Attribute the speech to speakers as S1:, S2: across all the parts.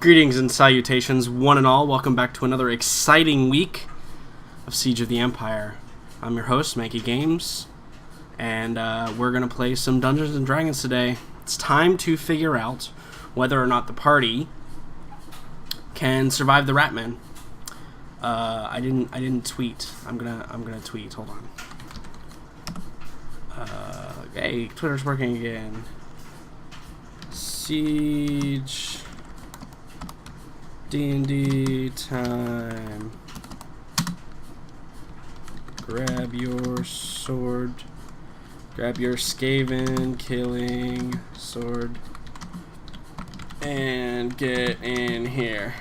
S1: Greetings and salutations, one and all. Welcome back to another exciting week of Siege of the Empire. I'm your host, Mankey Games, and we're going to play some Dungeons and Dragons today. It's time to figure out whether or not the party can survive the Ratman. I didn't tweet. I'm gonna tweet. Hold on. Hey, Twitter's working again. Siege D&D time. Grab your sword. Grab your Skaven killing sword. And get in here.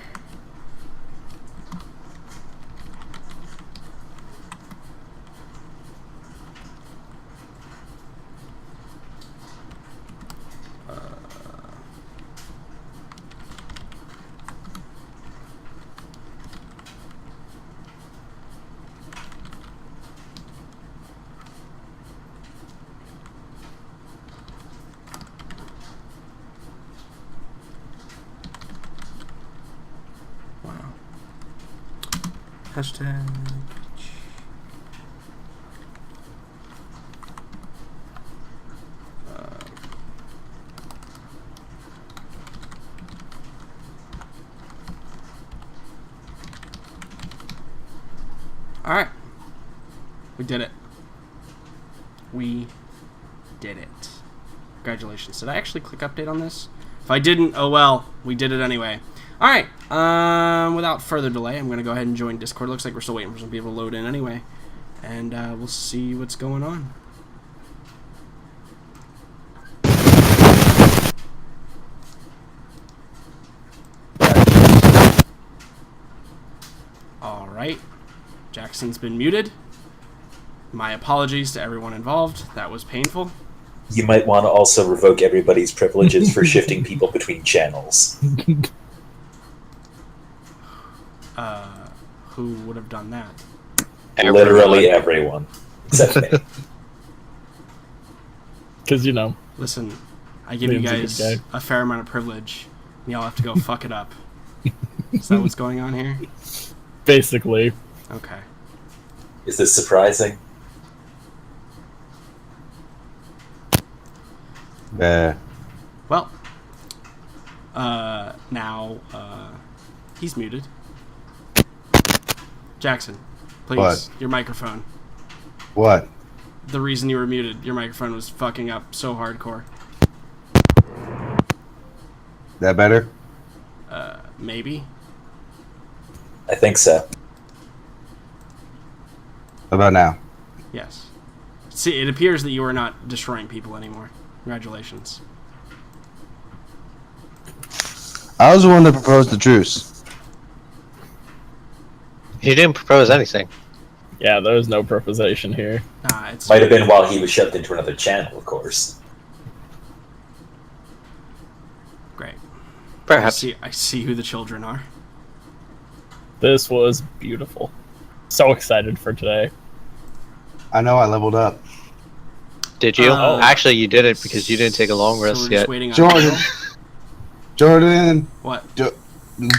S1: Hashtag. Alright. We did it. We did it. Congratulations. Did I actually click update on this? If I didn't, oh well. We did it anyway. Alright, without further delay, I'm going to go ahead and join Discord. Looks like we're still waiting for some people to load in anyway. And we'll see what's going on. Alright, Jackson's been muted. My apologies to everyone involved. That was painful.
S2: You might want to also revoke everybody's privileges for shifting people between channels.
S1: Who would have done that?
S2: Literally everyone. Except me.
S3: Because, you know.
S1: Listen, I give you guys a fair amount of privilege, and y'all have to go fuck it up. Is that what's going on here?
S3: Basically.
S1: Okay.
S2: Is this surprising?
S1: Well, now, he's muted. Jackson, please,
S4: What?
S1: your microphone.
S4: What?
S1: The reason you were muted, your microphone was fucking up so hardcore.
S4: That better?
S1: Maybe?
S2: I think so.
S4: How about now?
S1: Yes. See, it appears that you are not destroying people anymore. Congratulations.
S4: I was the one that proposed the truce.
S5: He didn't propose anything.
S3: Yeah, there was no proposition here.
S1: Nah, it's...
S2: Might have been while he was shoved into another channel, of course.
S1: Great.
S5: Perhaps.
S1: I see who the children are.
S3: This was beautiful. So excited for today.
S4: I know I leveled up.
S5: Did you?
S1: Oh.
S5: Actually, you didn't because you didn't take a long rest
S1: so we're
S5: yet.
S1: just waiting on
S4: Jordan! Jordan!
S1: What?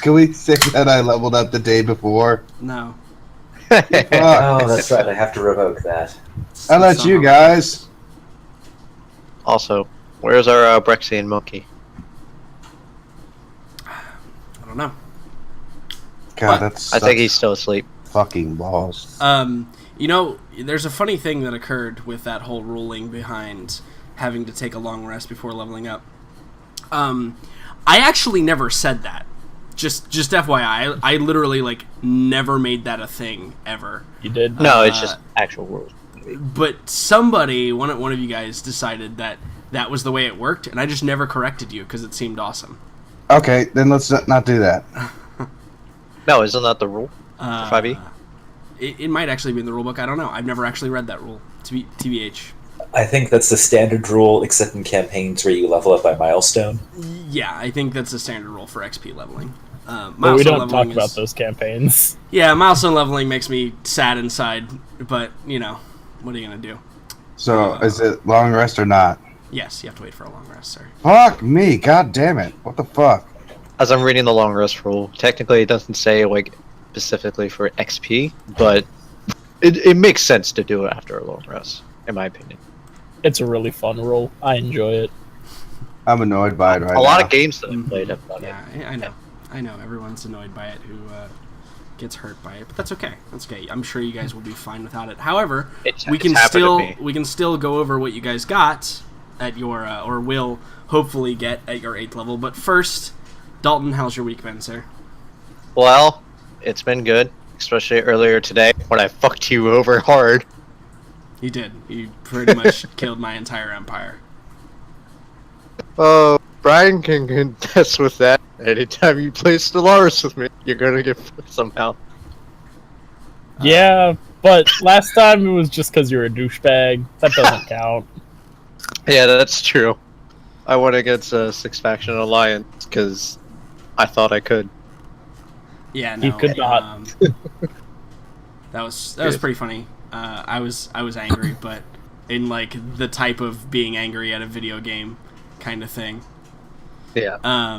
S4: Can we say that I leveled up the day before?
S1: No.
S4: Fuck.
S2: Oh, that's right. I have to revoke that.
S4: I let you guys.
S5: Also, where's our Brexian monkey?
S1: I don't know.
S4: God,
S1: What?
S4: that's
S5: I think he's still asleep.
S4: fucking balls.
S1: You know, there's a funny thing that occurred with that whole ruling behind having to take a long rest before leveling up. I actually never said that. Just FYI, I literally, like, never made that a thing, ever.
S3: You did?
S5: No, it's just actual rules.
S1: But somebody, one of you guys, decided that that was the way it worked, and I just never corrected you, because it seemed awesome.
S4: Okay, then let's not do that.
S5: No, isn't that the rule for 5e?
S1: It might actually be in the rulebook. I don't know. I've never actually read that rule. TBH.
S2: I think that's the standard rule, except in campaigns where you level up by milestone.
S1: Yeah, I think that's the standard rule for XP leveling.
S3: But we don't talk about those campaigns.
S1: Yeah, milestone leveling makes me sad inside, but, you know, what are you going to do?
S4: So, is it long rest or not?
S1: Yes, you have to wait for a long rest, sir.
S4: Fuck me, god damn it. What the fuck?
S5: as I'm reading the long rest rule, technically it doesn't say like specifically for XP, but it makes sense to do it after a long rest, in my opinion.
S3: It's a really fun rule. I enjoy it.
S4: I'm annoyed by it right now.
S5: A lot of games that I've played have done it.
S1: Yeah, I know. Everyone's annoyed by it who gets hurt by it, but that's okay. That's okay. I'm sure you guys will be fine without it. However, we can still go over what you guys got at your or will hopefully get at your 8th level. But first, Dalton, how's your week been, sir?
S5: Well, it's been good, especially earlier today when I fucked you over hard.
S1: You did. You pretty much killed my entire empire.
S5: Oh, Brian can contest with that. Anytime you play Stellaris with me, you're gonna get fucked somehow.
S3: Yeah, but last time it was just because you're a douchebag. That doesn't count.
S5: Yeah, that's true. I went against a 6-faction alliance because I thought I could.
S1: Yeah, no.
S3: You could not.
S1: That was pretty funny. I was angry, but in like the type of being angry at a video game kind of thing.
S5: Yeah.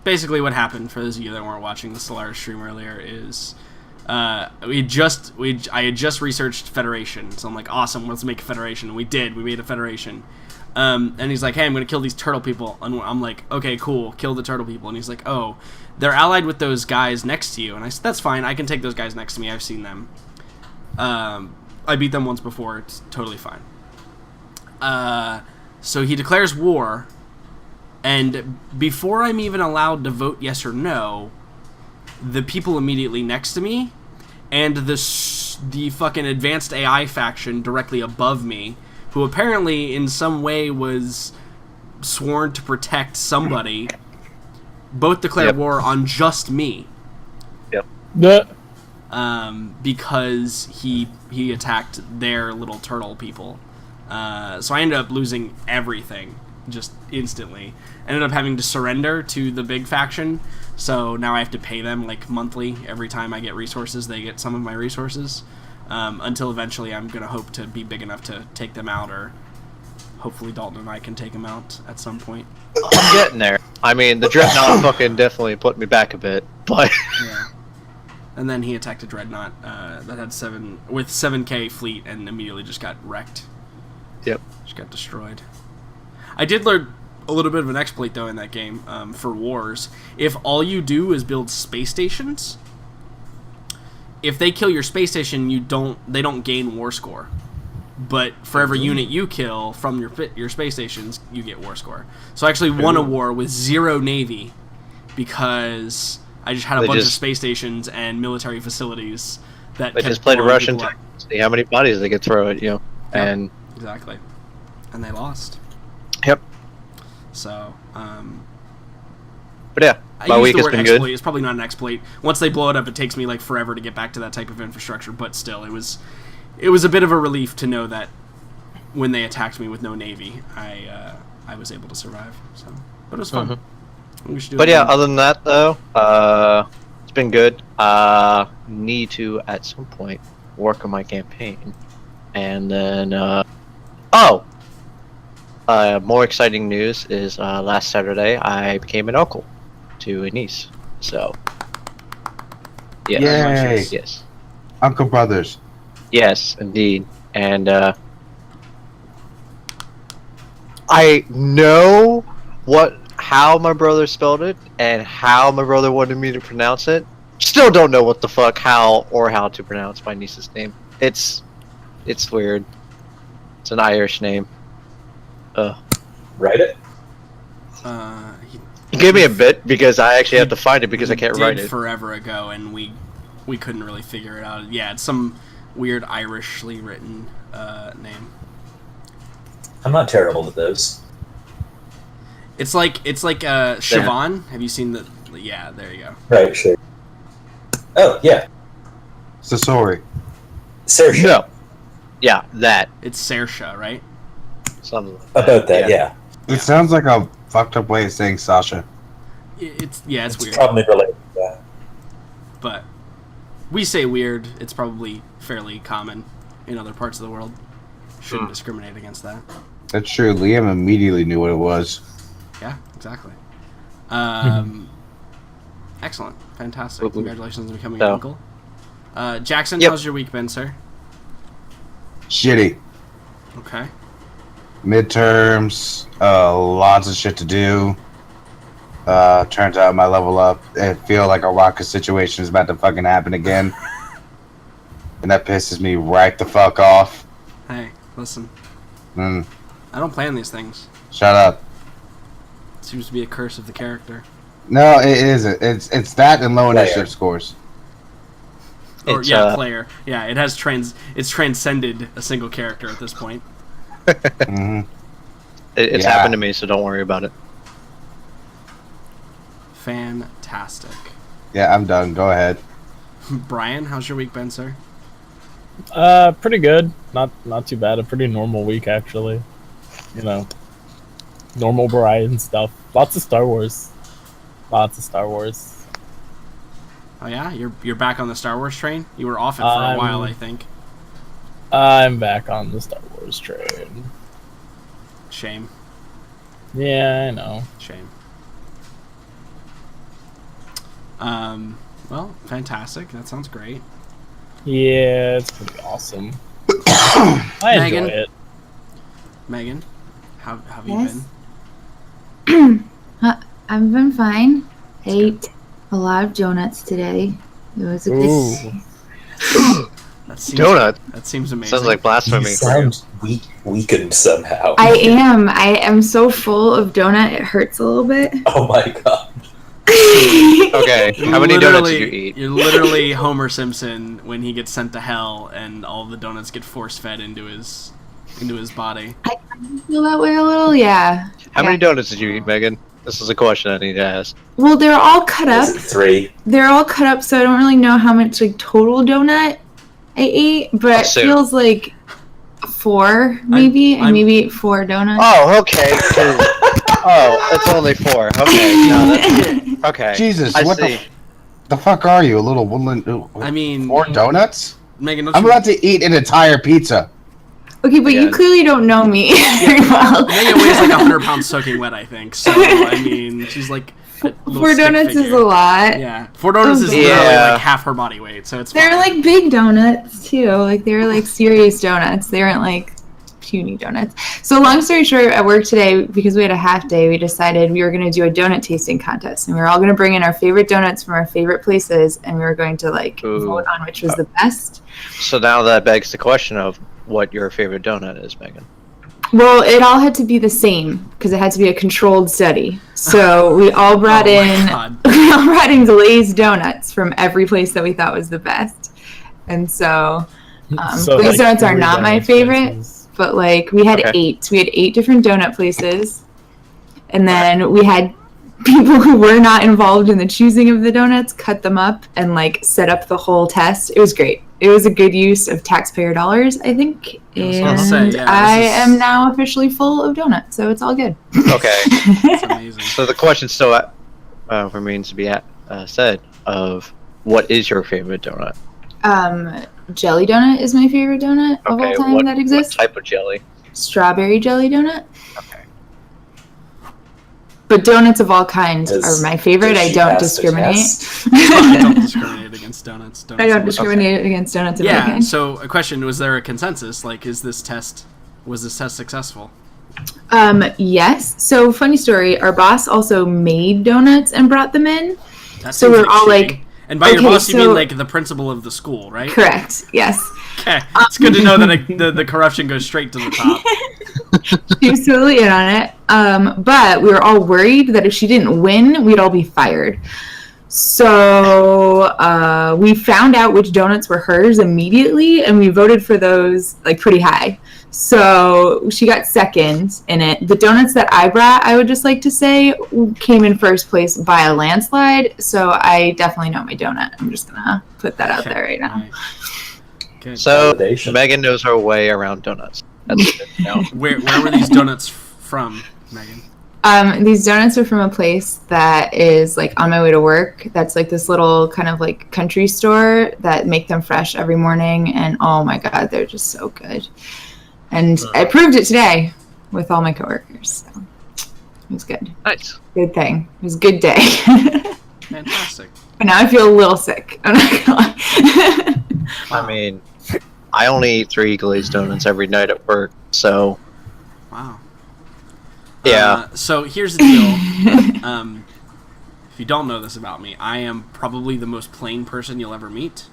S1: Basically what happened, for those of you that weren't watching the Stellaris stream earlier, is I had just researched Federation, so I'm like, awesome, let's make a Federation. And we did. We made a Federation. And he's like, hey, I'm going to kill these turtle people. And I'm like, okay, cool, kill the turtle people. And he's like, oh, they're allied with those guys next to you. And I said, that's fine, I can take those guys next to me, I've seen them. I beat them once before, it's totally fine. So he declares war, and before I'm even allowed to vote yes or no, the people immediately next to me, and the fucking advanced AI faction directly above me, who apparently in some way was sworn to protect somebody, both declared war on just me.
S5: Yep.
S1: Because he attacked their little turtle people. So I ended up losing everything just instantly. Ended up having to surrender to the big faction, so now I have to pay them like monthly. Every time I get resources, they get some of my resources, until eventually I'm going to hope to be big enough to take them out, or hopefully Dalton and I can take them out at some point.
S5: I'm getting there. I mean, the Dreadnought fucking definitely put me back a bit, but...
S1: Yeah. And then he attacked a Dreadnought that had 7k fleet and immediately just got wrecked.
S5: Yep.
S1: Just got destroyed. I did learn a little bit of an exploit, though, in that game for wars. If all you do is build space stations, if they kill your space station, they don't gain war score. But for every unit you kill from your space stations, you get war score. So I actually won a war with 0 navy because I just had a bunch of space stations and military facilities that
S5: they just played a Russian tank. See how many bodies they could throw at you. Yep. And
S1: exactly. And they lost.
S5: Yep.
S1: So,
S5: but yeah, my week has been good.
S1: It's probably not an exploit. Once they blow it up, it takes me like forever to get back to that type of infrastructure. But still, it was a bit of a relief to know that when they attacked me with no navy, I was able to survive. So, but it was fun.
S5: Mm-hmm. But yeah, other than that though, it's been good. Need to at some point work on my campaign, and then more exciting news is last Saturday I became an uncle to a niece. So yeah,
S4: yay!
S5: Yes,
S4: Uncle brothers.
S5: Yes, indeed, and I know how my brother spelled it and how my brother wanted me to pronounce it. Still don't know what the fuck how to pronounce my niece's name. It's weird. It's an Irish name.
S2: Write it?
S5: He gave me a bit because I actually have to find it because I can't write it.
S1: Forever ago, and we couldn't really figure it out. Yeah, it's some weird Irishly written name.
S2: I'm not terrible at those.
S1: It's like Siobhan. Have you seen the? Yeah, there you go.
S2: Right, sure. Oh yeah.
S4: Sasori.
S2: Saoirse.
S5: No. Yeah, that.
S1: It's Saoirse, right?
S5: Something like
S2: about that, yeah.
S4: It sounds like a fucked up way of saying Sasha.
S1: It's weird.
S2: Probably related to that.
S1: But we say weird. It's probably fairly common in other parts of the world. Shouldn't discriminate against that.
S4: That's true. Liam immediately knew what it was.
S1: Yeah, exactly. Excellent. Fantastic.
S5: Whoop, whoop.
S1: Congratulations on becoming
S5: So-
S1: an uncle. Jackson,
S5: Yep.
S1: how's your week been, sir?
S4: Shitty.
S1: Okay.
S4: Midterms, lots of shit to do. Turns out my level up, I feel like a rocket situation is about to fucking happen again. And that pisses me right the fuck off.
S1: Hey, listen.
S4: Mm,
S1: I don't plan these things.
S4: shut up.
S1: It seems to be a curse of the character.
S4: No, it isn't. It's that and low
S2: Player.
S4: initiative scores.
S1: Or
S5: It's,
S1: yeah, player. Yeah, it has it's transcended a single character at this point.
S4: Hmm.
S5: It's
S4: Yeah.
S5: happened to me, so don't worry about it.
S1: Fantastic.
S4: Yeah, I'm done. Go ahead.
S1: Brian, how's your week been, sir?
S3: Pretty good. Not too bad. A pretty normal week, actually. You know, normal Brian stuff. Lots of Star Wars.
S1: Oh yeah, you're back on the Star Wars train. You were off it for a while, I think.
S3: I'm back on the Star Wars train.
S1: Shame.
S3: Yeah, I know.
S1: Shame. Well, fantastic. That sounds great.
S3: Yeah, it's pretty awesome. I
S1: Megan?
S3: enjoy it.
S1: Megan, how have
S6: Yes?
S1: you been?
S6: I've been fine. Ate a lot of donuts today. It was a good.
S3: Ooh.
S1: That seems,
S5: Donut.
S1: That seems amazing.
S5: Sounds like
S2: You
S5: blasphemy.
S2: sound weakened somehow.
S6: I am so full of donut. It hurts a little bit.
S2: Oh my god.
S5: Okay, how many donuts did you eat?
S1: You're literally Homer Simpson when he gets sent to hell and all the donuts get force fed into his body.
S6: I feel that way a little. Yeah.
S5: How many
S6: Yeah.
S5: donuts did you eat, Megan? This is a question I need to ask.
S6: Well, they're all cut up.
S2: Is it 3?
S6: They're all cut up, so I don't really know how much like total donut I ate, but it
S5: Assume.
S6: feels like 4 maybe. I
S1: I'm-
S6: maybe ate 4 donuts.
S5: Oh, okay. Oh, it's only 4. Okay, no, that's, okay.
S4: Jesus,
S5: I
S4: what
S5: see.
S4: the fuck are you? A little woodland?
S1: I mean,
S4: 4 donuts?
S1: Megan, don't
S4: I'm
S1: you,
S4: about to eat an entire pizza.
S6: Okay, but
S5: Yeah.
S6: you clearly don't know me very well.
S1: Megan weighs like 100 pounds soaking wet, I think. So I mean, she's like a little
S6: 4
S1: stick
S6: donuts is
S1: figure.
S6: a lot.
S1: Yeah, 4 donuts is
S6: Yeah.
S1: literally like half her body weight, so it's
S6: They're
S1: fine.
S6: like big donuts too. Like they're like serious donuts. They weren't like puny donuts. So long story short, at work today, because we had a half day, we decided we were going to do a donut tasting contest, and we were all going to bring in our favorite donuts from our favorite places, and we were going to like
S5: Ooh.
S6: vote on which was the best.
S5: So now that begs the question of what your favorite donut is, Megan.
S6: Well, it all had to be the same because it had to be a controlled study. So we all brought
S1: Oh my
S6: in
S1: God.
S6: we all brought in glazed donuts from every place that we thought was the best, and so. Glazed donuts are
S3: 3
S6: not my
S3: donut
S6: favorite.
S3: places.
S6: But like we had
S5: Okay.
S6: 8. We had 8 different donut places, and then we had people who were not involved in the choosing of the donuts cut them up and like set up the whole test. It was great. It was a good use of taxpayer dollars, I think.
S1: I was
S6: And
S1: gonna say, yeah,
S6: I
S1: this is-
S6: am now officially full of donuts, so it's all good.
S5: Okay.
S1: It's amazing.
S5: So the question still remains to be said of what is your favorite donut?
S6: Jelly donut is my favorite donut of all
S5: Okay,
S6: time that exists.
S5: What type of jelly?
S6: Strawberry jelly donut.
S5: Okay.
S6: But donuts of all kinds
S2: Does-
S6: are my favorite.
S2: does
S6: I
S2: she
S6: don't
S2: pass the
S6: discriminate.
S2: test?
S1: I don't discriminate against donuts.
S6: I don't
S1: are-
S6: discriminate against donuts of any
S1: Yeah.
S6: kind.
S1: So, a question: was there a consensus? Like, was this test successful?
S6: Yes. So, funny story. Our boss also made donuts and brought them in.
S1: That
S6: So
S1: seems
S6: we're all
S1: cheating.
S6: like-
S1: And by your
S6: okay,
S1: boss, you mean
S6: so-
S1: like the principal of the school, right?
S6: Correct. Yes.
S1: Okay. It's good to know that the corruption goes straight to the top.
S6: She was totally in on it. But we were all worried that if she didn't win, we'd all be fired. So we found out which donuts were hers immediately, and we voted for those like pretty high. So she got second in it. The donuts that I brought, I would just like to say, came in first place by a landslide. So I definitely know my donut. I'm just gonna put that out there right now.
S1: Right. Good.
S5: So
S2: Validation.
S5: Megan knows her way around donuts. That's good to know.
S1: Where were these donuts from, Megan?
S6: These donuts are from a place that is like on my way to work. That's like this little kind of like country store that make them fresh every morning. And oh my God, they're just so good. And I proved it today with all my coworkers. So it was good.
S5: Nice.
S6: Good thing. It was a good day.
S1: Fantastic. sick.
S6: But now I feel a little sick. I'm not gonna lie.
S5: I mean, I only eat 3 glazed donuts every night at work, so
S1: Wow.
S5: yeah.
S1: So here's the deal. If you don't know this about me, I am probably the most plain person you'll ever meet.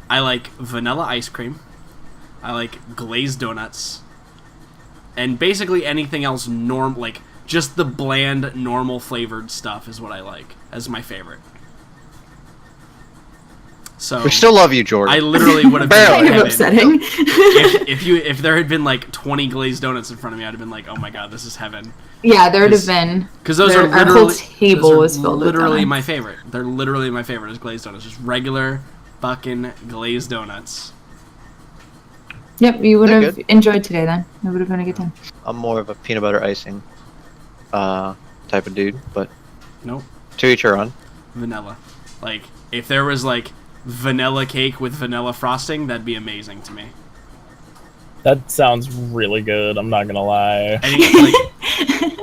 S1: I like vanilla ice cream. I like glazed donuts. And basically anything else like just the bland, normal flavored stuff is what I like as my favorite. So
S5: We still love you, Jordan.
S1: I literally would have been
S6: Kind of
S1: heaven.
S6: upsetting.
S1: If there had been like 20 glazed donuts in front of me, I'd have been like, oh my god, this is heaven.
S6: Yeah, there would have been.
S1: Because those are
S6: our
S1: literally
S6: whole table
S1: those are
S6: was filled with
S1: literally
S6: donuts.
S1: my favorite. They're literally my favorite is glazed donuts. Just regular fucking glazed donuts.
S6: Yep, you would
S5: They're
S6: have
S5: good.
S6: enjoyed today then. It would have been a good time.
S5: I'm more of a peanut butter icing type of dude, but
S1: Nope.
S5: to each your own.
S1: Vanilla. Like if there was like vanilla cake with vanilla frosting, that'd be amazing to me.
S3: That sounds really good. I'm not gonna lie.
S1: Any, like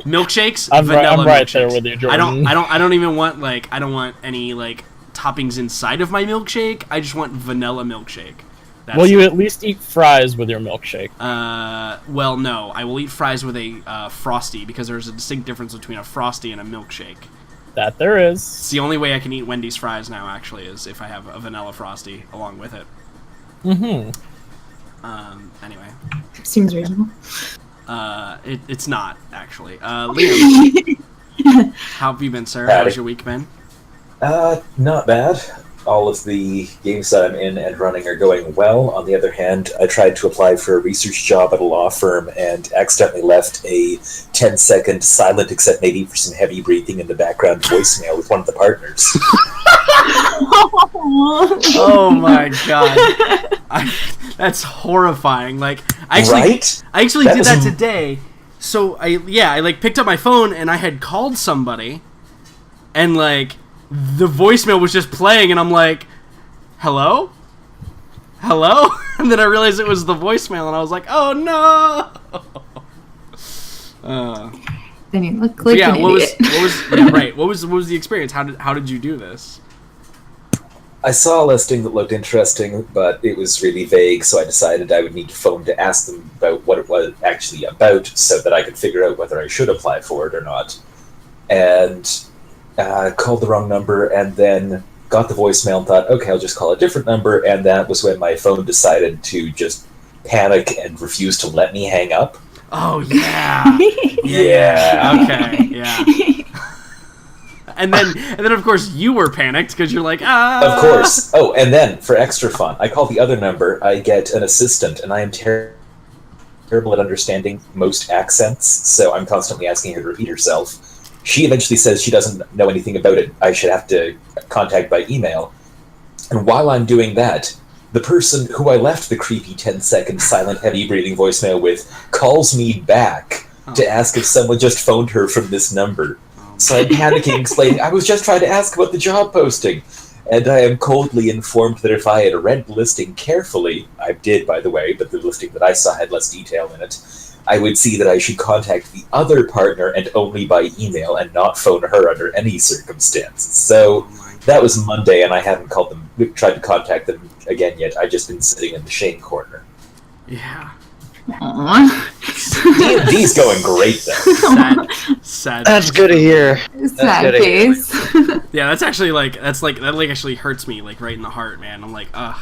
S1: milkshakes,
S3: I'm
S1: vanilla
S3: right
S1: milkshakes.
S3: there with you, Jordan.
S1: I don't even want I don't want any like toppings inside of my milkshake. I just want vanilla milkshake. That's
S3: Will you at least eat fries with your milkshake?
S1: Well, no. I will eat fries with a Frosty because there's a distinct difference between a Frosty and a milkshake.
S3: That there is.
S1: It's the only way I can eat Wendy's fries now, actually, is if I have a vanilla Frosty along with it.
S3: Mm-hmm.
S1: Anyway.
S6: Seems reasonable.
S1: It's not, actually. Liam, how have you been, sir?
S2: Howdy.
S1: How's your week been?
S2: Not bad. All of the games that I'm in and running are going well. On the other hand, I tried to apply for a research job at a law firm and accidentally left a 10-second silent except maybe for some heavy breathing in the background voicemail with one of the partners.
S1: Oh my god. That's horrifying. Like, I actually
S2: That
S1: did
S2: was
S1: that today. So, I like picked up my phone and I had called somebody and like the voicemail was just playing and I'm like, hello? Hello? And then I realized it was the voicemail and I was like, oh no!
S6: Then you look like an idiot.
S1: What was the experience? How did you do this?
S2: I saw a listing that looked interesting, but it was really vague, so I decided I would need to phone to ask them about what it was actually about so that I could figure out whether I should apply for it or not. And called the wrong number and then got the voicemail and thought, okay, I'll just call a different number, and that was when my phone decided to just panic and refuse to let me hang up.
S1: Oh, yeah.
S2: Yeah.
S1: Okay, yeah. And then of course you were panicked because you're like, ah.
S2: Of course. Oh, and then for extra fun, I call the other number, I get an assistant, and I am terrible at understanding most accents, so I'm constantly asking her to repeat herself. She eventually says she doesn't know anything about it. I should have to contact by email. And while I'm doing that, the person who I left the creepy 10-second silent heavy breathing voicemail with calls me back to ask if someone just phoned her from this number. So I'm panicking, explaining, I was just trying to ask about the job posting. And I am coldly informed that if I had read the listing carefully, I did, by the way, but the listing that I saw had less detail in it, I would see that I should contact the other partner and only by email and not phone her under any circumstances. So that was Monday, and I haven't tried to contact them again yet. I've just been sitting in the shame corner.
S1: Yeah.
S6: Aww.
S2: D&D's going great, though.
S1: Sad.
S5: That's good to hear.
S6: Sad
S5: good to hear.
S6: face.
S1: Yeah, that's actually that actually hurts me like right in the heart, man. I'm like, ugh,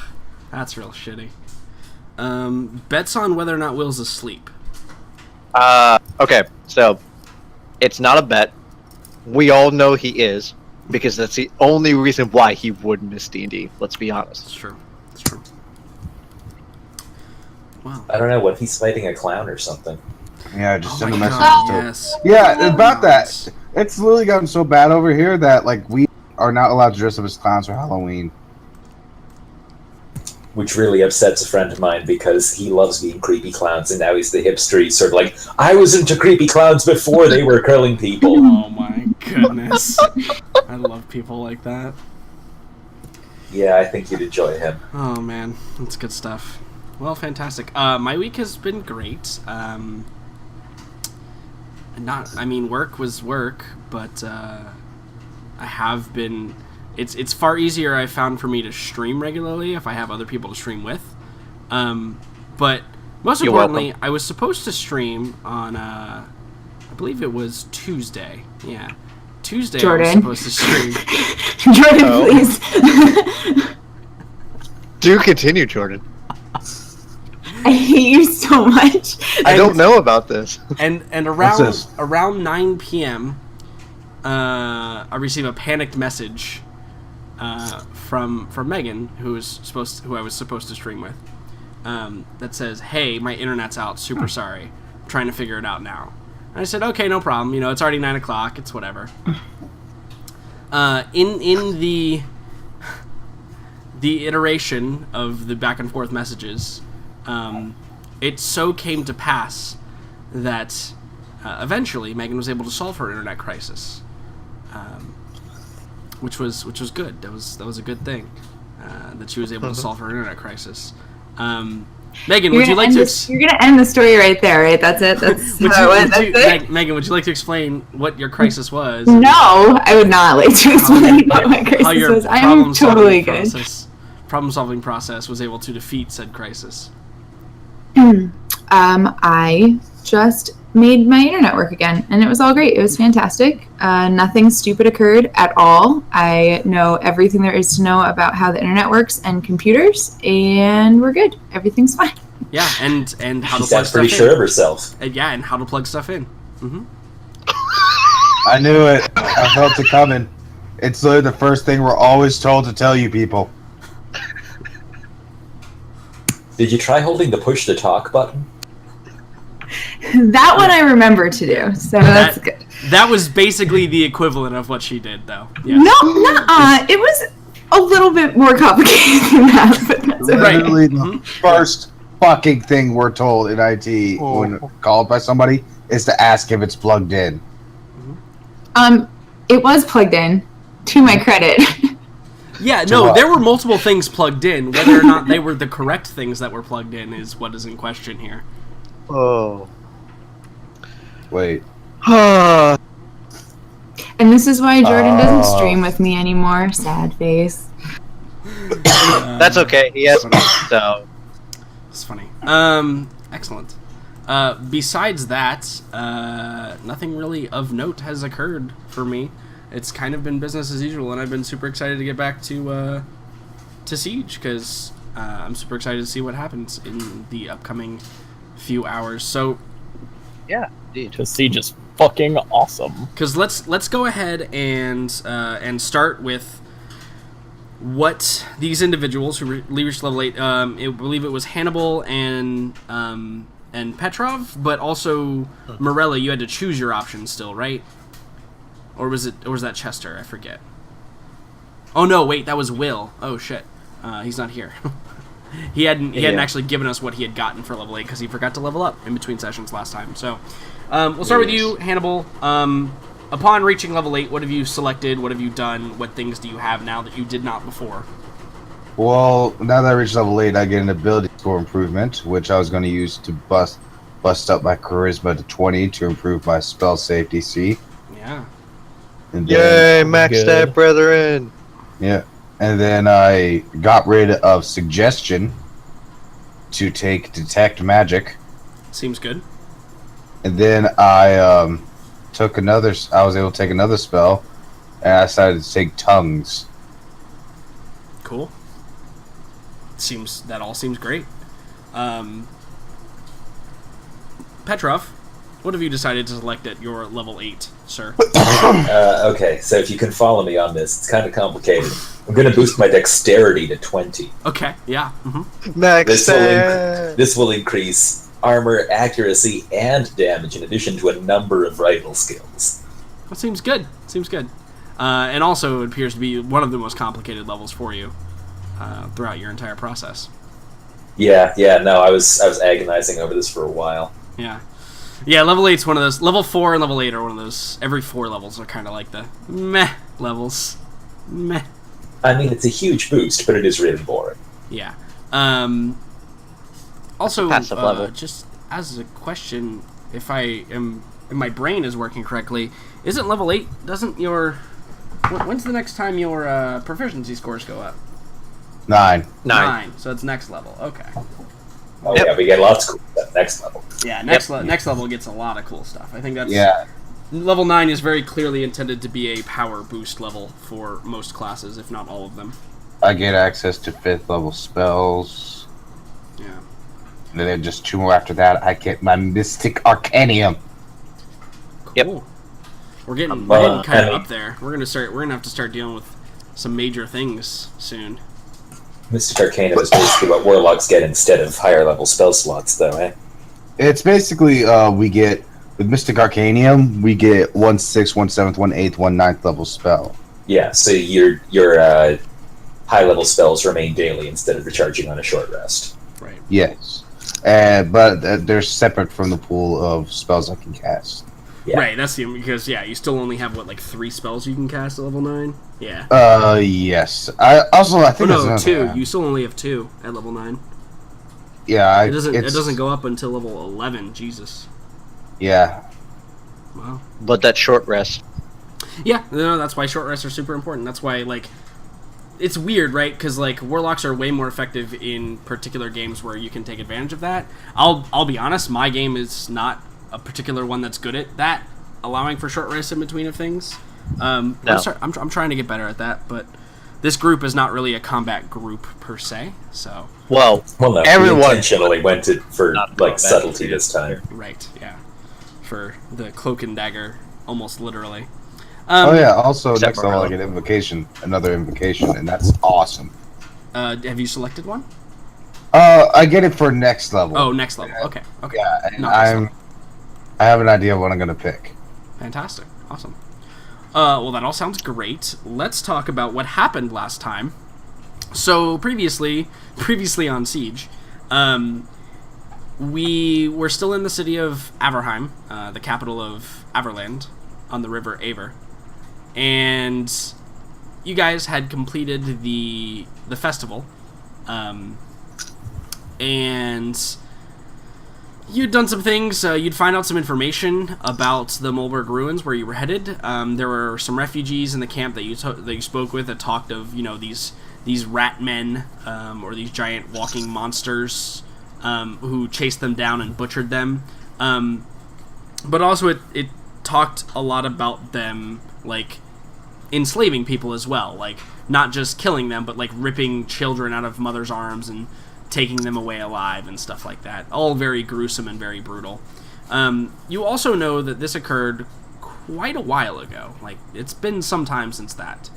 S1: that's real shitty. Bets on whether or not Will's asleep.
S5: Okay, so it's not a bet. We all know he is, because that's the only reason why he would miss D&D. Let's be honest.
S1: It's true. It's true. Wow.
S2: I don't know, what if he's fighting a clown or something?
S4: Yeah, just send
S1: Oh
S4: a
S1: my
S4: message.
S1: God,
S4: to-
S1: yes.
S4: Yeah, about that. It's literally gotten so bad over here that like we are not allowed to dress up as clowns for Halloween.
S2: Which really upsets a friend of mine because he loves being creepy clowns, and now he's the hipster. He's sort of like, I was into creepy clowns before they were curling people.
S1: Oh my goodness. I love people like that.
S2: Yeah, I think you'd enjoy him.
S1: Oh man, that's good stuff. Well, fantastic. My week has been great. Work was work, but I have been. it's far easier, I found, for me to stream regularly if I have other people to stream with. But most
S5: You're
S1: importantly,
S5: welcome.
S1: I was supposed to stream on, I believe it was Tuesday. Yeah. Tuesday
S6: Jordan.
S1: I was supposed to stream.
S6: Jordan,
S5: Oh.
S6: please.
S5: Do continue, Jordan.
S6: I hate you so much.
S5: I don't know about this.
S1: And
S4: What's this?
S1: around 9 p.m., I receive a panicked message from Megan, who I was supposed to stream with, that says, "Hey, my internet's out. Super sorry. I'm trying to figure it out now." And I said, "Okay, no problem. You know, it's already 9 o'clock. It's whatever." In the iteration of the back and forth messages, it so came to pass that eventually Megan was able to solve her internet crisis, which was good. That was a good thing, that she was able to solve her internet crisis. Megan, would you like to?
S6: You're gonna end the story right there, right? That's it. That's how it went. That's it.
S1: Megan, would you like to explain what your crisis was?
S6: No, I would not like to explain what my crisis
S1: How your
S6: was. I am totally good.
S1: Problem-solving process was able to defeat said crisis.
S6: I just made my internet work again, and it was all great. It was fantastic. Nothing stupid occurred at all. I know everything there is to know about how the internet works and computers, and we're good. Everything's fine.
S1: Yeah, and how
S2: She
S1: to plug
S2: sounds
S1: stuff
S2: pretty
S1: in.
S2: sure of herself.
S1: Yeah, and how to plug stuff in.
S4: I knew it. I felt it coming. It's literally the first thing we're always told to tell you people.
S2: Did you try holding the push to talk button?
S6: That one I remember to do, so that's good.
S1: That was basically the equivalent of what she did, though. Yeah.
S6: No, nuh-uh. It was a little bit more complicated than that, but that's okay.
S1: Right.
S4: Literally the first fucking thing we're told in IT when called by somebody is to ask if it's plugged in.
S6: It was plugged in, to my credit.
S1: Yeah,
S4: To
S1: no,
S4: what?
S1: there were multiple things plugged in. Whether or not they were the correct things that were plugged in is what is in question here.
S5: Oh.
S4: Wait.
S6: And this is why Jordan doesn't stream with me anymore. Sad face.
S5: That's okay. He has me, so.
S1: It's funny. Excellent. Besides that, nothing really of note has occurred for me. It's kind of been business as usual, and I've been super excited to get back to Siege, because I'm super excited to see what happens in the upcoming few hours. So,
S5: Yeah, indeed.
S3: Because Siege is fucking awesome.
S1: because let's go ahead and start with what these individuals who reached level 8. I believe it was Hannibal and Petrov, but also Morella. You had to choose your option still, right? Or was that Chester? I forget. Oh no, wait, that was Will. Oh shit, he's not here. He hadn't actually given us what he had gotten for level 8 because he forgot to level up in between sessions last time. So, we'll start with you, Hannibal. Upon reaching level 8, what have you selected? What have you done? What things do you have now that you did not before?
S4: Well, now that I reached level 8, I get an ability score improvement, which I was going to use to bust up my charisma to 20 to improve my spell save DC.
S1: Yeah.
S4: And then,
S5: Yay, max
S3: Good.
S5: that, brethren.
S4: yeah. And then I got rid of suggestion to take detect magic.
S1: Seems good.
S4: And then I took another. I was able to take another spell, and I decided to take tongues.
S1: Cool. That all seems great. Petrov, what have you decided to select at your level 8, sir?
S2: Okay, so if you can follow me on this, it's kind of complicated. I'm going to boost my dexterity to 20.
S1: Okay, yeah. Mm-hmm.
S5: Max
S2: This will increase armor, accuracy, and damage, in addition to a number of rifle skills.
S1: That seems good. And also, it appears to be one of the most complicated levels for you throughout your entire process.
S2: Yeah, no, I was agonizing over this for a while.
S1: Yeah, level 8's one of those. Level 4 and level 8 are one of those. Every 4 levels are kind of like the meh levels. Meh.
S2: I mean, it's a huge boost, but it is really boring.
S1: Yeah. Also,
S5: Passive level.
S1: just as a question, if my brain is working correctly, isn't level 8, doesn't your When's the next time your proficiency scores go up?
S4: 9.
S1: 9. So it's next level. Okay.
S2: Oh yeah, we get lots of cool stuff next level.
S1: Yeah, next level gets a lot of cool stuff. I think that's
S4: Yeah.
S1: Level 9 is very clearly intended to be a power boost level for most classes, if not all of them.
S4: I get access to 5th level spells.
S1: Yeah.
S4: And then just 2 more after that, I get my Mystic Arcanium.
S5: Yep.
S1: Cool. We're getting
S2: Well,
S1: kind of
S2: I-
S1: up there. We're gonna have to start dealing with some major things soon.
S2: Mystic Arcanum is basically what warlocks get instead of higher level spell slots, though, eh?
S4: It's basically, we get, with Mystic Arcanium, we get 1 6th, 1 7th, 1 8th, 1 9th level spell.
S2: Yeah, so your high level spells remain daily instead of recharging on a short rest.
S1: Right.
S4: Yes. But they're separate from the pool of spells I can cast.
S2: Yeah.
S1: Right, that's because you still only have what, like 3 spells you can cast at level 9? Yeah.
S4: Yes. I think there's another
S1: 2.
S4: one.
S1: You still only have 2 at level 9.
S4: Yeah,
S1: It doesn't go up until level 11. Jesus.
S4: Yeah.
S1: Wow.
S5: But that short rest.
S1: Yeah, no, that's why short rests are super important. That's why, like, it's weird, right? Because, like, warlocks are way more effective in particular games where you can take advantage of that. I'll be honest, my game is not a particular one that's good at that, allowing for short rests in between of things.
S5: No.
S1: I'm trying to get better at that, but this group is not really a combat group per se, so...
S5: Well,
S2: Well, no,
S5: Everyone-
S2: we intentionally went it for
S5: Not
S2: like
S5: combat.
S2: subtlety this time.
S1: Right, yeah. For the cloak and dagger, almost literally.
S4: Oh yeah, also
S5: Except
S4: next
S5: for
S4: level I
S5: Helen.
S4: get another invocation, and that's awesome.
S1: Have you selected one?
S4: I get it for next level.
S1: Oh, next level. Okay.
S4: Yeah, and
S1: Not this level.
S4: I have an idea of what I'm gonna pick.
S1: Fantastic. Awesome. Well, that all sounds great. Let's talk about what happened last time. So, previously on Siege, we were still in the city of Averheim, the capital of Averland, on the river Aver. And you guys had completed the festival. And you'd done some things. You'd find out some information about the Mulberg ruins where you were headed. There were some refugees in the camp that you spoke with that talked of these rat men or these giant walking monsters who chased them down and butchered them. But also it talked a lot about them like enslaving people as well, like not just killing them, but like ripping children out of mothers' arms and taking them away alive and stuff like that. All very gruesome and very brutal. You also know that this occurred quite a while ago. Like, it's been some time since that.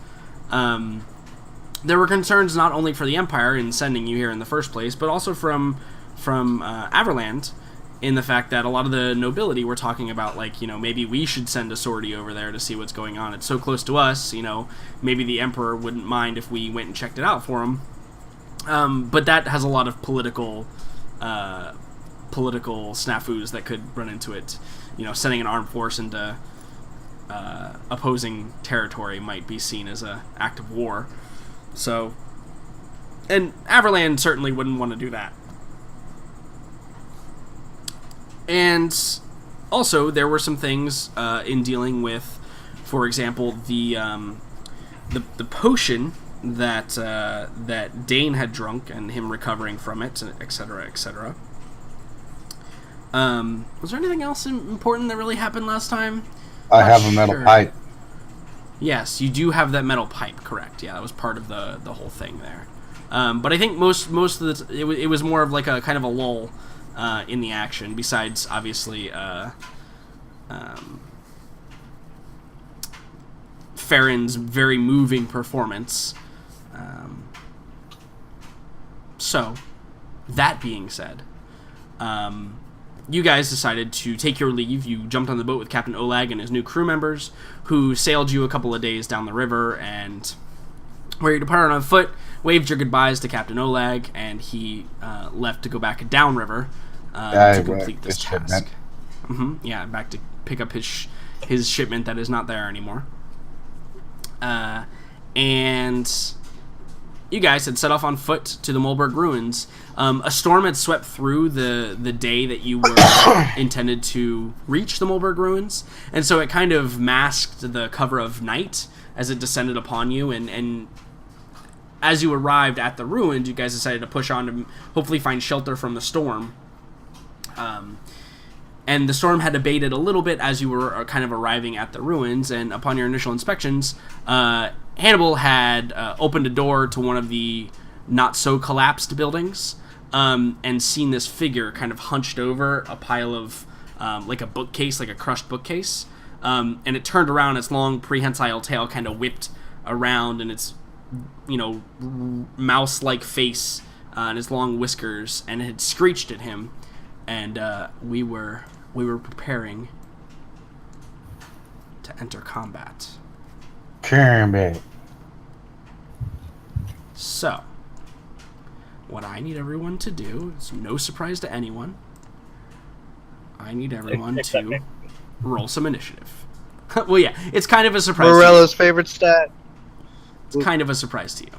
S1: There were concerns not only for the Empire in sending you here in the first place, but also from Averland, in the fact that a lot of the nobility were talking about, like, maybe we should send a sortie over there to see what's going on. It's so close to us, maybe the Emperor wouldn't mind if we went and checked it out for him. But that has a lot of political snafus that could run into it. Sending an armed force into opposing territory might be seen as an act of war. So, and Averland certainly wouldn't want to do that. And also, there were some things in dealing with, for example, the potion that Dane had drunk and him recovering from it, etc., etc. Was there anything else important that really happened last time?
S4: I have a metal
S1: Sure.
S4: pipe.
S1: Yes, you do have that metal pipe, correct. Yeah, that was part of the whole thing there. But I think most of it was more of like a kind of a lull in the action, besides, obviously, Farron's very moving performance. So, that being said, you guys decided to take your leave. You jumped on the boat with Captain Olag and his new crew members, who sailed you a couple of days down the river, and where you departed on foot, waved your goodbyes to Captain Olag, and he left to go back downriver to complete this task. Yeah, back to pick up his shipment that is not there anymore. And you guys had set off on foot to the Mulberg ruins. A storm had swept through the day that you were intended to reach the Mulberg ruins, and so it kind of masked the cover of night as it descended upon you, and as you arrived at the ruins, you guys decided to push on to hopefully find shelter from the storm. And the storm had abated a little bit as you were kind of arriving at the ruins, and upon your initial inspections, Hannibal had opened a door to one of the not-so-collapsed buildings, and seen this figure kind of hunched over a pile of, like a bookcase, like a crushed bookcase, and it turned around, its long prehensile tail kind of whipped around, and its, mouse-like face and its long whiskers, and it had screeched at him, and we were preparing to enter combat.
S4: Combat.
S1: So, what I need everyone to do is, no surprise to anyone, I need everyone to roll some initiative. Well, yeah, it's kind of a surprise.
S5: Morella's favorite stat.
S1: It's kind of a surprise to you.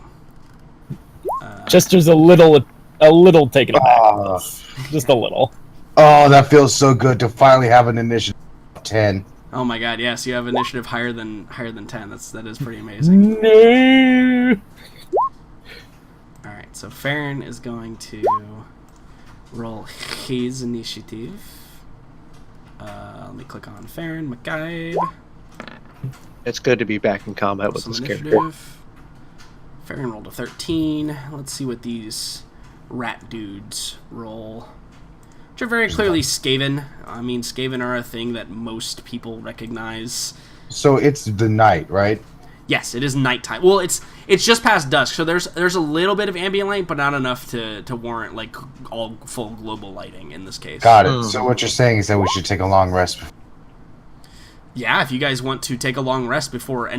S3: Chester's a little taken aback. Just a little.
S4: Oh, that feels so good to finally have an initiative 10.
S1: Oh my god, yes, you have initiative higher than 10. That is pretty amazing.
S3: No.
S1: Alright, so Farron is going to roll his initiative. Let me click on Farron, McGuide.
S5: It's good to be back in combat with
S1: Some
S5: this character.
S1: initiative. Farron rolled a 13. Let's see what these rat dudes roll. Which are very clearly Skaven. I mean, Skaven are a thing that most people recognize.
S4: So it's the night, right?
S1: Yes, it is nighttime. Well, it's just past dusk, so there's a little bit of ambient light, but not enough to warrant like all full global lighting in this case.
S4: Got it. So what you're saying is that we should take a long rest.
S1: Yeah, if you guys want to take a long rest before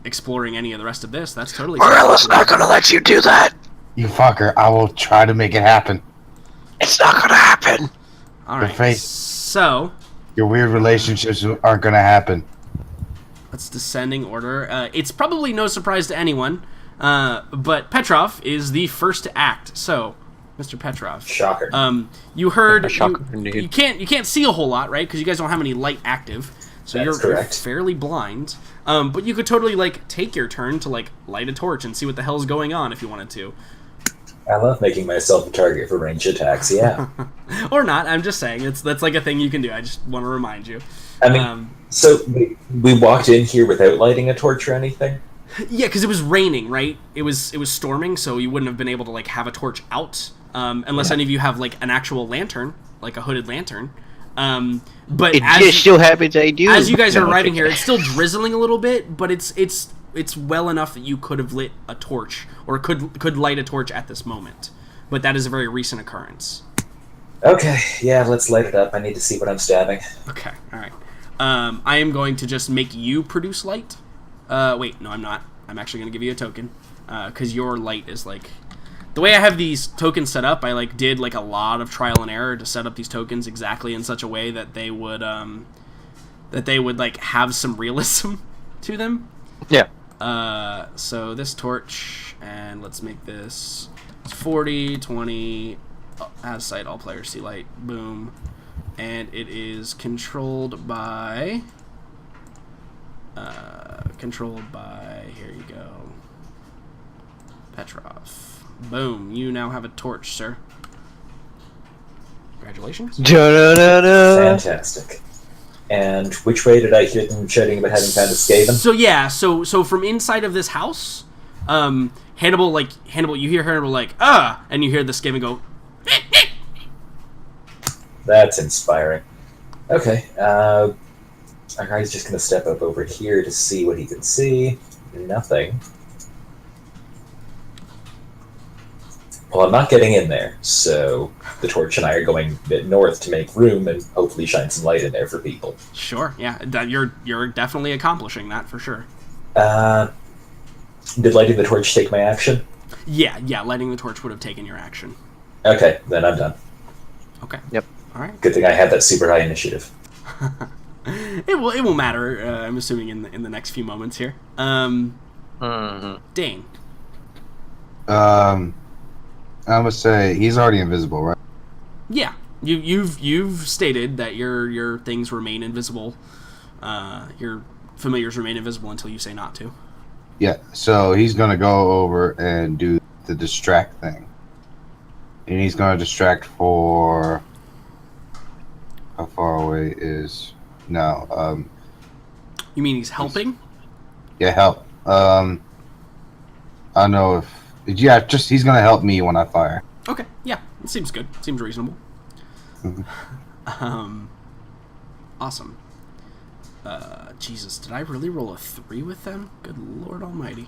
S1: exploring any of the rest of this, that's totally.
S5: Morella's not gonna let you do that.
S4: You fucker, I will try to make it happen.
S5: It's not gonna happen.
S1: All right.
S4: Good faith.
S1: So
S4: Your weird relationships aren't gonna happen.
S1: let's descending order. It's probably no surprise to anyone, but Petrov is the first to act. So, Mr. Petrov,
S2: Shocker.
S1: you heard
S5: Shocker,
S1: you
S5: indeed.
S1: can't see a whole lot, right? Because you guys don't have any light active, so
S2: That's
S1: you're
S2: correct.
S1: fairly blind. But you could totally take your turn to light a torch and see what the hell's going on if you wanted to,
S2: I love making myself a target for ranged attacks, yeah.
S1: or not. I'm just saying that's like a thing you can do. I just want to remind you.
S2: I mean, so we walked in here without lighting a torch or anything?
S1: Yeah, because it was raining, right? It was storming, so you wouldn't have been able to have a torch out, unless any of you have an actual lantern, like a hooded lantern. But
S5: It just so happens I do.
S1: as you guys are
S5: No,
S1: arriving
S5: okay.
S1: here, it's still drizzling a little bit, but it's well enough that you could have lit a torch, or could light a torch at this moment. But that is a very recent occurrence.
S2: Okay, yeah, let's light it up. I need to see what I'm stabbing.
S1: Okay, all right. I am going to just make you produce light. Wait, no, I'm not. I'm actually going to give you a token, because your light is the way I have these tokens set up. I did a lot of trial and error to set up these tokens exactly in such a way that they would have some realism to them.
S5: Yeah.
S1: So this torch, and let's make this 40, 20, out of sight, all players see light, boom. And it is controlled by, here you go, Petrov. Boom, you now have a torch, sir. Congratulations.
S5: Da-da-da-da.
S2: Fantastic. And which way did I hear them shouting about having found a Skaven?
S1: So yeah, so from inside of this house, Hannibal, you hear Hannibal and you hear the Skaven go,
S2: That's inspiring. Okay, our guy's just going to step up over here to see what he can see. Nothing. Well, I'm not getting in there, so the torch and I are going a bit north to make room and hopefully shine some light in there for people.
S1: sure, yeah, you're definitely accomplishing that for sure.
S2: Did lighting the torch take my action?
S1: Yeah, lighting the torch would have taken your action.
S2: Okay, then I'm done.
S1: Okay.
S5: Yep.
S1: All right.
S2: Good thing I have that super high initiative.
S1: It will matter. I'm assuming in the next few moments here. Dane.
S4: I would say he's already invisible, right?
S1: Yeah, you've stated that your things remain invisible. Your familiars remain invisible until you say not to.
S4: Yeah, so he's gonna go over and do the distract thing. And he's gonna distract for... How far away is... No,
S1: You mean he's helping?
S4: yeah, help. I don't know if... Yeah, just he's gonna help me when I fire.
S1: Okay, yeah, it seems good. Seems reasonable. Awesome. Jesus, did I really roll a 3 with them? Good Lord Almighty.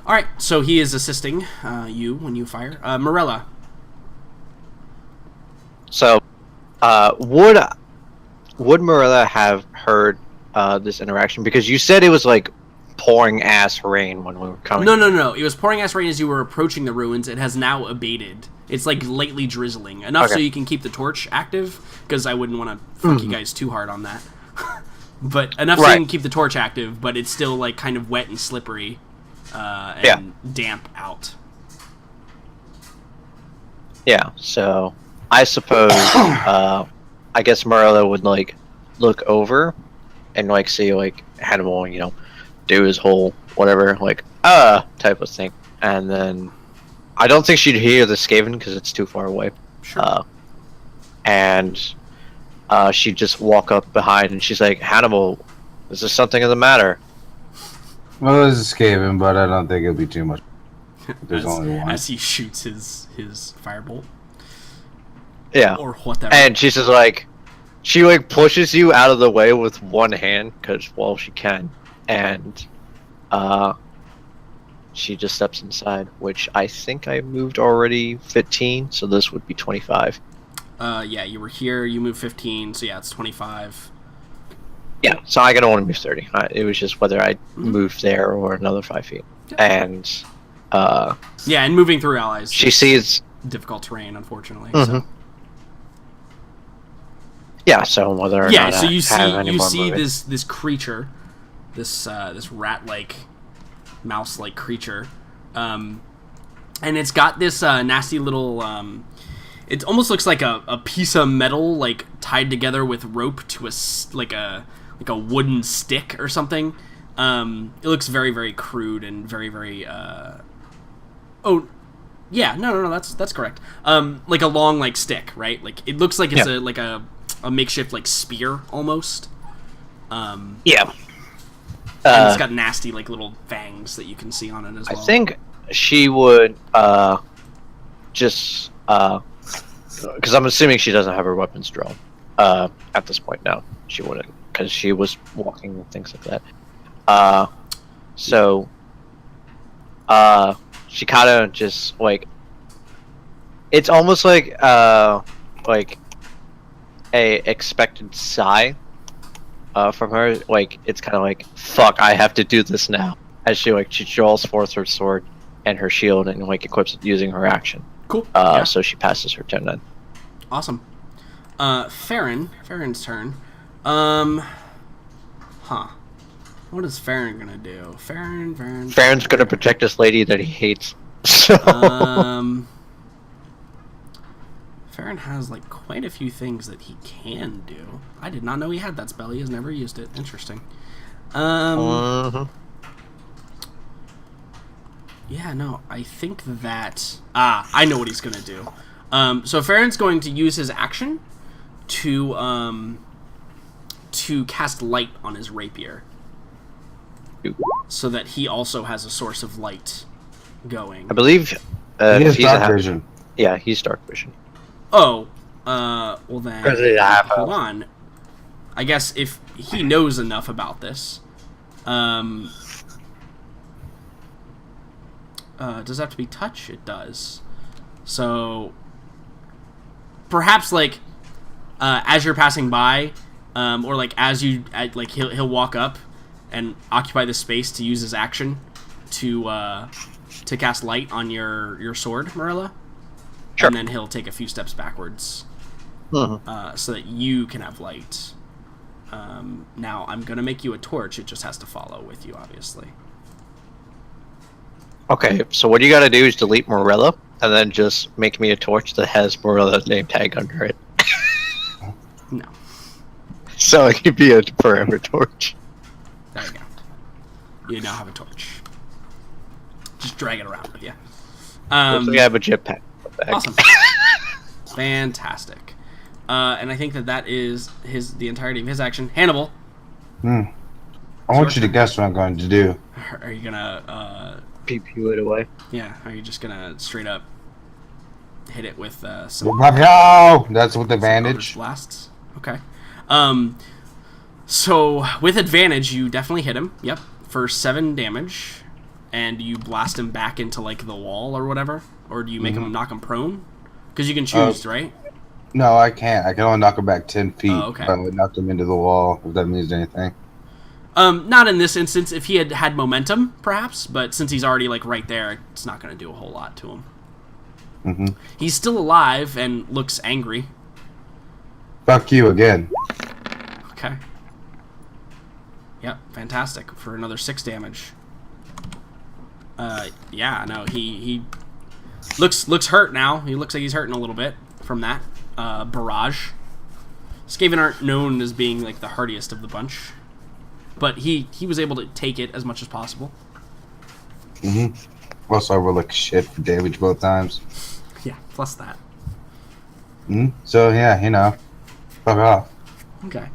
S1: All right, so he is assisting you when you fire. Morella.
S5: So, would Marilla have heard this interaction? Because you said it was like pouring ass rain when we were coming.
S1: No. It was pouring ass rain as you were approaching the ruins. It has now abated. It's like lightly drizzling. Enough so you can keep the torch active, because I wouldn't want to fuck you guys too hard on that. But enough so you can keep the torch active, but it's still like kind of wet and slippery and damp out.
S5: Yeah, so I suppose I guess Marilla would like look over and like see like Hannibal, you know, do his whole whatever, like type of thing, and then I don't think she'd hear the Skaven because it's too far away.
S1: Sure.
S5: And she'd just walk up behind and she's like, Hannibal, is there something in the matter?
S4: Well, there's a Skaven, but I don't think it'll be too much. There's only one.
S1: As he shoots his firebolt.
S5: Yeah.
S1: Or whatever.
S5: And she's just like, she like pushes you out of the way with one hand because, well, she can. And she just steps inside, which I think I moved already 15, so this would be 25.
S1: Yeah, you were here, you moved 15, so yeah, it's 25.
S5: Yeah, so I can only move 30. It was just whether I moved there or another 5 feet. And
S1: yeah, and moving through allies.
S5: She sees
S1: difficult terrain, unfortunately.
S5: Mm-hmm.
S1: So.
S5: Yeah, so whether or not
S1: so you
S5: I
S1: see this creature, this rat-like, mouse-like creature, and it's got this nasty little. It almost looks like a piece of metal, like tied together with rope to a wooden stick or something. It looks very, very crude and very, very. Oh, yeah, no, that's correct. Like a long like stick, right? Like it looks like it's a makeshift like spear almost.
S5: Yeah.
S1: And it's got nasty like little fangs that you can see on it as well.
S5: I think she would just because I'm assuming she doesn't have her weapons drawn at this point. No, she wouldn't, because she was walking and things like that. So she kind of just like, it's almost like a expected sigh from her. Like it's kind of like, fuck, I have to do this now, as she draws forth her sword and her shield and like equips it using her action.
S1: Cool.
S5: So she passes her turn then.
S1: Awesome. Farron's turn. What is Farron gonna do?
S5: Farron's gonna protect this lady that he hates. So
S1: Farron has like quite a few things that he can do. I did not know he had that spell. He has never used it. Interesting. Yeah, no, I think that... I know what he's going to do. So Farron's going to use his action to cast light on his rapier. So that he also has a source of light going.
S5: I believe
S4: he has dark vision.
S5: Yeah, he's dark vision.
S1: Oh, well then, hold on. I guess if he knows enough about this, does it have to be touch? It does. So, perhaps like, as you're passing by, or like as you, like he'll walk up and occupy the space to use his action to cast light on your sword, Marilla.
S5: Sure.
S1: And then he'll take a few steps backwards, so that you can have light. Now I'm gonna make you a torch. It just has to follow with you, obviously.
S5: Okay, so what you gotta do is delete Marilla, and then just make me a torch that has Marilla's name tag under it.
S1: No.
S5: So it could be a forever torch.
S1: There you you now have a torch. Just drag it around with you.
S5: Looks like I have a jetpack.
S1: Awesome. Fantastic. And I think that is the entirety of his action. Hannibal.
S4: I want you to guess what I'm going to do.
S1: Are you gonna
S5: Pew it away.
S1: Yeah, are you just gonna straight up hit it with some
S4: That's with advantage.
S1: blasts? Okay. So with advantage, you definitely hit him. Yep, for 7 damage, and you blast him back into like the wall or whatever, or do you make him knock him prone? Because you can choose, right?
S4: No, I can't. I can only knock him back 10 feet.
S1: Oh, okay.
S4: I would knock him into the wall, if that means anything.
S1: Not in this instance. If he had momentum, perhaps, but since he's already like right there, it's not going to do a whole lot to him.
S4: Mm-hmm.
S1: He's still alive and looks angry.
S4: Fuck you again.
S1: Okay. Yep, fantastic for another 6 damage. Yeah, no, he looks hurt now. He looks like he's hurting a little bit from that barrage. Skaven aren't known as being like the hardiest of the bunch, but he was able to take it as much as possible.
S4: Also, I roll like shit for damage both times.
S1: Yeah, plus that.
S4: So yeah, fuck off.
S1: Okay.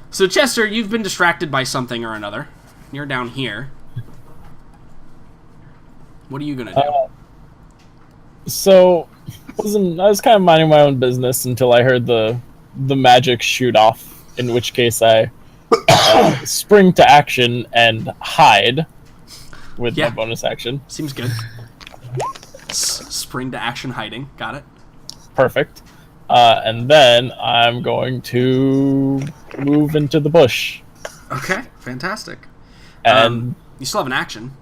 S1: So Chester, you've been distracted by something or another. You're down here. What are you gonna do?
S3: So, I was kind of minding my own business until I heard the magic shoot off. In which case, I spring to action and hide with my bonus action.
S1: Seems good. Spring to action hiding. Got it.
S3: Perfect. And then I'm going to move into the bush.
S1: Okay, fantastic.
S3: And
S1: you still have an action.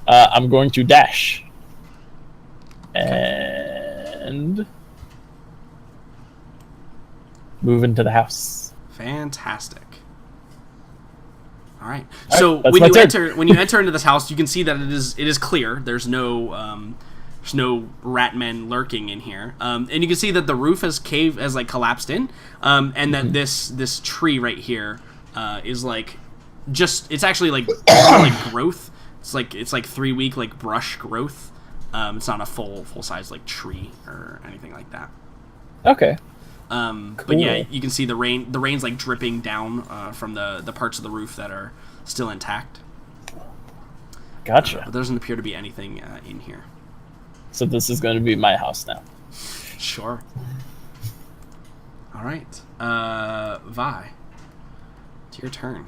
S3: I'm going to dash. And move into the house.
S1: Fantastic. All right. So
S3: that's
S1: when
S3: my
S1: you
S3: turn.
S1: enter into this house, you can see that it is clear. There's no rat men lurking in here, and you can see that the roof has collapsed in, and that this tree right here is like it's actually like like growth. It's like 3-week like brush growth. It's not a full size like tree or anything like that.
S3: Okay.
S1: Cool. But yeah, you can see the rain's like dripping down from the parts of the roof that are still intact.
S3: Gotcha.
S1: But there doesn't appear to be anything in here.
S3: So this is going to be my house now.
S1: Sure. All right. Vi, it's your turn.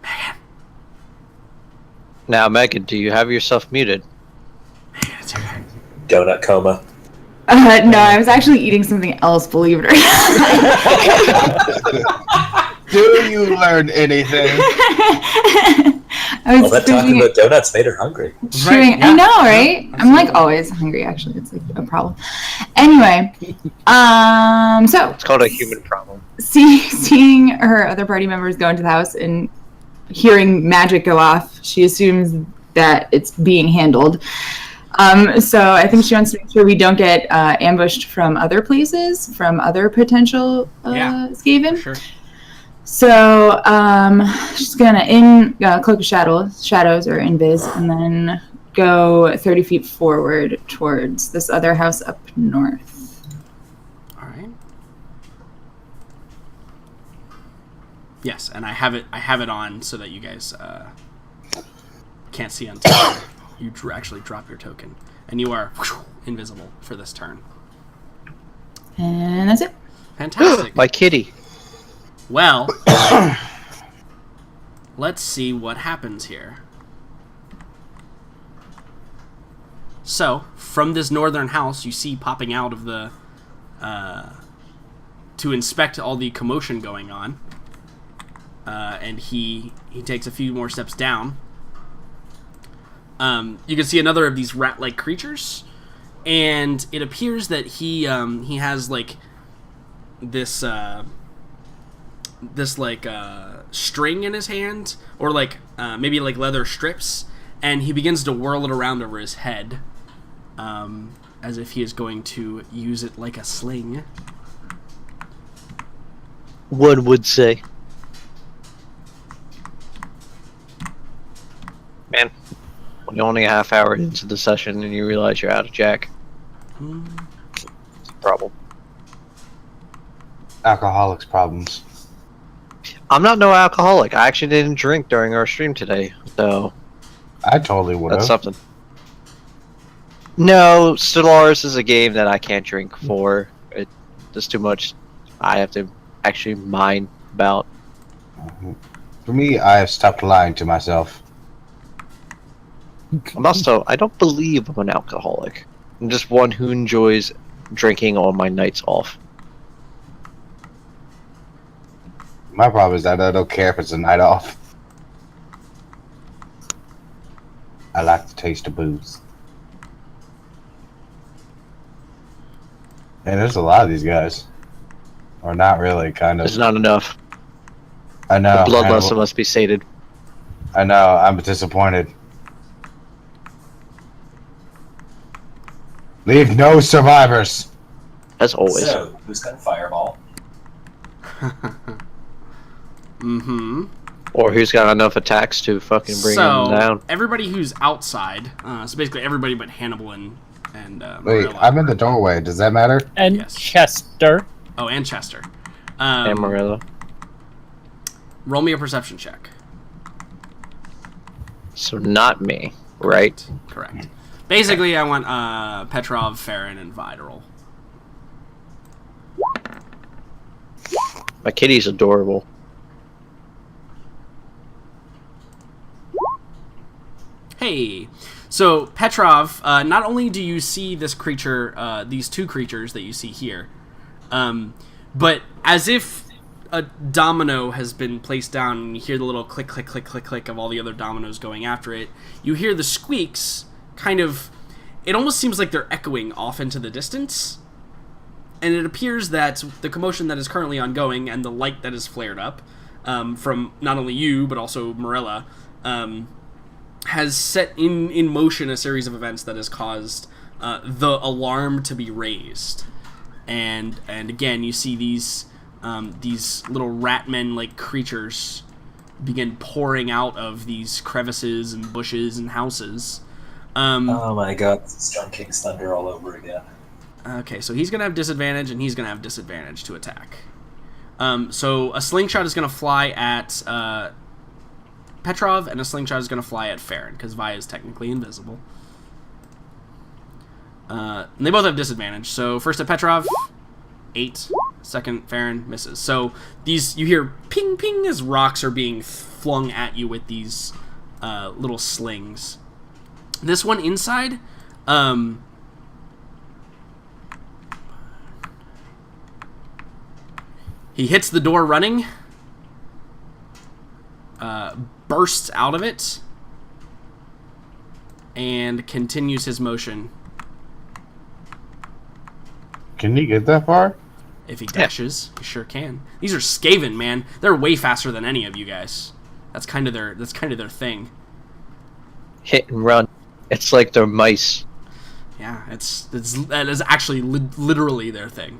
S1: Megan.
S5: Now, Megan, do you have yourself muted?
S1: Megan, it's your turn.
S2: Donut coma.
S6: No, I was actually eating something else, believe it or not.
S4: Do you learn anything?
S6: I was
S2: That talking about donuts made her hungry.
S6: chewing.
S1: Right, yeah.
S6: I know, right?
S1: Yeah,
S6: I'm like always hungry. Actually, it's like a problem. Anyway, so
S5: It's called a human problem.
S6: seeing her other party members go into the house and hearing magic go off, she assumes that it's being handled. So I think she wants to make sure we don't get ambushed from other places, from other potential Skaven.
S1: Sure.
S6: So she's gonna cloak of shadows or invis, and then go 30 feet forward towards this other house up north.
S1: All right. Yes, and I have it on so that you guys can't see until you actually drop your token, and you are invisible for this turn.
S6: And that's it.
S1: Fantastic.
S5: My kitty.
S1: Well, let's see what happens here. So, from this northern house, you see popping out of the to inspect all the commotion going on, and he takes a few more steps down. You can see another of these rat-like creatures, and it appears that he has like this string in his hand, or like maybe like leather strips, and he begins to whirl it around over his head, as if he is going to use it like a sling.
S5: one would say. Man, when you're only a half hour into the session and you realize you're out of Jack, it's a problem.
S4: Alcoholics problems.
S5: I'm not no alcoholic. I actually didn't drink during our stream today, so
S4: I totally would
S5: that's
S4: have.
S5: something. No, Stellaris is a game that I can't drink for. There's too much I have to actually mind about.
S4: For me, I have stopped lying to myself.
S5: I don't believe I'm an alcoholic. I'm just one who enjoys drinking on my nights off.
S4: My problem is that I don't care if it's a night off. I like the taste of booze. And there's a lot of these guys. Or not really, kind of.
S5: There's not enough.
S4: I know.
S5: The bloodlust must be sated.
S4: I know, I'm disappointed. Leave no survivors!
S5: As always.
S2: So, who's got a fireball?
S1: Mm-hmm.
S5: Or who's got enough attacks to fucking bring them down.
S1: Everybody who's outside, so basically everybody but Hannibal and
S4: Wait,
S1: Marilla.
S4: I'm in the doorway. Does that matter?
S3: And
S1: Yes.
S3: Chester.
S1: Oh, and Chester.
S5: Amarillo.
S1: Roll me a perception check.
S5: So not me, right?
S1: Correct. Basically, I want Petrov, Farron, and Vi to roll.
S5: My kitty's adorable.
S1: Hey, so Petrov, not only do you see this creature, these two creatures that you see here, but as if a domino has been placed down and you hear the little click, click, click, click, click of all the other dominoes going after it, you hear the squeaks kind of, it almost seems like they're echoing off into the distance, and it appears that the commotion that is currently ongoing and the light that is flared up from not only you, but also Marilla, has set in motion a series of events that has caused the alarm to be raised, and again you see these little rat-men-like creatures begin pouring out of these crevices and bushes and houses.
S2: Oh my god, this is John King's Thunder all over again.
S1: Okay, so he's gonna have disadvantage, and he's gonna have disadvantage to attack. So a slingshot is gonna fly at Petrov, and a slingshot is going to fly at Farron, because Vi is technically invisible. And they both have disadvantage. So first at Petrov, 8. Second, Farron misses. So these, you hear ping ping as rocks are being flung at you with these little slings. This one inside, he hits the door running, bursts out of it, and continues his motion.
S4: Can you get that far?
S1: If he dashes, he sure can. These are Skaven, man. They're way faster than any of you guys. That's kind of their thing.
S5: Hit and run. It's like they're mice.
S1: Yeah, that is actually literally their thing.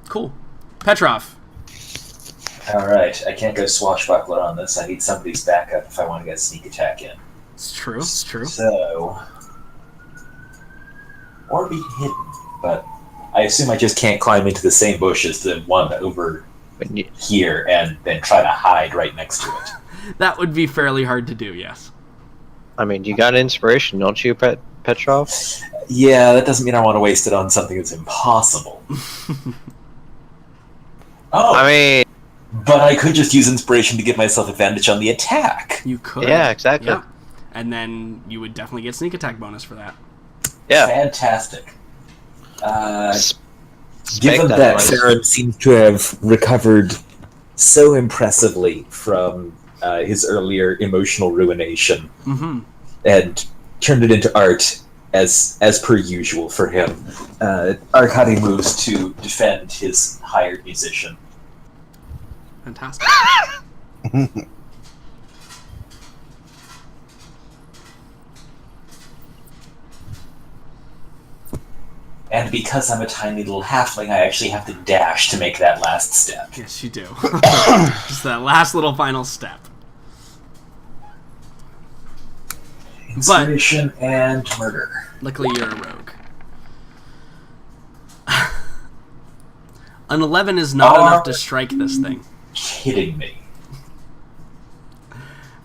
S1: Cool. Petrov.
S2: Alright, I can't go swashbuckler on this. I need somebody's backup if I want to get a sneak attack in.
S1: It's true. It's true.
S2: So... or be hidden, but I assume I just can't climb into the same bush as the one over here and then try to hide right next to it.
S1: That would be fairly hard to do, yes.
S5: I mean, you got inspiration, don't you, Petrov?
S2: Yeah, that doesn't mean I want to waste it on something that's impossible. Oh!
S5: I mean...
S2: but I could just use inspiration to give myself advantage on the attack.
S1: You could.
S5: Yeah, exactly.
S1: Yeah. And then you would definitely get sneak attack bonus for that.
S5: Yeah.
S2: Fantastic.
S5: Spec
S2: Given that
S5: device.
S2: Farron seems to have recovered so impressively from his earlier emotional ruination and turned it into art as per usual for him, Arkady moves to defend his hired musician.
S1: Fantastic.
S2: And because I'm a tiny little halfling, I actually have to dash to make that last step.
S1: Yes, you do. Just that last little final step.
S2: Inspiration and murder.
S1: Luckily, you're a rogue. An 11 is not enough to strike this thing.
S2: Kidding me.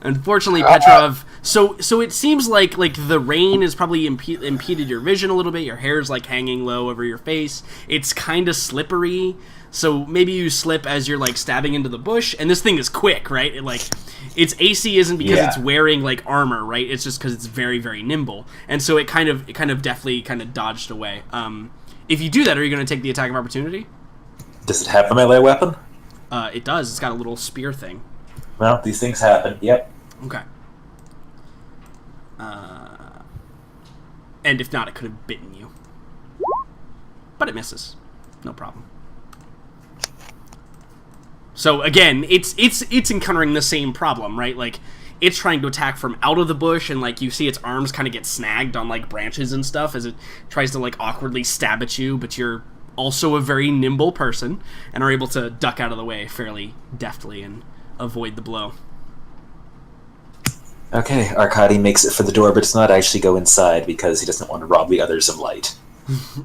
S1: Unfortunately, Petrov. So it seems like the rain has probably impeded your vision a little bit. Your hair's like hanging low over your face. It's kind of slippery. So maybe you slip as you're like stabbing into the bush. And this thing is quick, right? Its AC isn't because it's wearing like armor, right? It's just because it's very, very nimble. And so it kind of deftly kind of dodged away. If you do that, are you going to take the attack of opportunity?
S2: Does it have a melee weapon?
S1: It does. It's got a little spear thing.
S2: Well, these things happen. Yep.
S1: Okay. And if not, it could have bitten you. But it misses. No problem. So again, it's encountering the same problem, right? Like, it's trying to attack from out of the bush, and like you see its arms kind of get snagged on like branches and stuff as it tries to like awkwardly stab at you, but you're also a very nimble person and are able to duck out of the way fairly deftly and avoid the blow.
S2: Okay, Arkady makes it for the door, but does not actually go inside because he doesn't want to rob the others of light.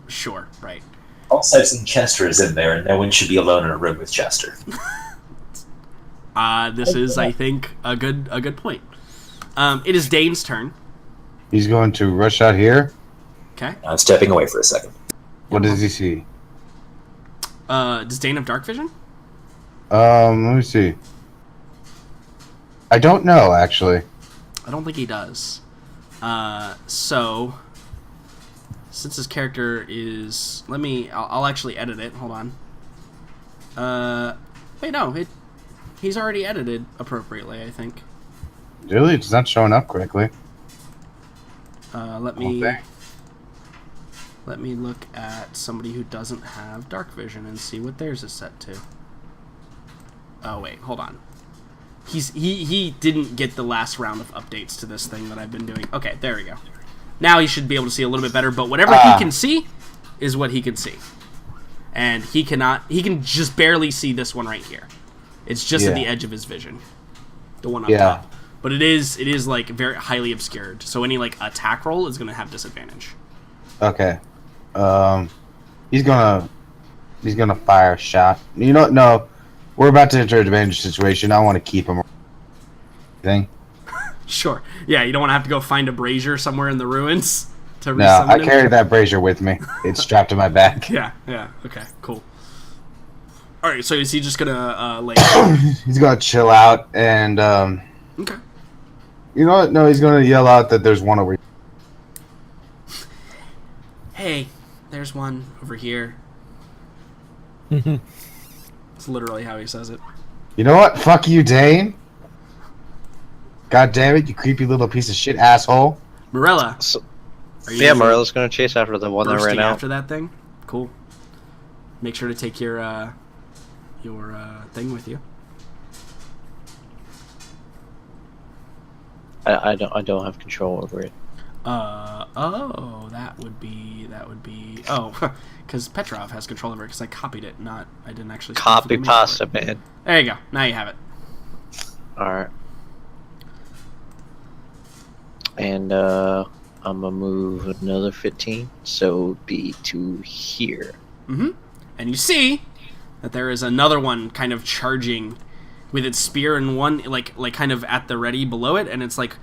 S1: Sure, right.
S2: Also, I've seen Chester is in there, and no one should be alone in a room with Chester.
S1: This is, I think, a good point. It is Dane's turn.
S4: He's going to rush out here.
S1: Okay.
S2: I'm stepping away for a second.
S4: What does he see?
S1: Does Dane have dark vision?
S4: Let me see. I don't know, actually.
S1: I don't think he does. So, since his character is... I'll actually edit it. Hold on. Wait, no. He's already edited appropriately, I think.
S4: Really? It's not showing up correctly.
S1: Let me look at somebody who doesn't have dark vision and see what theirs is set to. Oh, wait. Hold on. He didn't get the last round of updates to this thing that I've been doing. Okay, there we go. Now he should be able to see a little bit better, but whatever he can see is what he can see. And he can just barely see this one right here. It's just at the edge of his vision. The one up top. But it is like very highly obscured. So any like attack roll is gonna have disadvantage.
S4: Okay. He's gonna fire a shot. You know, no. We're about to enter a advantage situation. I want to keep him. Thing.
S1: Sure. Yeah, you don't want to have to go find a brazier somewhere in the ruins to
S4: No,
S1: resummon
S4: I
S1: him?
S4: carry that brazier with me. It's strapped to my back.
S1: Yeah. Okay, cool. All right, so is he just gonna
S4: He's gonna chill out and
S1: Okay.
S4: You know what? No, he's gonna yell out that there's one over here.
S1: Hey, there's one over here. It's literally how he says it.
S4: You know what? Fuck you, Dane. God damn it, you creepy little piece of shit asshole.
S1: Morella.
S5: Yeah, Morella's gonna chase after the one that ran out.
S1: After that thing? Cool. Make sure to take your thing with you.
S5: I don't have control over it.
S1: That would be. Oh, because Petrov has control over it. Because I copied it, I didn't actually
S5: Copy pasta, man.
S1: There you go. Now you have it.
S5: All right. And I'm gonna move another 15, so be to here.
S1: Mm-hmm. And you see that there is another one kind of charging with its spear and one like kind of at the ready below it, and it's like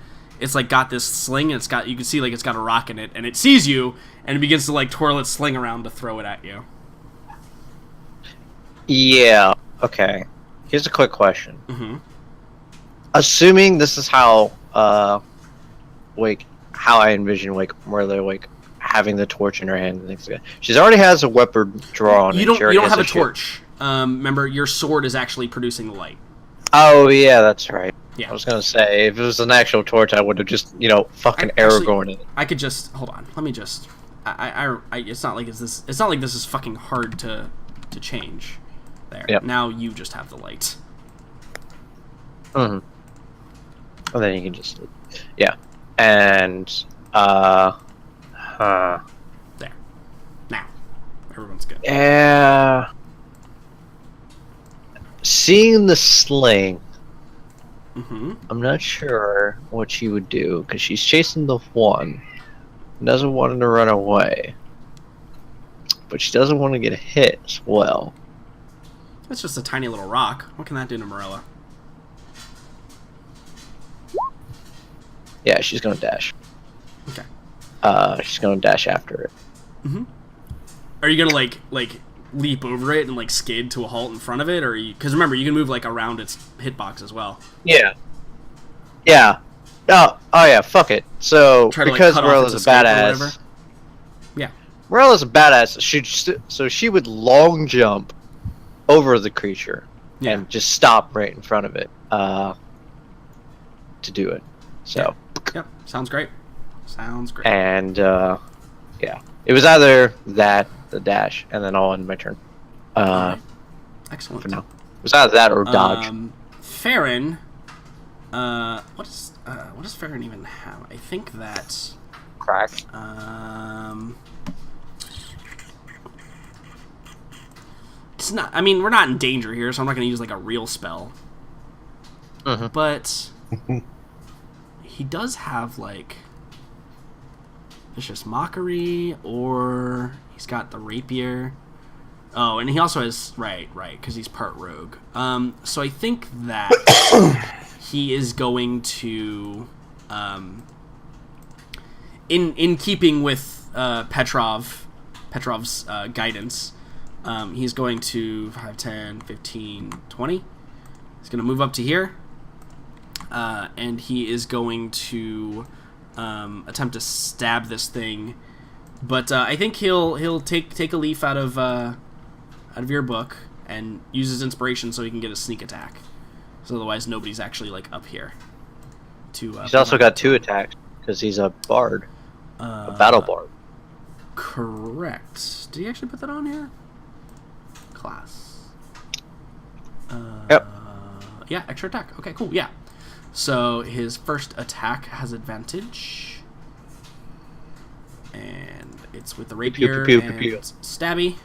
S1: got this sling, and you can see like it's got a rock in it, and it sees you and it begins to like twirl its sling around to throw it at you.
S5: Yeah. Okay. Here's a quick question.
S1: Mm-hmm.
S5: Assuming this is how how I envision Morella having the torch in her hand and things like that. She's already has a weapon drawn.
S1: You don't have a torch. Remember, your sword is actually producing the light.
S5: Oh yeah, that's right.
S1: Yeah.
S5: I was gonna say if it was an actual torch, I would have just fucking Aragorn it.
S1: I could just hold on. Let me just. It's not like it's not like this is fucking hard to change. There.
S5: Yep.
S1: Now you just have the light.
S5: Mm-hmm. And then you can just and
S1: There. Now. Everyone's good.
S5: Yeah. Seeing the sling,
S1: Mm-hmm.
S5: I'm not sure what she would do because she's chasing the one. Doesn't want him to run away, but she doesn't want to get hit as well.
S1: It's just a tiny little rock. What can that do to Morella?
S5: Yeah, she's gonna dash.
S1: Okay.
S5: She's gonna dash after it.
S1: Mm-hmm. Are you gonna like leap over it and like skid to a halt in front of it, or because remember you can move like around its hitbox as well.
S5: Yeah. Yeah. Oh yeah. Fuck it. So
S1: Try to, like,
S5: because
S1: cut off
S5: Morella's a
S1: its escape or
S5: badass.
S1: whatever? Yeah.
S5: Morella's a badass. So she would long jump over the creature
S1: Yeah.
S5: and just stop right in front of it to do it. So.
S1: Yep. Sounds great. Sounds great.
S5: And yeah, it was either that, the dash, and then I'll end my turn.
S1: Alright. Excellent.
S5: For now, it was either that or dodge.
S1: Farron. What does Farron even have? I think that.
S5: Crack.
S1: It's not. I mean, we're not in danger here, so I'm not going to use like a real spell.
S5: Mhm.
S1: But he does have like vicious mockery, or he's got the rapier. Oh, and he also has right, because he's part rogue. So I think that he is going to, in keeping with Petrov's guidance, he's going to 5, 10, 15, 20. He's going to move up to here, and he is going to attempt to stab this thing. But I think he'll take a leaf out of your book and use his inspiration so he can get a sneak attack. So otherwise nobody's actually like up here.
S5: He's also got 2 attacks because he's a bard, a battle bard.
S1: Correct. Did he actually put that on here? Class.
S5: Yep.
S1: Yeah, extra attack. Okay, cool. Yeah. So his first attack has advantage, and it's with the rapier
S5: pew, pew,
S1: and
S5: pew.
S1: stabby.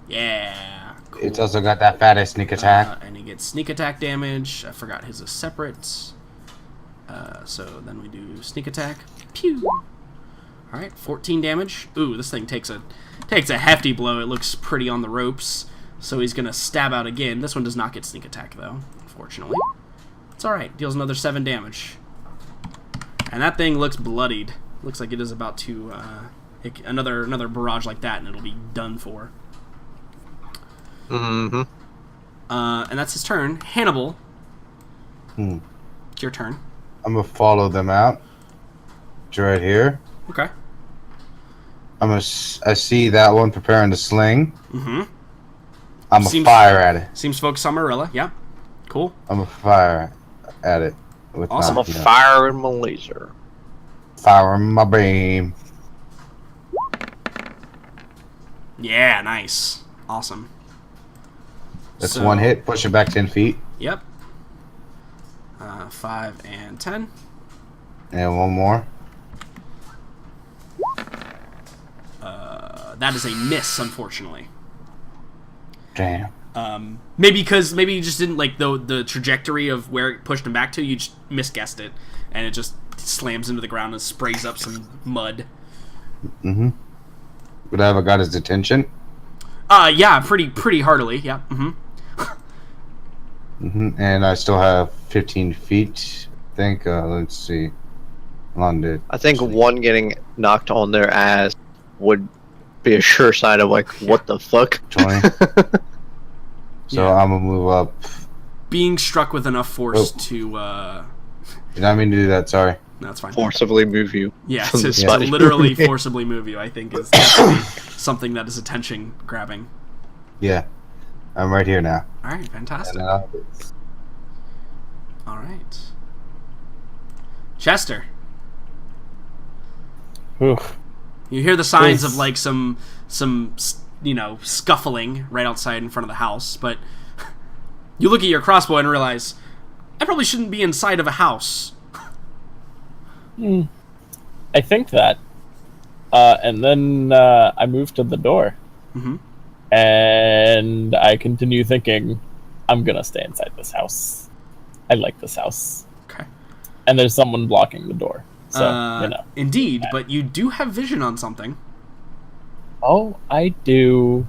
S1: Yeah. Cool.
S4: It's also got that fattest sneak attack.
S1: And he gets sneak attack damage. I forgot his is separate. So then we do sneak attack. Pew. All right, 14 damage. Ooh, this thing takes a hefty blow. It looks pretty on the ropes. So he's gonna stab out again. This one does not get sneak attack though, unfortunately. It's all right. Deals another 7 damage. And that thing looks bloodied. Looks like it is about to another barrage like that, and it'll be done for.
S5: Mm-hmm.
S1: And that's his turn. Hannibal. It's your turn.
S4: I'm gonna follow them out. It's right here.
S1: Okay.
S4: I see that one preparing to sling.
S1: Mm-hmm.
S4: I'm gonna fire at it.
S1: Seems focused on Marilla. Yeah. Cool.
S4: I'm gonna fire at it with
S1: Awesome.
S4: my,
S5: I'm gonna fire in my laser.
S4: firing my beam.
S1: Yeah, nice. Awesome.
S4: That's
S1: So-
S4: one hit. Push it back 10 feet.
S1: Yep. 5 and 10.
S4: And one more.
S1: That is a miss, unfortunately.
S4: Damn.
S1: Maybe you just didn't like the trajectory of where it pushed him back to. You just misguessed it, and it just slams into the ground and sprays up some mud.
S4: Mm-hmm. Would I have got his attention?
S1: Yeah, pretty heartily. Yeah. Mm-hmm.
S4: Mm-hmm. And I still have 15 feet. I think. Let's see. How long did?
S5: I think one getting knocked on their ass would be a sure sign of like, what the fuck?
S4: 20. So
S1: Yeah.
S4: I'm gonna move up.
S1: Being struck with enough force
S4: Oh.
S1: to.
S4: Did not mean to do that. Sorry.
S1: No, that's fine.
S5: Forcibly move you.
S1: Yeah,
S5: from
S1: to
S5: the spot you
S1: literally
S5: were in.
S1: forcibly move you, I think, is definitely something that is attention grabbing.
S4: Yeah. I'm right here now.
S1: All right, fantastic.
S4: And,
S1: All right, Chester.
S3: Oof.
S1: You hear the signs
S3: Yes.
S1: of like some scuffling right outside in front of the house, but you look at your crossbow and realize I probably shouldn't be inside of a house.
S3: I think that. And then I moved to the door. And I continue thinking, I'm gonna stay inside this house. I like this house.
S1: Okay.
S3: And there's someone blocking the door. So,
S1: Indeed, but you do have vision on something.
S3: Oh, I do.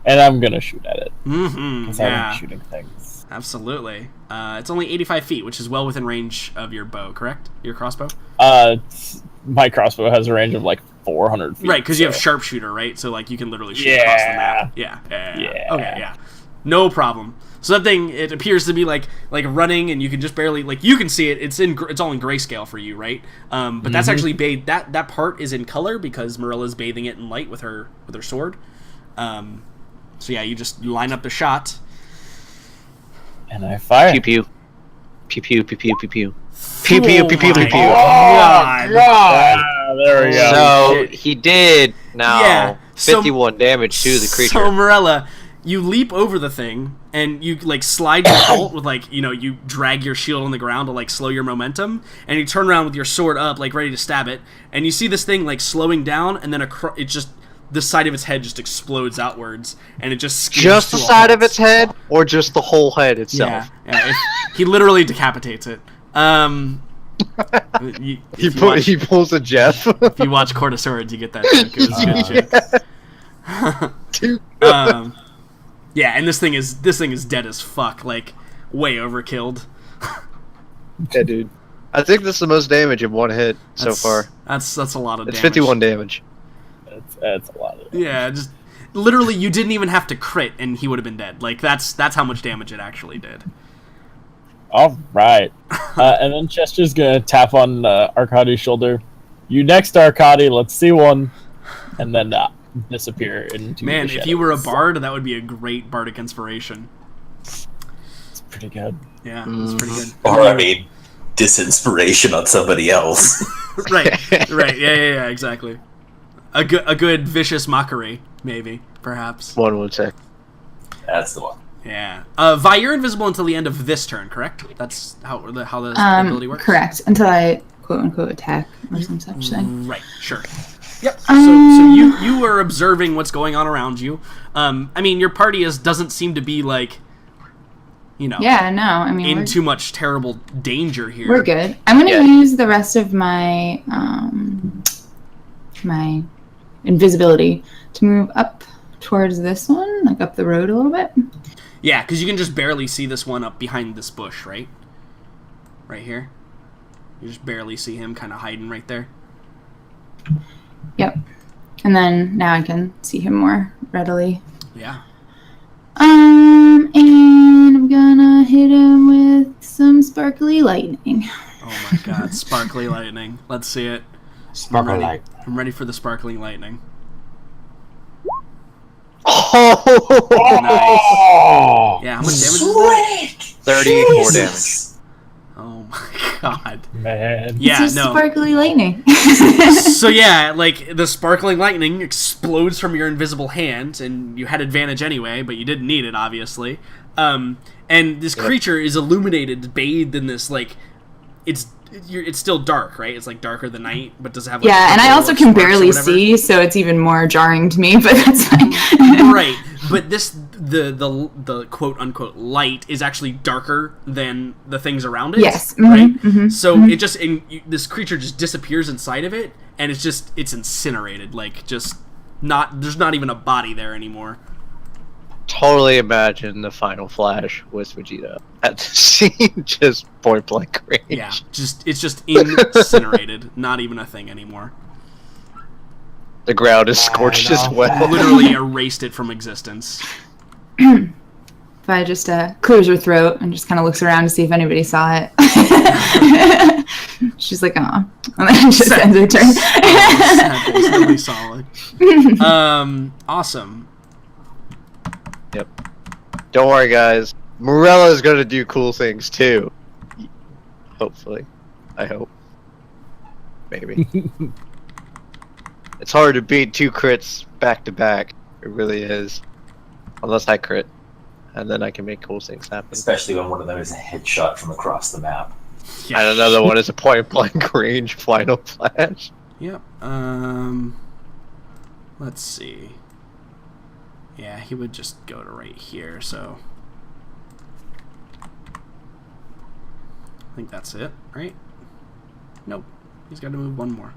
S3: And I'm gonna shoot at it.
S1: Mm-hmm.
S3: I like shooting things.
S1: Absolutely. It's only 85 feet, which is well within range of your bow, correct? Your crossbow?
S3: My crossbow has a range of like 400 feet.
S1: Right, because you have sharpshooter, right? So like you can literally shoot across the map. Yeah. Okay, yeah. No problem. So that thing, it appears to be like running, and you can just barely you can see it. It's all in grayscale for you, right? But that's actually that part is in color because Marilla's bathing it in light with her sword. So yeah, you just line up the shot.
S3: And I fire.
S5: Pew pew. Pew pew pew pew pew pew. Pew pew pew pew pew pew.
S1: God.
S3: There we go.
S5: So he did now
S1: Yeah,
S5: 51 damage to the creature.
S1: So Marilla, you leap over the thing and you slide your bolt with you drag your shield on the ground to slow your momentum, and you turn around with your sword up ready to stab it, and you see this thing slowing down, and then it just the side of its head just explodes outwards, and it just skids
S5: Just the
S1: to a
S5: side of
S1: halt.
S5: its head, or just the whole head itself?
S1: Yeah, he literally decapitates it.
S5: He pulls a Jeff.
S1: If you watch Court of Swords, you get that joke. It was good joke. Yeah, and this thing is dead as fuck, way overkilled.
S5: Yeah, dude. I think this is the most damage in one hit so far.
S1: That's a lot of
S5: It's
S1: damage.
S5: 51 damage.
S3: That's a lot of damage.
S1: Yeah, just literally you didn't even have to crit and he would have been dead. That's how much damage it actually did.
S3: All right. And then Chester's gonna tap on Arcadi's shoulder. You next, Arcadi. Let's see one. And then disappear into
S1: Man,
S3: the
S1: if you were a
S3: shadows.
S1: bard, that would be a great bardic inspiration.
S3: It's pretty good.
S1: Yeah, it's pretty good.
S2: Or, I mean, disinspiration on somebody else.
S1: Right, yeah, exactly. A good vicious mockery, maybe, perhaps.
S5: One would say.
S2: That's the one.
S1: Yeah. Vi, you're invisible until the end of this turn, correct? That's how the ability works?
S6: Correct. Until I quote unquote attack or some such thing.
S1: Right, sure. Yep. So you were observing what's going on around you. I mean, your party doesn't seem to be
S6: Yeah, no, I mean
S1: in
S6: we're,
S1: too much terrible danger here.
S6: we're good. I'm gonna use the rest of my my invisibility to move up towards this one, up the road a little bit.
S1: Yeah, because you can just barely see this one up behind this bush, right? Right here. You just barely see him kind of hiding right there.
S6: Yep. And then now I can see him more readily.
S1: Yeah.
S6: And I'm gonna hit him with some sparkly lightning.
S1: Oh my god, sparkly lightning. Let's see it.
S4: Sparkle light.
S1: I'm ready for the sparkling lightning.
S5: Oh!
S1: Nice. Yeah, how much damage is that?
S5: 34 damage.
S1: Oh my god.
S3: Man.
S1: Yeah,
S6: it's just
S1: no.
S6: sparkly lightning.
S1: So yeah, the sparkling lightning explodes from your invisible hand, and you had advantage anyway, but you didn't need it, obviously. And this creature is illuminated, bathed in this, it's still dark, right? It's darker than night, but does it have
S6: Yeah, and I also can
S1: sparks or
S6: barely
S1: whatever?
S6: see, so it's even more jarring to me, but that's fine.
S1: Right, but the quote unquote light is actually darker than the things around it.
S6: Yes.
S1: Right. So it just this creature just disappears inside of it, and it's incinerated. There's not even a body there anymore.
S5: Totally imagine the final flash with Vegeta at the scene, just point blank range.
S1: Yeah, it's just incinerated. Not even a thing anymore.
S5: The ground is scorched as well.
S1: Literally erased it from existence.
S6: If I just clears her throat and just kind of looks around to see if anybody saw it. She's like, "Aw," and then just ends her turn.
S1: Really solid. Awesome.
S5: Yep. Don't worry, guys. Morella's gonna do cool things too. Hopefully. I hope. Maybe. It's hard to beat 2 crits back to back. It really is. Unless I crit. And then I can make cool things happen.
S2: Especially when one of them is a headshot from across the map.
S1: Yeah.
S5: And another one is a point blank range final flash.
S1: Yep. Let's see. Yeah, he would just go to right here, so... I think that's it, right? Nope. He's got to move one more.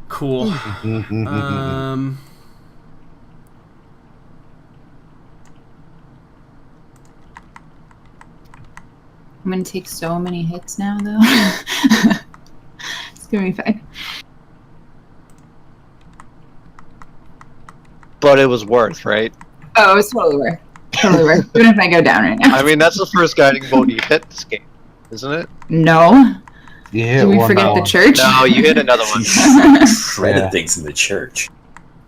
S1: Cool. I'm
S6: gonna take so many hits now, though. It's gonna be fine.
S5: But it was worth, right?
S6: Oh, it's totally worth. Totally worth. Even if I go down right now.
S5: I mean, that's the first guiding bolt you hit this game, isn't it?
S6: No.
S4: You hit
S6: Did we
S4: one
S6: forget
S4: by
S6: the
S4: one.
S6: church?
S5: No, you hit another one.
S2: Shredded
S4: Yeah.
S2: things in the church.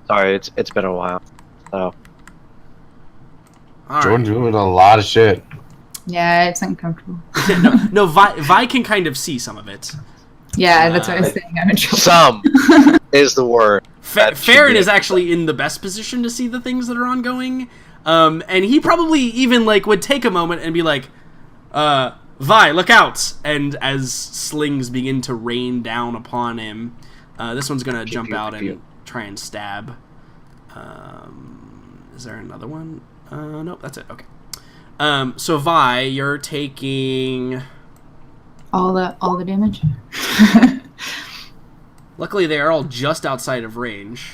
S5: Sorry, it's been a while. So
S1: All
S4: Jordan's doing a lot of shit.
S6: Yeah, it's uncomfortable.
S1: no, Vi can kind of see some of it.
S6: Yeah, that's what I was saying. I'm in trouble.
S5: some is the word. That should
S1: Farron
S5: be
S1: is
S5: it.
S1: actually in the best position to see the things that are ongoing, and he probably even like would take a moment and be like, Vi, look out! And as slings begin to rain down upon him, this one's gonna jump
S5: pew,
S1: out
S5: pew.
S1: and try and stab. Is there another one? Nope, that's it. Okay. So Vi, you're taking...
S6: All the damage.
S1: Luckily, they are all just outside of range.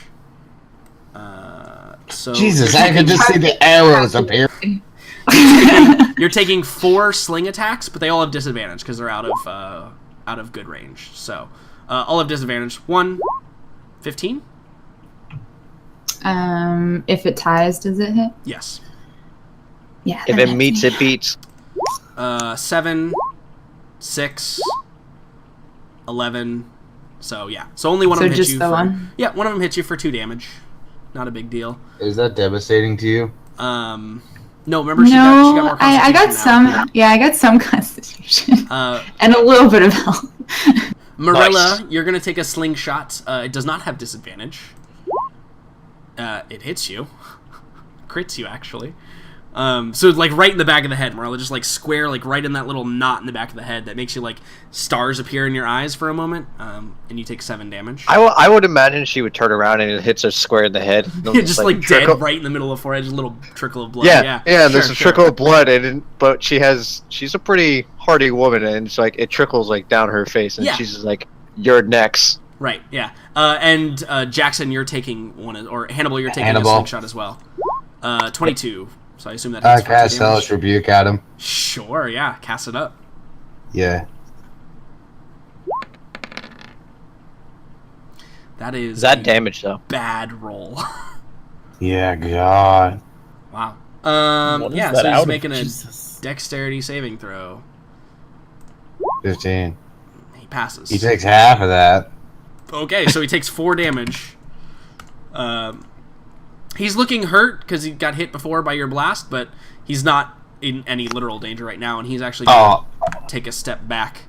S1: So
S4: Jesus, I could just see the arrows appear.
S1: you're taking 4 sling attacks, but they all have disadvantage because they're out of good range. So all have disadvantage. 1, 15?
S6: If it ties, does it hit?
S1: Yes.
S6: Yeah.
S5: If
S6: that
S5: it meets,
S6: hits
S5: it beats.
S1: 7, 6, 11. So yeah. So only one
S6: So
S1: of them hits
S6: just
S1: you.
S6: the one?
S1: Yeah, one of them hits you for 2 damage. Not a big deal.
S4: Is that devastating to you?
S1: No, remember she got more constitution
S6: I got
S1: now.
S6: some. Yeah, I got some constitution
S1: Uh,
S6: and a little bit of health.
S1: Marilla,
S5: Nice.
S1: you're gonna take a slingshot. It does not have disadvantage. It hits you. Crits you, actually. So like right in the back of the head, Marilla, just like square, like right in that little knot in the back of the head that makes you like stars appear in your eyes for a moment, and you take 7 damage.
S5: I would imagine she would turn around and it hits her square in the head. It'll
S1: just like dead
S5: trickle-
S1: right in the middle of the forehead, just a little trickle of blood.
S5: Yeah,
S1: Yeah,
S5: there's
S1: sure,
S5: a
S1: sure.
S5: trickle of blood, but she's a pretty hardy woman, and it's like it trickles like down her face, and
S1: Yeah.
S5: she's just like, "You're next."
S1: Right, yeah. And Jackson, you're taking or Hannibal, you're taking
S4: Hannibal.
S1: a slingshot as well. 22. So I assume that hits for 2
S4: Cast
S1: damage.
S4: Hellish Rebuke at him.
S1: Sure, yeah. Cast it up.
S4: Yeah.
S1: That is
S5: Is that
S1: a
S5: damage though?
S1: bad roll.
S4: Yeah, God.
S1: Wow.
S3: What is
S1: Yeah,
S3: that
S1: so
S3: out
S1: he's
S3: of?
S1: making a
S3: Jesus.
S1: dexterity saving throw.
S4: 15.
S1: He passes.
S4: He takes half of that.
S1: Okay, so he takes 4 damage. He's looking hurt because he got hit before by your blast, but he's not in any literal danger right now, and he's actually going to take a step back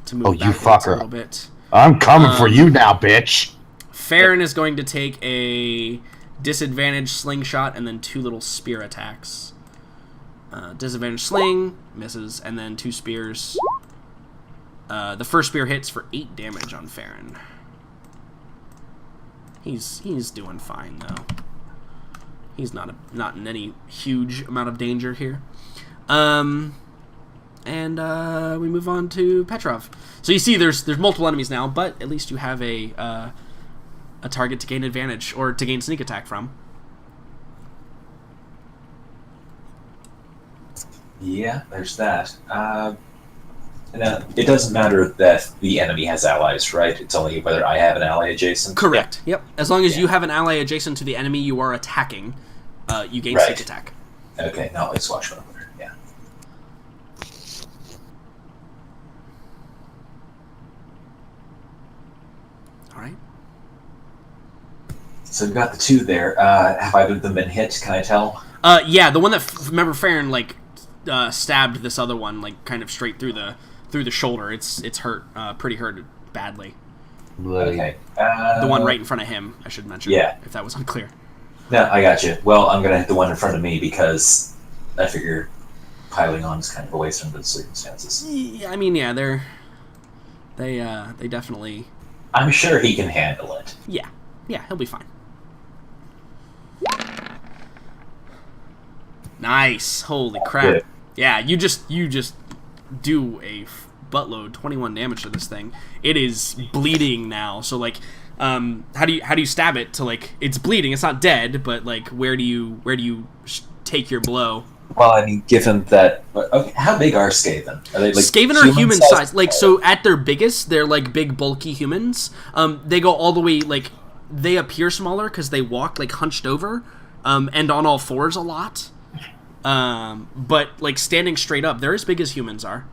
S1: to move
S4: Oh, you
S1: backwards a
S4: fucker.
S1: little bit.
S4: I'm coming for you now, bitch.
S1: Farron is going to take a disadvantage slingshot and then 2 little spear attacks. Disadvantage sling, misses, and then 2 spears. The first spear hits for 8 damage on Farron. He's doing fine though. He's not in any huge amount of danger here. And we move on to Petrov. So you see, there's multiple enemies now, but at least you have a target to gain advantage or to gain sneak attack from.
S2: Yeah, there's that. Now, it doesn't matter that the enemy has allies, right? It's only whether I have an ally adjacent.
S1: Correct. Yep. As long as
S2: Yeah.
S1: you have an ally adjacent to the enemy you are attacking, you gain
S2: Right.
S1: sneak attack.
S2: Okay, now let's watch one over. Yeah.
S1: All right.
S2: So we've got the 2 there. Have either of them been hit? Can I tell?
S1: Yeah, the one that remember Farron like stabbed this other one like kind of straight through the shoulder. It's hurt, pretty hurt badly.
S4: Bloody.
S2: Okay.
S1: The one right in front of him, I should mention.
S2: Yeah.
S1: If that was unclear.
S2: No, I got you. Well, I'm gonna hit the one in front of me because I figure piling on is kind of a waste under the circumstances.
S1: Yeah, I mean, yeah, they definitely.
S2: I'm sure he can handle it.
S1: Yeah, he'll be fine. Nice. Holy crap. Yeah, you just do a buttload, 21 damage to this thing. It is bleeding now. So like, how do you stab it to like it's bleeding? It's not dead, but like where do you take your blow?
S2: Well, I mean, given that, okay, how big are Skaven? Are they like
S1: Skaven are human size. Like, so at their biggest, they're like big, bulky humans. They go all the way, like, they appear smaller because they walk like hunched over, and on all fours a lot. But like standing straight up, they're as big as humans are.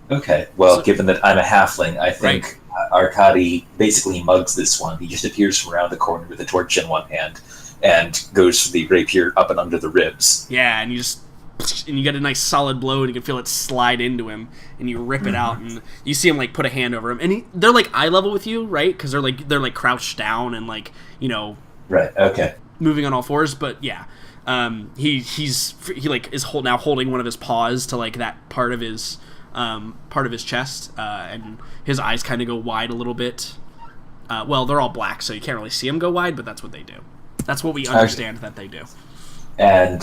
S2: Okay, well, given that I'm a halfling, I think Arkady basically mugs this one. He just appears from around the corner with a torch in one hand and goes for the rapier up and under the ribs.
S1: Yeah, and you get a nice solid blow, and you can feel it slide into him, and you rip it out, and you see him like put a hand over him, and they're like eye level with you, right? Because they're like crouched down and like
S2: Right. Okay.
S1: moving on all fours. But yeah, he like is now holding one of his paws to like that part of his chest, and his eyes kind of go wide a little bit. Well, they're all black, so you can't really see them go wide, but that's what they do. That's what we understand that they do.
S2: And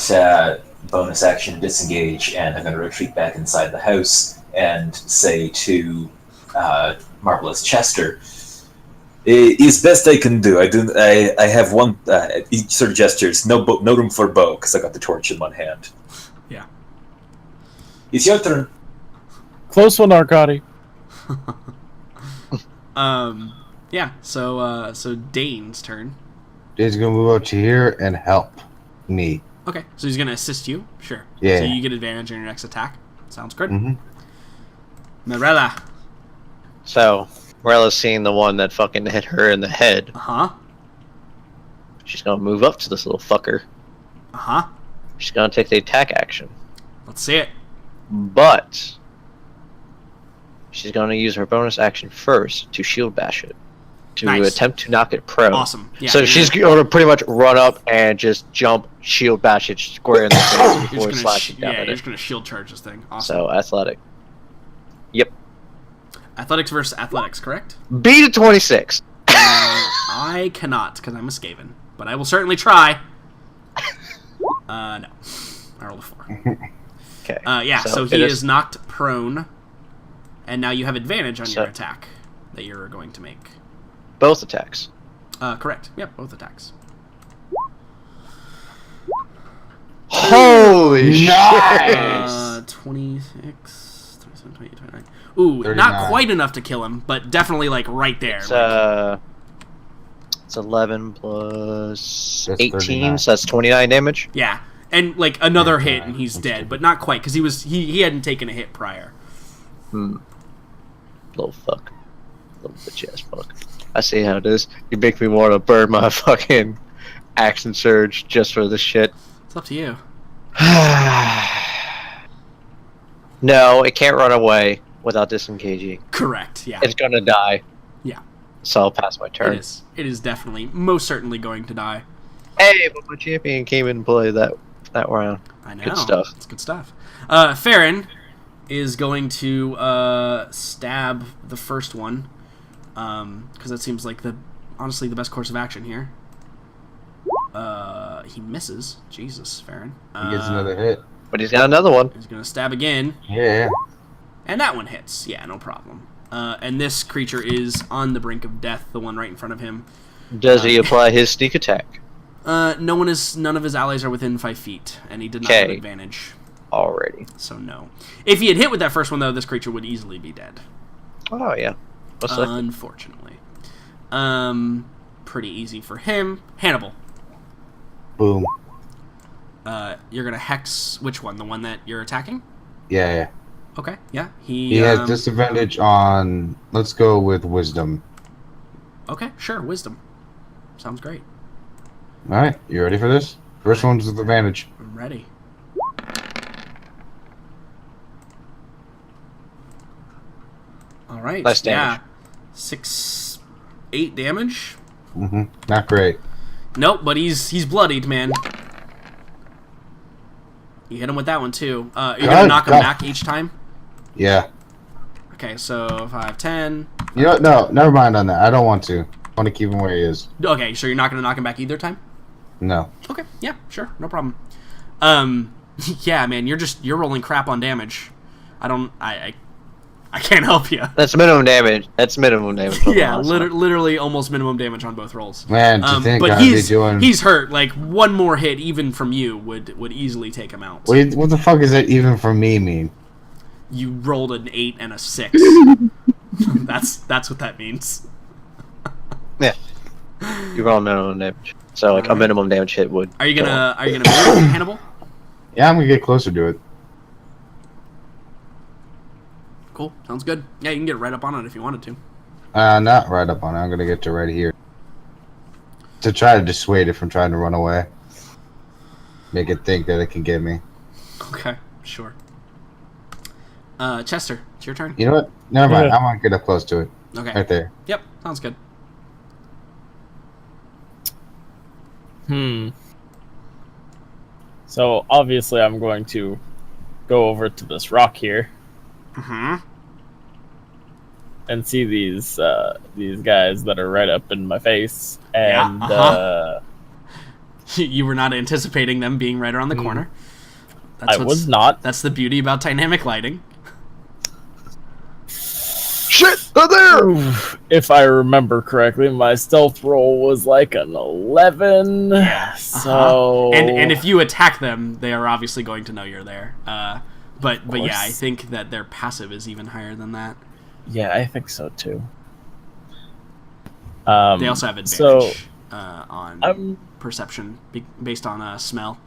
S2: bonus action disengage, and I'm going to retreat back inside the house and say to Marvelous Chester, "It's best I can do. I have one." He sort of gestures, no room for bow, because I got the torch in one hand.
S1: Yeah.
S2: It's your turn.
S3: Close one, Arkady.
S1: Yeah. So Dane's turn.
S4: Dane's gonna move up to here and help me.
S1: Okay, so he's gonna assist you. Sure.
S4: Yeah.
S1: So you get advantage on your next attack. Sounds good.
S4: Mm-hmm.
S1: Mirella.
S5: So, Morella's seeing the one that fucking hit her in the head.
S1: Uh-huh.
S5: She's gonna move up to this little fucker.
S1: Uh-huh.
S5: She's gonna take the attack action.
S1: Let's see it.
S5: But she's gonna use her bonus action first to shield bash it. To
S1: Nice.
S5: attempt to knock it prone.
S1: Awesome. Yeah,
S5: so she's gonna pretty much run up and just jump, shield bash it square in the face
S1: you're
S5: before
S1: just
S5: slashing
S1: gonna
S5: down at
S1: you're
S5: it.
S1: just gonna shield charge this thing. Awesome.
S5: So athletic. Yep.
S1: Athletics versus athletics, correct?
S5: Beat a 26.
S1: I cannot, because I'm a Skaven. But I will certainly try. No. I rolled a 4.
S5: Okay.
S1: Yeah, so he is knocked prone. And now you have advantage on your attack that you're going to make.
S5: Both attacks.
S1: Correct. Yep, both attacks.
S5: Holy shit!
S1: 26, 27, 28, 29. Ooh,
S4: 39.
S1: not quite enough to kill him, but definitely like right there.
S5: It's 11 plus
S4: That's
S5: 18,
S4: 39.
S5: so that's 29 damage.
S1: Yeah, and like another hit and he's dead, but not quite because he hadn't taken a hit prior.
S5: Little fuck. Little bitch ass fuck. I see how it is. You make me want to burn my fucking action surge just for this shit.
S1: It's up to you.
S5: No, it can't run away without disengaging.
S1: Correct. Yeah.
S5: It's gonna die.
S1: Yeah.
S5: So I'll pass my turn.
S1: It is. It is definitely, most certainly going to die.
S5: Hey, but my champion came in play that round.
S1: I know.
S5: Good stuff.
S1: It's good stuff. Farron is going to stab the first one, because that seems like honestly the best course of action here. He misses. Jesus, Farron.
S4: He gets another hit.
S5: But he's got another one.
S1: He's gonna stab again,
S4: Yeah.
S1: and that one hits. Yeah, no problem. And this creature is on the brink of death. The one right in front of him.
S5: Does he apply his sneak attack?
S1: None of his allies are within 5 feet, and he did not have advantage.
S5: Already.
S1: So no. If he had hit with that first one, though, this creature would easily be dead.
S5: Oh yeah. What's that?
S1: Unfortunately. Pretty easy for him. Hannibal.
S4: Boom.
S1: You're gonna hex which one? The one that you're attacking?
S4: Yeah.
S1: Okay. Yeah.
S4: He has disadvantage on. Let's go with wisdom.
S1: Okay. Sure. Wisdom. Sounds great.
S4: All right, you ready for this? First one's with advantage.
S1: I'm ready. All right.
S5: Nice damage.
S1: Yeah. 8 damage.
S4: Not great.
S1: Nope, but he's bloodied, man. You hit him with that one too. You're gonna knock him back each time.
S4: Yeah.
S1: Okay, so 5, 10.
S4: You know, no, never mind on that. I don't want to. I want to keep him where he is.
S1: Okay, so you're not gonna knock him back either time.
S4: No.
S1: Okay, yeah, sure, no problem. Yeah, man, you're rolling crap on damage. I can't help you.
S5: That's minimum damage. That's minimum damage.
S1: Yeah, literally almost minimum damage on both rolls.
S4: Man, to think
S1: but
S4: I'd be doing...
S1: he's hurt. Like, one more hit, even from you, would easily take him out.
S4: What the fuck does that even from me mean?
S1: You rolled an 8 and a 6. That's what that means.
S5: Yeah. You roll minimum damage. So like a minimum damage hit would.
S1: Are you gonna move, Hannibal?
S4: Yeah, I'm gonna get closer to it.
S1: Cool. Sounds good. Yeah, you can get right up on it if you wanted to.
S4: Not right up on it. I'm gonna get to right here. To try to dissuade it from trying to run away. Make it think that it can get me.
S1: Okay, sure. Chester, it's your turn.
S4: You know what? Never mind. I want to get up close to it.
S1: Okay.
S4: Right there.
S1: Yep, sounds good.
S3: So obviously I'm going to go over to this rock here and see these guys that are right up in my face, and
S1: You were not anticipating them being right around the corner.
S3: I was not.
S1: That's the beauty about dynamic lighting.
S5: Shit! They're there!
S3: If I remember correctly, my stealth roll was like an 11.
S1: Yeah.
S3: So
S1: and if you attack them, they are obviously going to know you're there. But yeah, I think that their passive is even higher than that.
S3: Yeah, I think so too.
S1: They also have advantage on perception based on smell.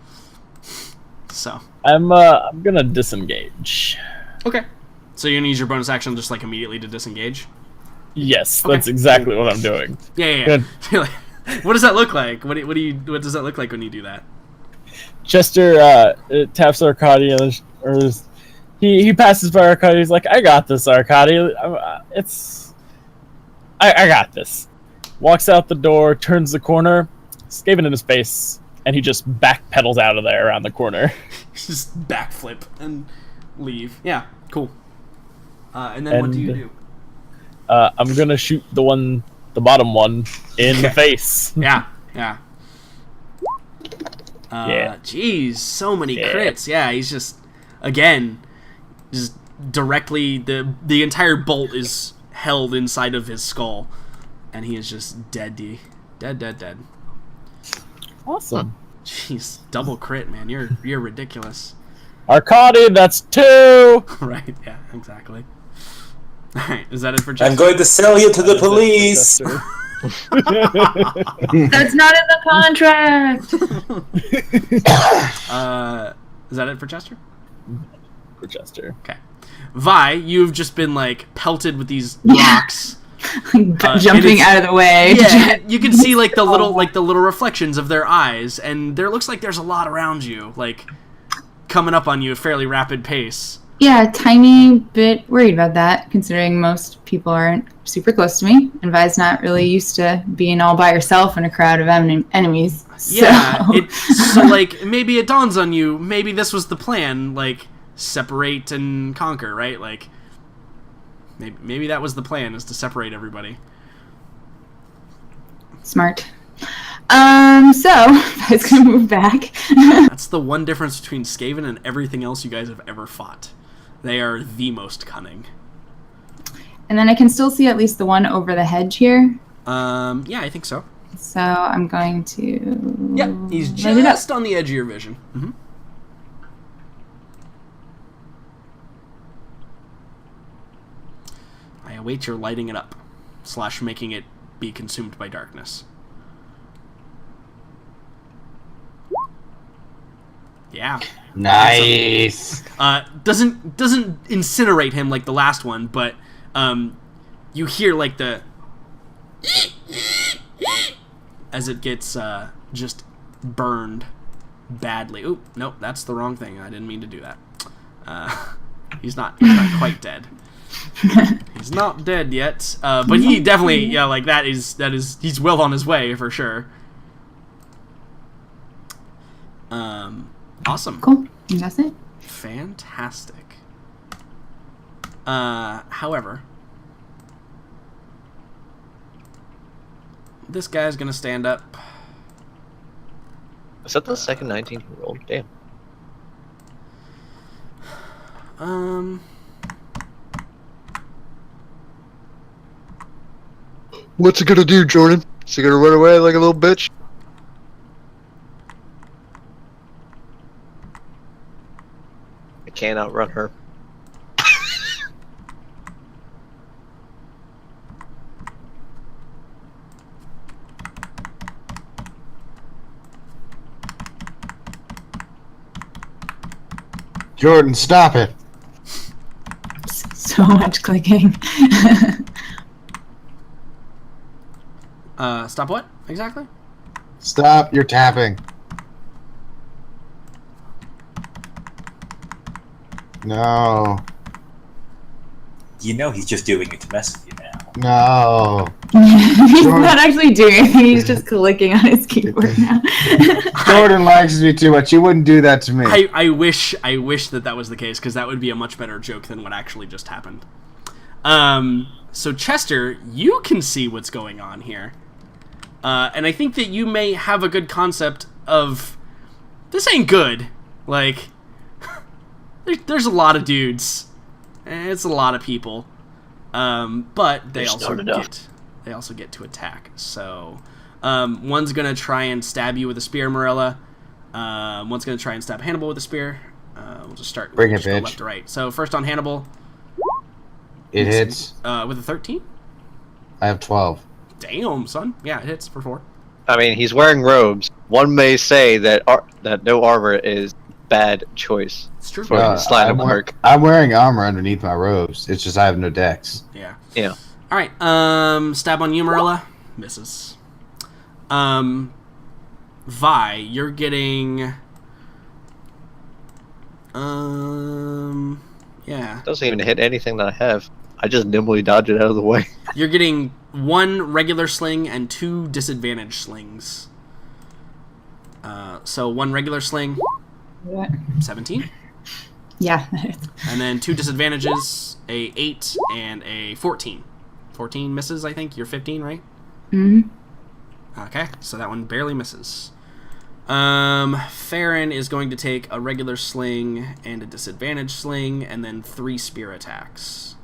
S1: So
S3: I'm gonna disengage.
S1: Okay. So you're gonna use your bonus action just like immediately to disengage?
S3: Yes,
S1: Okay.
S3: that's exactly what I'm doing.
S1: Yeah. What does that look like? What does that look like when you do that?
S3: Chester taps Arcadia, or he passes by Arcadia. He's like, "I got this, Arcadia. I got this." Walks out the door, turns the corner, Skaven in his face, and he just backpedals out of there around the corner.
S1: Just backflip and leave. Yeah, cool. And then what do you do?
S3: I'm gonna shoot the bottom one, in the face.
S1: Yeah.
S3: Yeah.
S1: Jeez, so many crits. Yeah, he's just directly the entire bolt is held inside of his skull, and he is just dead.
S3: Awesome.
S1: Jeez, double crit, man. You're ridiculous.
S3: Arcadia, that's 2.
S1: Right? Yeah, exactly. All right, is that it for Chester?
S2: I'm going to sell you to the police.
S6: That's not in the contract.
S1: Is that it for Chester?
S3: For Chester.
S1: Okay. Vi, you've just been like pelted with these rocks.
S6: Jumping out of the way.
S1: Yeah, you can see like the little reflections of their eyes, and there looks like there's a lot around you, like coming up on you at a fairly rapid pace.
S6: Yeah, tiny bit worried about that, considering most people aren't super close to me, and Vi's not really used to being all by herself in a crowd of enemies.
S1: Yeah, so like maybe it dawns on you, maybe this was the plan, like separate and conquer, right? Like maybe that was the plan, is to separate everybody.
S6: Smart. So Vi's gonna move back.
S1: That's the one difference between Skaven and everything else you guys have ever fought. They are the most cunning.
S6: And then I can still see at least the one over the hedge here.
S1: Yeah, I think so.
S6: So I'm going to...
S1: Yeah, he's just on the edge of your vision. Mm-hmm. I await your lighting it up, / making it be consumed by darkness. Yeah.
S4: Nice.
S1: Doesn't incinerate him like the last one, but you hear like the as it gets just burned badly. Oop, nope, that's the wrong thing. I didn't mean to do that. He's not quite dead. He's not dead yet, but he definitely like that is he's well on his way for sure. Awesome.
S6: Cool. And that's it.
S1: Fantastic. However, this guy's gonna stand up.
S5: Is that the second 19 roll? Damn. What's it gonna do, Jordan? Is it gonna run away like a little bitch? I can't outrun her.
S4: Jordan, stop it.
S6: So much clicking.
S1: Stop what exactly?
S4: Stop your tapping. No.
S2: You know he's just doing it to mess with you now.
S4: No.
S6: He's
S4: Jordan.
S6: not actually doing anything. He's just clicking on his keyboard now.
S4: Jordan likes me too much. He wouldn't do that to me.
S1: I wish that was the case, because that would be a much better joke than what actually just happened. So Chester, you can see what's going on here. And I think that you may have a good concept of, this ain't good. Like, there's a lot of dudes. It's a lot of people. But they also get to attack. So one's gonna try and stab you with a spear, Morella. One's gonna try and stab Hannibal with a spear. We'll just start.
S4: Bring it,
S1: just go
S4: bitch.
S1: left to right. So first on Hannibal.
S4: It hits.
S1: With a 13.
S4: I have 12.
S1: Damn, son. Yeah, it hits for 4.
S5: I mean, he's wearing robes. One may say that that no armor is bad choice.
S1: It's true.
S5: For his line of work.
S4: I'm wearing armor underneath my robes. It's just I have no dex.
S1: Yeah.
S5: Yeah.
S1: All right. Stab on you, Morella. Misses. Vi, you're getting. Yeah.
S5: Doesn't even hit anything that I have. I just nimbly dodge it out of the way.
S1: You're getting 1 regular sling and 2 disadvantage slings. So 1 regular sling,
S6: What?
S1: 17.
S6: Yeah.
S1: And then 2 disadvantages, a 8 and a 14. 14 misses, I think. You're 15, right?
S6: Mm-hmm.
S1: Okay, so that one barely misses. Farron is going to take a regular sling and a disadvantage sling, and then 3 spear attacks.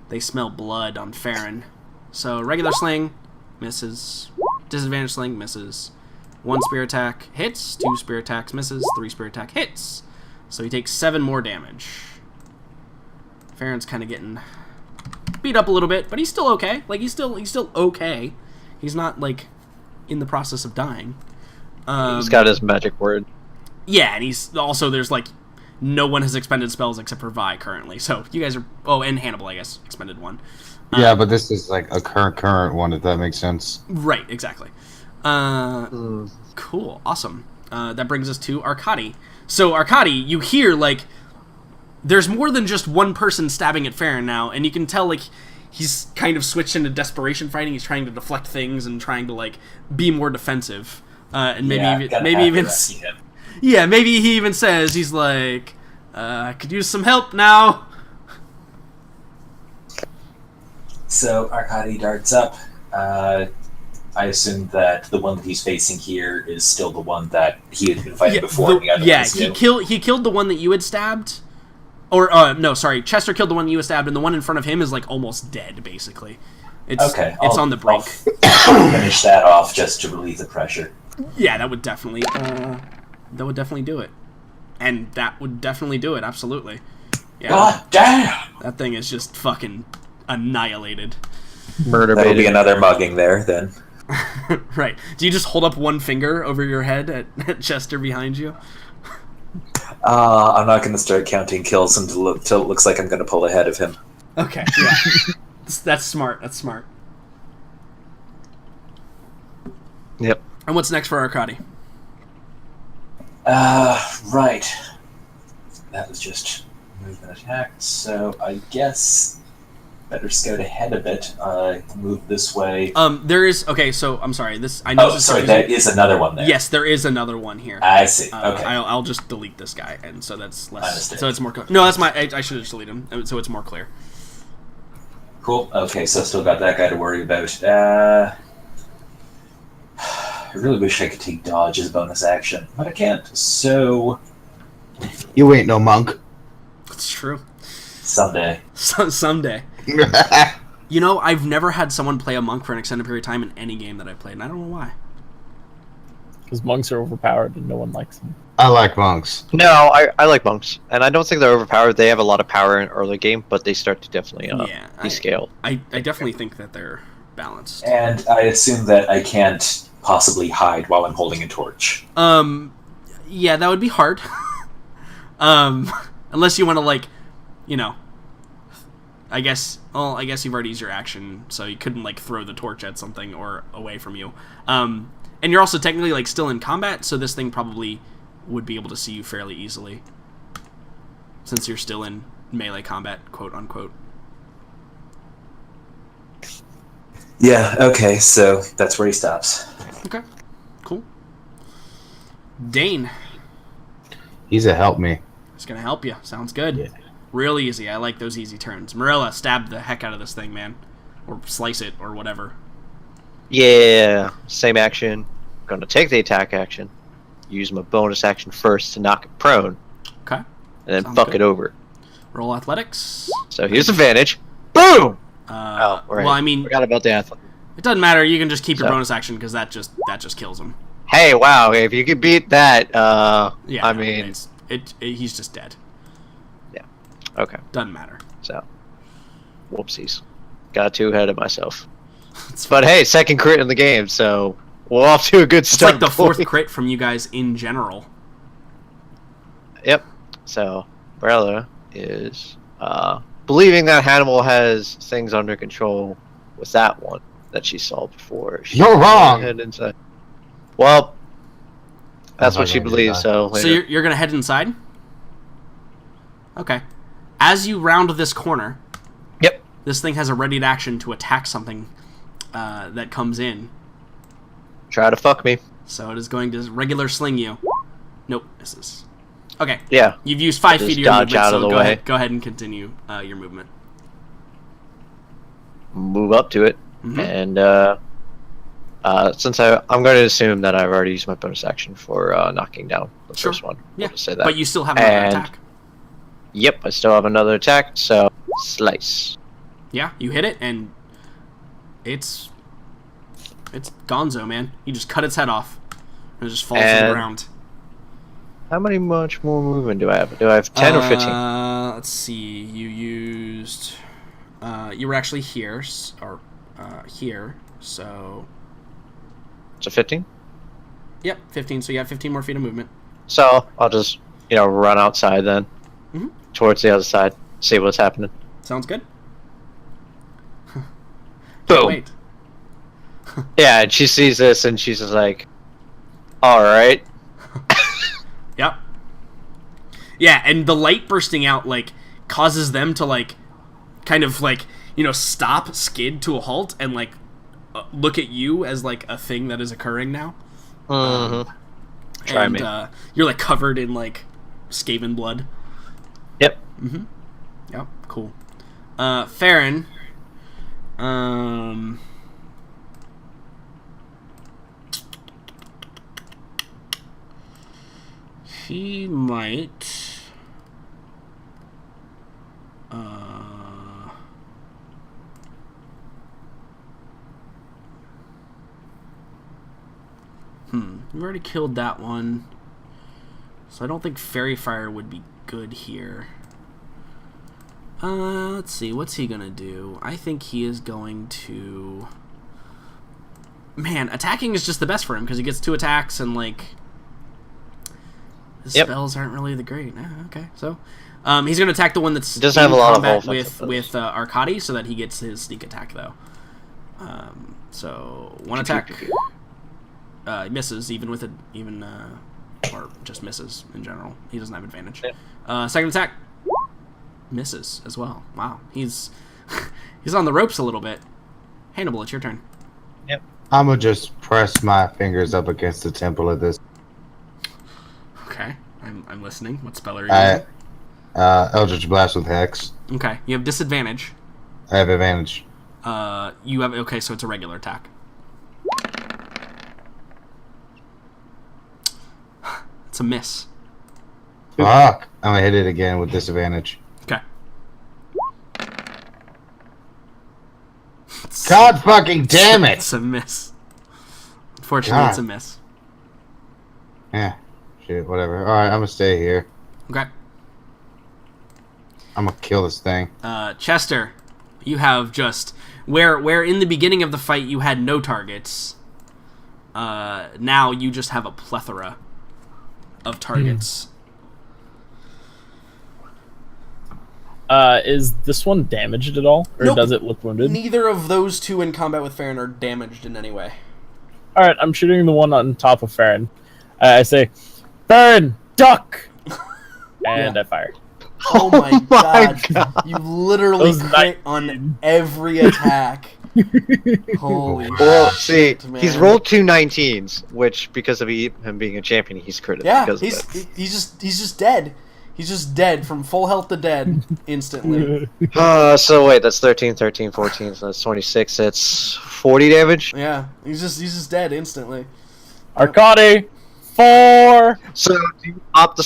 S1: They smell blood on Farron. So regular sling, misses. Disadvantage sling, misses. 1 spear attack, hits. 2 spear attacks, misses. 3 spear attack, hits. So he takes 7 more damage. Farron's kind of getting beat up a little bit, but he's still okay. Like, he's still okay. He's not, like, in the process of dying.
S5: He's got his magic word.
S1: Yeah, and he's also, there's, like, no one has expended spells except for Vi currently. So you guys are... Oh, and Hannibal, I guess, expended 1.
S4: Yeah, but this is like a current one, if that makes sense.
S1: Right, exactly. Cool, awesome. That brings us to Arkady. So, Arkady, you hear, like, there's more than just one person stabbing at Farron now, and you can tell, like, he's kind of switched into desperation fighting. He's trying to deflect things and trying to, like, be more defensive. And maybe maybe he even says, he's like, I could use some help now.
S2: So Arkady darts up. I assume that the one that he's facing here is still the one that he had been fighting before.
S1: He killed the one that you had stabbed. Or, no, sorry, Chester killed the one that you had stabbed, and the one in front of him is, like, almost dead, basically. It's on the brink.
S2: I'll finish that off just to relieve the pressure.
S1: Yeah, that would definitely do it. And that would definitely do it, absolutely. Yeah,
S2: God damn!
S1: That thing is just fucking annihilated.
S5: Murder
S2: That'll
S5: baited.
S2: be another mugging there, then.
S1: Right. Do you just hold up one finger over your head at Chester behind you?
S2: I'm not going to start counting kills until it looks like I'm going to pull ahead of him.
S1: Okay, yeah. That's smart. That's smart.
S5: Yep.
S1: And what's next for Arkady?
S2: Right. That was just movement attack, so I guess better scout ahead a bit. Move this way.
S1: There is... Okay, so, I'm sorry. I know this is
S2: sorry, there is another one there.
S1: Yes, there is another one here.
S2: I see, okay.
S1: I'll just delete this guy, and so that's less...
S2: Understood.
S1: So it's more clear. No, that's my... I should just delete him, so it's more clear.
S2: Cool. Okay, so still got that guy to worry about. I really wish I could take dodge as a bonus action, but I can't. So
S4: You ain't no monk.
S1: It's true.
S2: Someday.
S1: Someday. You know, I've never had someone play a monk for an extended period of time in any game that I played, and I don't know why.
S3: Because monks are overpowered and no one likes them.
S4: I like monks.
S5: No, I like monks, and I don't think they're overpowered. They have a lot of power in early game, but they start to definitely descale.
S1: I definitely think that they're balanced.
S2: And I assume that I can't possibly hide while I'm holding a torch.
S1: Yeah, that would be hard. Unless you want to, like, you know, I guess you've already used your action, so you couldn't, like, throw the torch at something or away from you. And you're also technically, like, still in combat, so this thing probably would be able to see you fairly easily. Since you're still in melee combat, quote unquote.
S2: Yeah, okay, so that's where he stops.
S1: Okay, cool. Dane.
S4: He's a help me.
S1: It's gonna help you. Sounds good.
S3: Yeah.
S1: Real easy. I like those easy turns. Marilla, stab the heck out of this thing, man. Or slice it, or whatever.
S5: Yeah, same action. Gonna take the attack action. Use my bonus action first to knock it prone.
S1: Okay.
S5: And then
S1: Sounds
S5: fuck
S1: good.
S5: it over.
S1: Roll athletics.
S5: So here's advantage. Boom!
S1: Right.
S5: Right.
S1: Well, I mean,
S5: Forgot about the athlete.
S1: it doesn't matter. You can just keep your
S5: So-
S1: bonus action because that just kills him.
S5: Hey, wow! If you could beat that,
S1: Yeah.
S5: I mean,
S1: he's just dead.
S5: okay.
S1: Doesn't matter.
S5: So, whoopsies, got too ahead of myself.
S1: It's
S5: But hey, second crit in the game, so we're off to a good
S1: It's
S5: start.
S1: like the fourth
S5: boy.
S1: crit from you guys in general.
S5: Yep. So, Brella is believing that Hannibal has things under control with that one that she saw before. She
S4: You're wrong.
S5: head inside. Well, that's
S4: I'm
S5: what she
S4: not gonna do
S5: believes.
S4: that.
S5: So,
S1: So
S5: later.
S1: you're gonna head inside? Okay. As you round this corner,
S5: Yep.
S1: this thing has a readied action to attack something that comes in.
S5: Try to fuck me.
S1: So it is going to regular sling you. Nope, misses. Okay,
S5: Yeah.
S1: you've used 5
S5: Just
S1: feet of your
S5: dodge
S1: movement,
S5: out
S1: so
S5: of the
S1: go
S5: way.
S1: ahead, go ahead and continue your movement.
S5: Move up to it,
S1: Mhm.
S5: and since I'm going to assume that I've already used my bonus action for knocking down the
S1: Sure.
S5: first one.
S1: Yeah,
S5: We'll just say that.
S1: But you still have another
S5: And-
S1: attack.
S5: Yep, I still have another attack, so slice.
S1: Yeah, you hit it, and it's gonzo, man. You just cut its head off, and it just falls to the
S5: And-
S1: ground.
S5: How much more movement do I have? Do I have 10 or 15?
S1: Let's see. You used. You were actually here, here. So.
S5: So 15?
S1: Yep, 15. So you have 15 more feet of movement.
S5: So I'll just, run outside then.
S1: Mhm.
S5: Towards the other side. See what's happening.
S1: Sounds good.
S5: Boom.
S1: Wait.
S5: Yeah, and she sees this and she's just like, alright.
S1: Yep. Yeah, and the light bursting out causes them to kind of stop, skid to a halt, and look at you as a thing that is occurring now.
S5: Mm-hmm. Try
S1: and
S5: me.
S1: You're covered in skaven blood.
S5: Yep.
S1: Mm-hmm. Yep. Cool. Farron. He might. We've already killed that one. So I don't think Fairy Fire would be good here. Let's see. What's he gonna do? I think he is going to... Man, attacking is just the best for him because he gets 2 attacks and his
S5: Yep.
S1: spells aren't really the great. Okay, so he's gonna attack the one that's
S5: He doesn't have a lot of
S1: combat
S5: offensive
S1: with Arcadi, so that he gets his sneak attack though. So one attack misses even with it or just misses in general. He doesn't have advantage. Second attack misses as well. Wow, he's he's on the ropes a little bit. Hannibal, it's your turn.
S4: I'm gonna just press my fingers up against the temple of this.
S1: Okay, I'm listening. What spell are you using?
S4: Eldritch Blast with Hex.
S1: Okay, you have disadvantage.
S4: I have advantage.
S1: You have okay, so it's a regular attack. It's a miss.
S4: Fuck. I'm gonna hit it again with disadvantage.
S1: Okay.
S4: God fucking damn it!
S1: It's a miss. Unfortunately,
S4: God.
S1: it's a miss.
S4: Yeah. Shit, whatever. Alright, I'm gonna stay here.
S1: Okay.
S4: I'm gonna kill this thing.
S1: Chester, you have just where in the beginning of the fight you had no targets. Now you just have a plethora of targets.
S3: Is this one damaged at all, or
S1: Nope.
S3: does it look wounded?
S1: Neither of those two in combat with Farron are damaged in any way.
S3: All right, I'm shooting the one on top of Farron. I say, Farron, duck, and
S1: Yeah.
S3: I fire.
S1: Oh my,
S5: my
S1: god. You literally
S3: Those
S1: crit on every attack. Holy
S5: Well, see,
S1: shit, man.
S5: he's rolled 2 19s, which because of him being a champion, he's critted.
S1: Yeah,
S5: because
S1: he's
S5: of it.
S1: he's just dead. He's just dead from full health to dead instantly.
S5: So wait, that's 13, 13, 14, so that's 26. It's 40 damage.
S1: Yeah, he's just dead instantly.
S3: Arcade, 4.
S5: So do you pop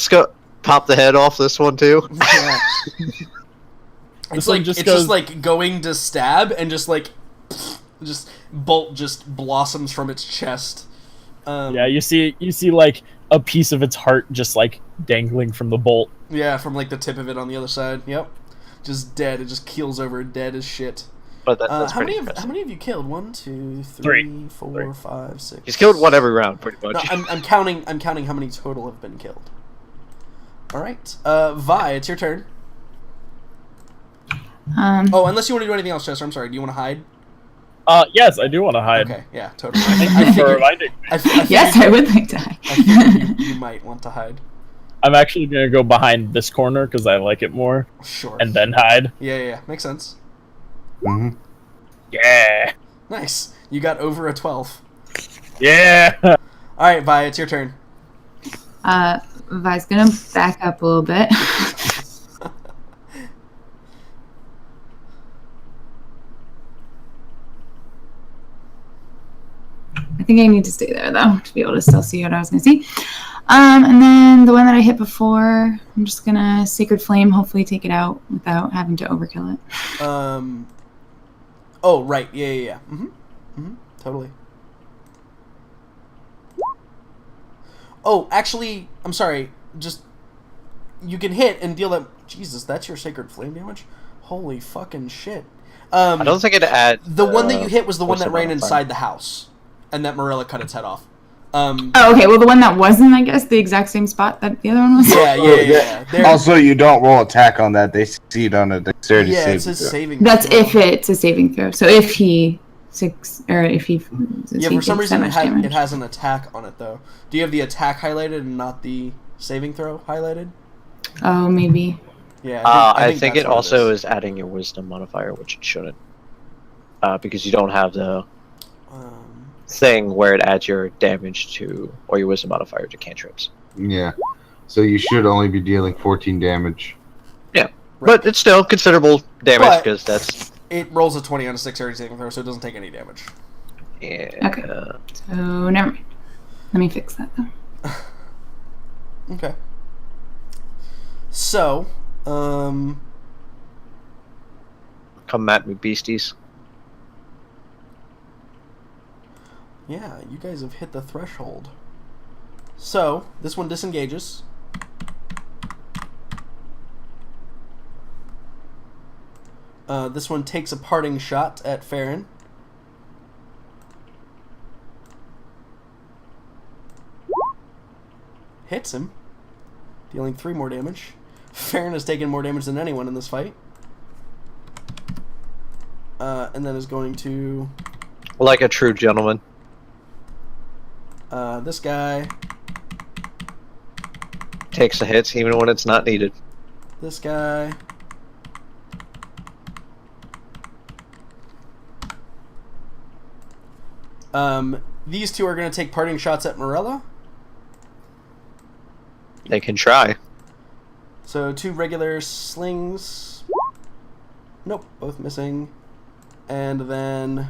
S5: the head off this one too?
S1: Yeah.
S3: This
S1: It's
S3: one
S1: like
S3: just
S1: it's
S3: goes-
S1: just like going to stab and just like bolt just blossoms from its chest.
S3: Yeah, you see like a piece of its heart just like dangling from the bolt.
S1: Yeah, from like the tip of it on the other side. Yep, just dead. It just keels over, dead as shit.
S5: But that's
S1: How
S5: pretty
S1: many
S5: impressive.
S1: have you killed? 1, 2, 3,
S3: Three.
S1: 4, 5, 6.
S5: He's killed one every round, pretty
S1: No,
S5: much.
S1: I'm counting how many total have been killed. All right, Vi, it's your turn. Oh, unless you want to do anything else, Chester. I'm sorry. Do you want to hide?
S3: Yes, I do want to hide.
S1: Okay, yeah, totally.
S3: Thank
S1: I
S3: you for
S1: figured,
S3: reminding me.
S1: I figured,
S6: Yes, I would like to.
S1: I figured you might want to hide.
S3: I'm actually gonna go behind this corner because I like it more,
S1: Sure.
S3: and then hide.
S1: Yeah, makes sense.
S4: Mm-hmm.
S3: Yeah,
S1: Nice. You got over a 12.
S3: yeah.
S1: All right, Vi, it's your turn.
S6: Vi's gonna back up a little bit. I think I need to stay there though to be able to still see what I was gonna see. And then the one that I hit before, I'm just gonna Sacred Flame, hopefully take it out without having to overkill it.
S1: Oh, right. Yeah. Totally. Oh, actually, I'm sorry. Just you can hit and deal that. Jesus, that's your Sacred Flame damage. Holy fucking shit.
S5: I don't think it adds.
S1: The one that you hit was the one
S5: what's
S1: that
S5: the
S1: ran
S5: modifier?
S1: inside the house, and that Marilla cut its head off.
S6: Oh, okay. Well, the one that wasn't, I guess, the exact same spot that the other one was.
S1: Yeah. There-
S4: Also, you don't roll attack on that. They succeed on a dexterity
S1: yeah,
S4: save.
S1: it's a saving.
S6: That's
S1: throw.
S6: if it's a saving throw. So if he
S1: Yeah, for some reason it has an attack on it though. Do you have the attack highlighted and not the saving throw highlighted?
S6: Oh, maybe.
S1: Yeah,
S5: I think
S1: that's
S5: it
S1: what
S5: also is adding your wisdom modifier, which it shouldn't. Because you don't have the thing where it adds your damage to, or your wisdom modifier to cantrips.
S4: Yeah. So you should only be dealing 14 damage.
S5: Yeah. But it's still considerable damage,
S1: But-
S5: because that's...
S1: It rolls a 20 on a 6 saving throw, so it doesn't take any damage.
S5: Yeah.
S6: Okay. So never mind. Let me fix that though.
S1: Okay. So,
S5: Come at me, beasties.
S1: yeah, you guys have hit the threshold. So, this one disengages. This one takes a parting shot at Farron. Hits him, dealing 3 more damage. Farron has taken more damage than anyone in this fight. And then is going to...
S5: Like a true gentleman.
S1: this guy,
S5: Takes the hits even when it's not needed.
S1: this guy... these two are going to take parting shots at Morella.
S5: They can try.
S1: So 2 regular slings. Nope, both missing. And then...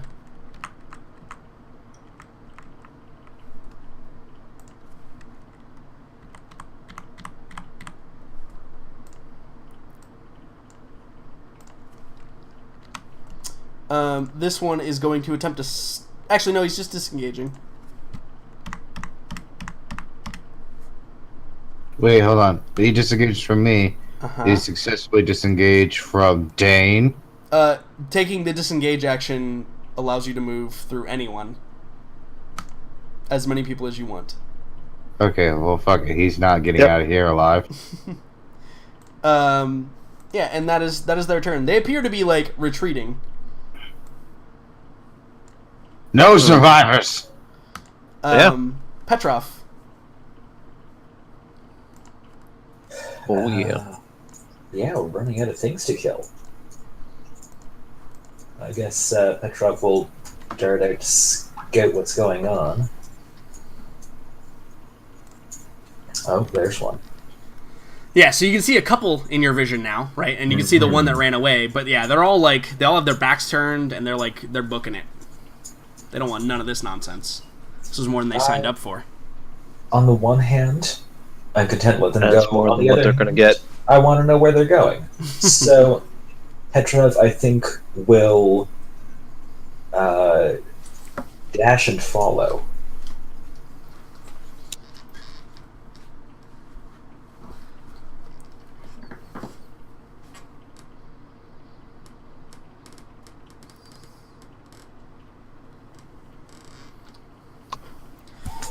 S1: This one is going to attempt to... Actually, no, he's just disengaging.
S4: Wait, hold on. He disengaged from me.
S1: Uh-huh.
S4: He successfully disengaged from Dane.
S1: Taking the disengage action allows you to move through anyone. As many people as you want.
S4: Okay, well, fuck it. He's not getting out of here alive.
S1: Yeah, and that is their turn. They appear to be, like, retreating.
S4: No survivors!
S1: Petrov.
S5: Oh yeah.
S2: Yeah, we're running out of things to kill. I guess Petrov will dart out to scout what's going on. Oh, there's one.
S1: Yeah, so you can see a couple in your vision now, right? And you can see the one that ran away. But yeah, they're all like, they all have their backs turned and they're booking it. They don't want none of this nonsense. This is more than they signed up for.
S2: On the one hand, I'm content with them
S5: That's
S2: go.
S5: more
S2: On
S5: than
S2: the
S5: what
S2: other
S5: they're
S2: hand,
S5: going to get.
S2: I want to know where they're going. So, Petrov, I think, will dash and follow.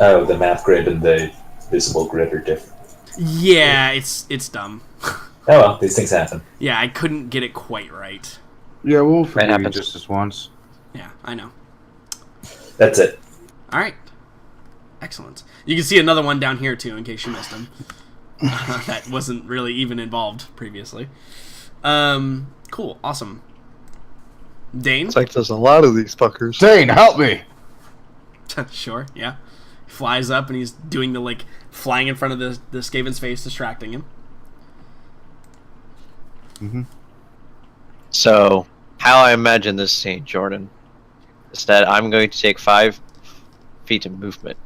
S2: Oh, the map grid and the visible grid are different.
S1: Yeah, it's dumb.
S2: Oh well, these things happen.
S1: Yeah, I couldn't get it quite right.
S4: Yeah, we'll forgive you
S5: happens.
S4: just this once.
S1: Yeah, I know.
S2: That's it.
S1: All right. Excellent. You can see another one down here, too, in case you missed him. That wasn't really even involved previously. Cool. Awesome. Dane?
S5: It's like there's a lot of these fuckers.
S4: Dane, help me!
S1: Sure, yeah. He flies up and he's doing the, like, flying in front of the Skaven's face, distracting him.
S4: Mm-hmm.
S5: So, how I imagine this scene, Jordan, is that I'm going to take 5 feet of movement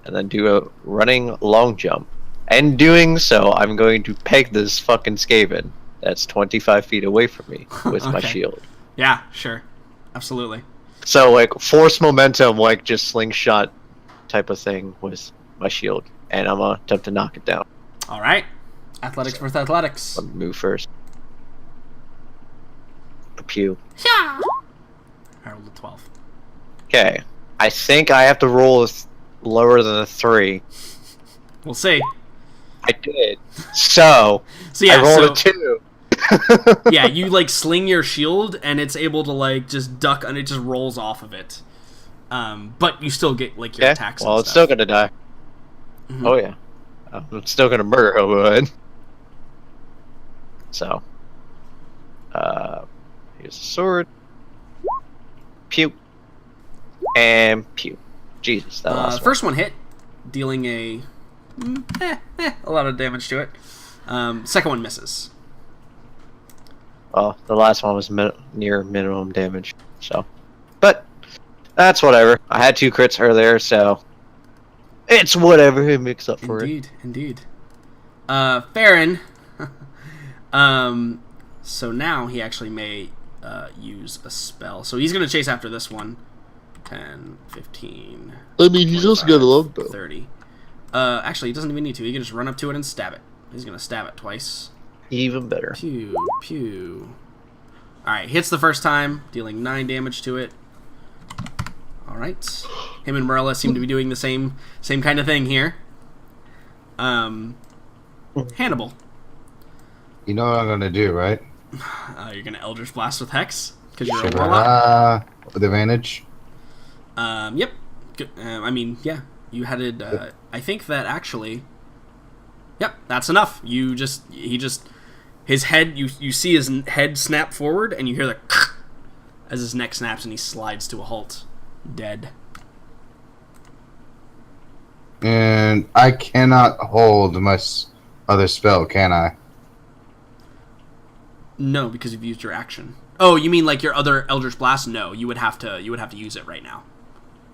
S5: and then do a running long jump. And doing so, I'm going to peg this fucking Skaven that's 25 feet away from me with my
S1: Okay.
S5: shield.
S1: Yeah, sure. Absolutely.
S5: So, like, force momentum, like, just slingshot type of thing with my shield. And I'm going to attempt to knock it down.
S1: All right. Athletics versus athletics.
S5: Let me move first. Pew.
S1: Yeah. I rolled a 12.
S5: Okay. I think I have to roll lower than a 3.
S1: We'll see.
S5: I did. So,
S1: So, yeah,
S5: I rolled a 2.
S1: yeah, you, like, sling your shield, and it's able to, like, just duck, and it just rolls off of it. But you still get, like, your
S5: Okay.
S1: attacks
S5: Well,
S1: and
S5: it's still
S1: stuff.
S5: gonna die.
S1: Mhm.
S5: Oh yeah. I'm still gonna murder Hobohead. So, here's a sword. Pew. And pew. Jesus, that last one.
S1: First one hit, dealing a lot of damage to it. Second one misses.
S5: Oh, the last one was near minimum damage. So, but that's whatever. I had 2 crits earlier, so it's whatever. It makes up for it.
S1: Indeed. Farron. So now he actually may use a spell. So he's going to chase after this one. 10, 15.
S5: I mean, he's also got a long bow.
S1: 30. Actually, he doesn't even need to. He can just run up to it and stab it. He's going to stab it twice.
S5: Even better.
S1: Pew, pew. Alright, hits the first time, dealing 9 damage to it. Alright. Him and Marilla seem to be doing the same kind of thing here. Hannibal.
S4: You know what I'm gonna do, right?
S1: You're going to Eldritch Blast with Hex? Because you're a warlock?
S4: With advantage?
S1: Yep. Good. I mean, yeah. You had it, I think that actually... Yep, that's enough. His head, you see his head snap forward, and you hear the as his neck snaps, and he slides to a halt, dead.
S4: And I cannot hold my other spell, can I?
S1: No, because you've used your action. Oh, you mean like your other Eldritch Blast? No, you would have to use it right now.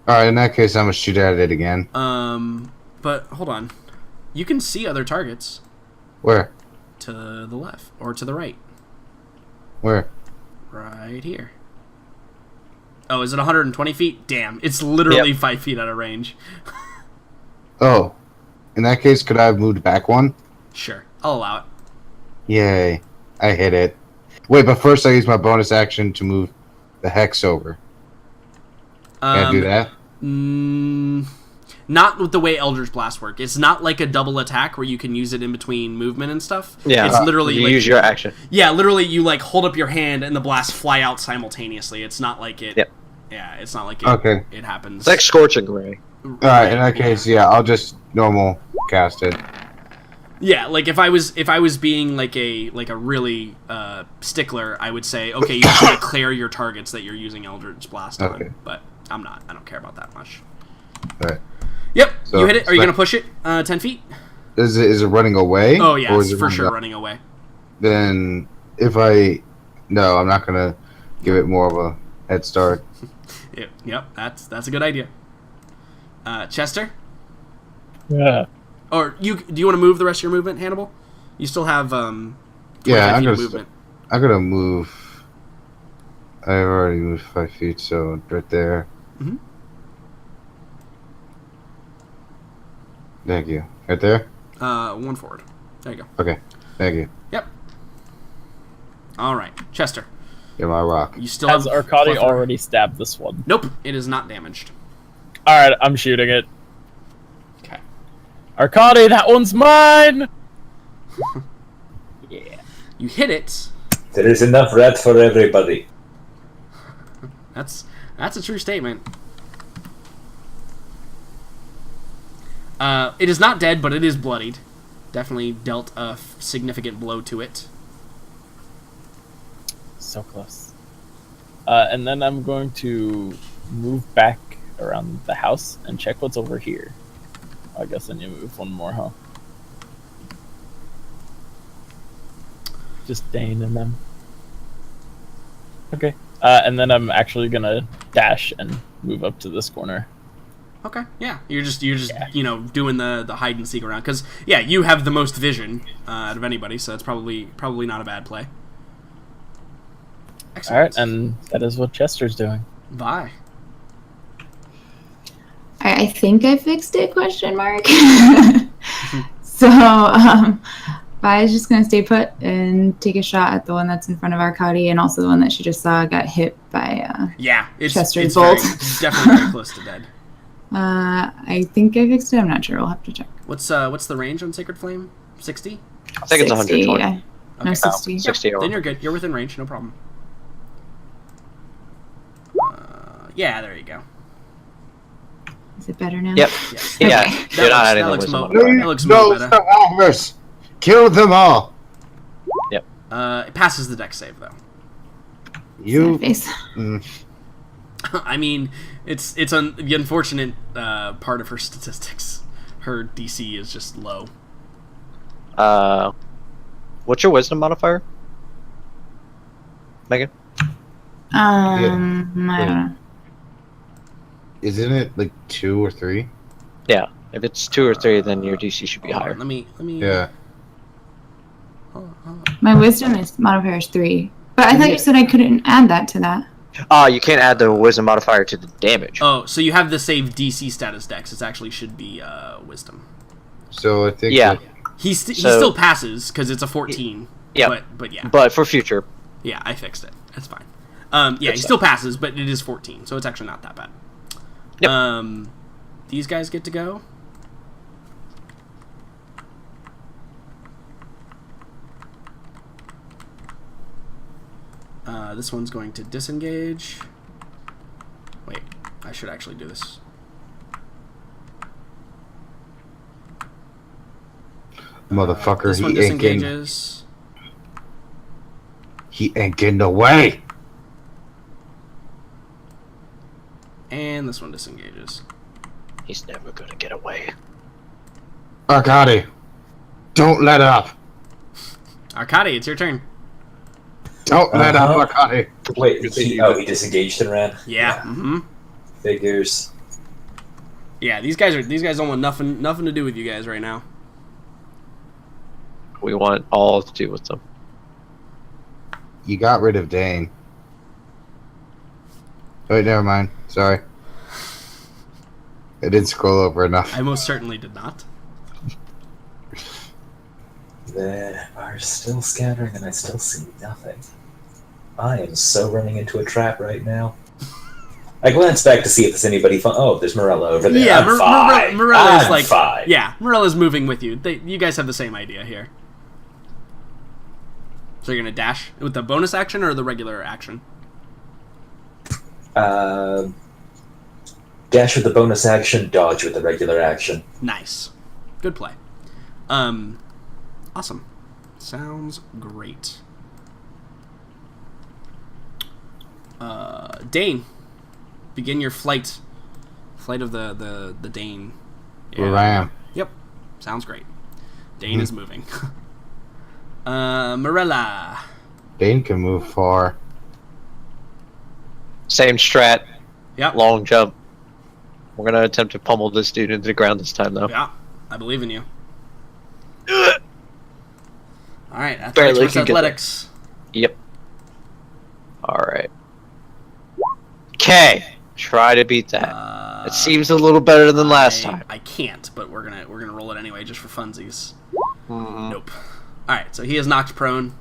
S4: Alright, in that case, I'm gonna shoot at it again.
S1: But hold on, you can see other targets
S4: Where?
S1: to the left or to the right.
S4: Where?
S1: Right here. Oh, is it 120 feet? Damn, it's literally 5 feet out of range.
S4: Oh, in that case, could I have moved back one?
S1: Sure, I'll allow it.
S4: Yay! I hit it. Wait, but first I use my bonus action to move the hex over. Can I do that?
S1: Not with the way Eldritch Blast work. It's not like a double attack where you can use it in between movement and stuff.
S5: Yeah,
S1: it's literally
S5: you
S1: like,
S5: use your action.
S1: Yeah, literally you like hold up your hand and the blasts fly out simultaneously. It's not like it.
S5: Yep.
S1: Yeah, it's not like it.
S4: Okay.
S1: It happens.
S5: It's like Scorching Ray.
S4: All right. In that case, yeah, I'll just normal cast it.
S1: Yeah, like if I was being like a really stickler, I would say, okay, you have to declare your targets that you're using Eldritch Blast on.
S4: Okay.
S1: But I'm not. I don't care about that much.
S4: All right.
S1: Yep,
S4: So,
S1: you hit it. Are you gonna push it 10 feet?
S4: Is it running away?
S1: Oh yeah,
S4: or
S1: it's
S4: is it
S1: for sure
S4: up?
S1: running away.
S4: Then no, I'm not gonna give it more of a head start.
S1: Yep, that's a good idea. Chester,
S3: Yeah.
S1: or do you want to move the rest of your movement, Hannibal? You still have 25
S4: Yeah,
S1: feet of movement.
S4: I'm gonna move. I've already moved 5 feet, so right there.
S1: Mhm.
S4: Thank you. Right there.
S1: One forward. There you go.
S4: Okay. Thank you.
S1: Yep. All right, Chester.
S4: Get my rock.
S1: You still
S3: Has
S1: have
S3: Arcadi
S1: +4.
S3: already stabbed this one?
S1: Nope, it is not damaged.
S3: Alright, I'm shooting it.
S1: Okay.
S3: Arcadi, that one's mine! Yeah.
S1: You hit it.
S2: There is enough rat for everybody.
S1: That's a true statement. It is not dead, but it is bloodied. Definitely dealt a significant blow to it.
S3: So close. And then I'm going to move back around the house and check what's over here. I guess I need to move one more, huh? Just Dane and them. Okay. And then I'm actually gonna dash and move up to this corner.
S1: Okay, yeah, you're just
S3: Yeah.
S1: doing the hide and seek around because you have the most vision out of anybody, so that's probably not a bad play. Excellent.
S3: All right, and that is what Chester's doing.
S1: Vi.
S6: I think I fixed it, question mark. So, Vi is just going to stay put and take a shot at the one that's in front of Arcadi and also the one that she just saw got hit by
S1: Yeah, it's
S6: Chester's
S1: very,
S6: bolt.
S1: definitely very close to dead.
S6: I think I fixed it. I'm not sure. We'll have to check.
S1: What's the range on Sacred Flame? 60?
S5: I think it's
S6: 60,
S5: 120.
S6: yeah. No,
S1: Okay.
S6: 60.
S5: 60
S1: Then you're good. You're within range, no problem. Yeah, there you go.
S6: Is it better now?
S5: Yep.
S1: Yes.
S5: Yeah,
S1: That
S5: you're not
S1: looks-
S5: adding
S1: that
S5: the
S1: looks
S5: wisdom
S1: mo-
S5: modifier.
S1: that looks more better.
S4: Alvis! Kill them all.
S1: It passes the dex save though.
S4: You.
S6: Face.
S1: I mean, it's the unfortunate part of her statistics. Her DC is just low.
S5: What's your wisdom modifier, Megan?
S6: I don't know.
S4: Isn't it like 2 or 3?
S5: Yeah. If it's 2 or 3, then your DC should be
S1: Hold on,
S5: higher.
S1: Let me.
S4: Yeah.
S1: Hold on.
S6: My wisdom is modifier is 3. But I thought you said I couldn't add that to that.
S5: You can't add the wisdom modifier to the damage.
S1: Oh, so you have the save DC status dex. It actually should be wisdom.
S4: So I think.
S5: Yeah.
S4: that-
S1: He
S5: So-
S1: still passes because it's a 14.
S5: Yeah.
S1: But yeah.
S5: But for future,
S1: Yeah, I fixed it. That's fine. He
S5: Good
S1: still passes, but it is 14, so it's actually not that bad.
S5: Yep.
S1: These guys get to go. This one's going to disengage. Wait, I should actually do this.
S4: Motherfucker,
S1: This one
S4: he ain't getting.
S1: disengages.
S4: He ain't getting away.
S1: And this one disengages.
S5: he's never gonna get away.
S4: Arcadi, don't let up.
S1: Arcadi, it's your turn.
S4: Don't let up, Arcadi.
S2: Wait, he disengaged and ran?
S1: Yeah. Mm-hmm.
S2: Figures.
S1: Yeah, these guys don't want nothing to do with you guys right now.
S5: We want all to do with them.
S4: You got rid of Dane. Wait, never mind. Sorry. I didn't scroll over enough.
S1: I most certainly did not.
S2: They are still scattering, and I still see nothing. I am so running into a trap right now. I glance back to see if there's anybody fun. Oh, there's Morella over there.
S1: Yeah,
S2: I'm fine.
S1: Morella's
S2: I'm
S1: like,
S2: fine.
S1: yeah, Morella's moving with you. You guys have the same idea here. So you're gonna dash with the bonus action or the regular action?
S2: Dash with the bonus action, dodge with the regular action.
S1: Nice, good play. Awesome, sounds great. Dane, begin your flight. Flight of the Dane.
S4: Where I am.
S1: Yep, sounds great. Dane is moving. Morella.
S4: Dane can move far.
S5: Same strat.
S1: Yep.
S5: Long jump. We're gonna attempt to pummel this dude into the ground this time, though.
S1: Yeah, I believe in you. All right,
S5: Barely
S1: athletics.
S5: can get
S1: Athletics.
S5: Yep. Alright. Okay. Try to beat that. It seems a little better than last time.
S1: I can't, but we're gonna roll it anyway, just for funsies.
S5: Mhm.
S1: Nope. All right, so he is knocked prone.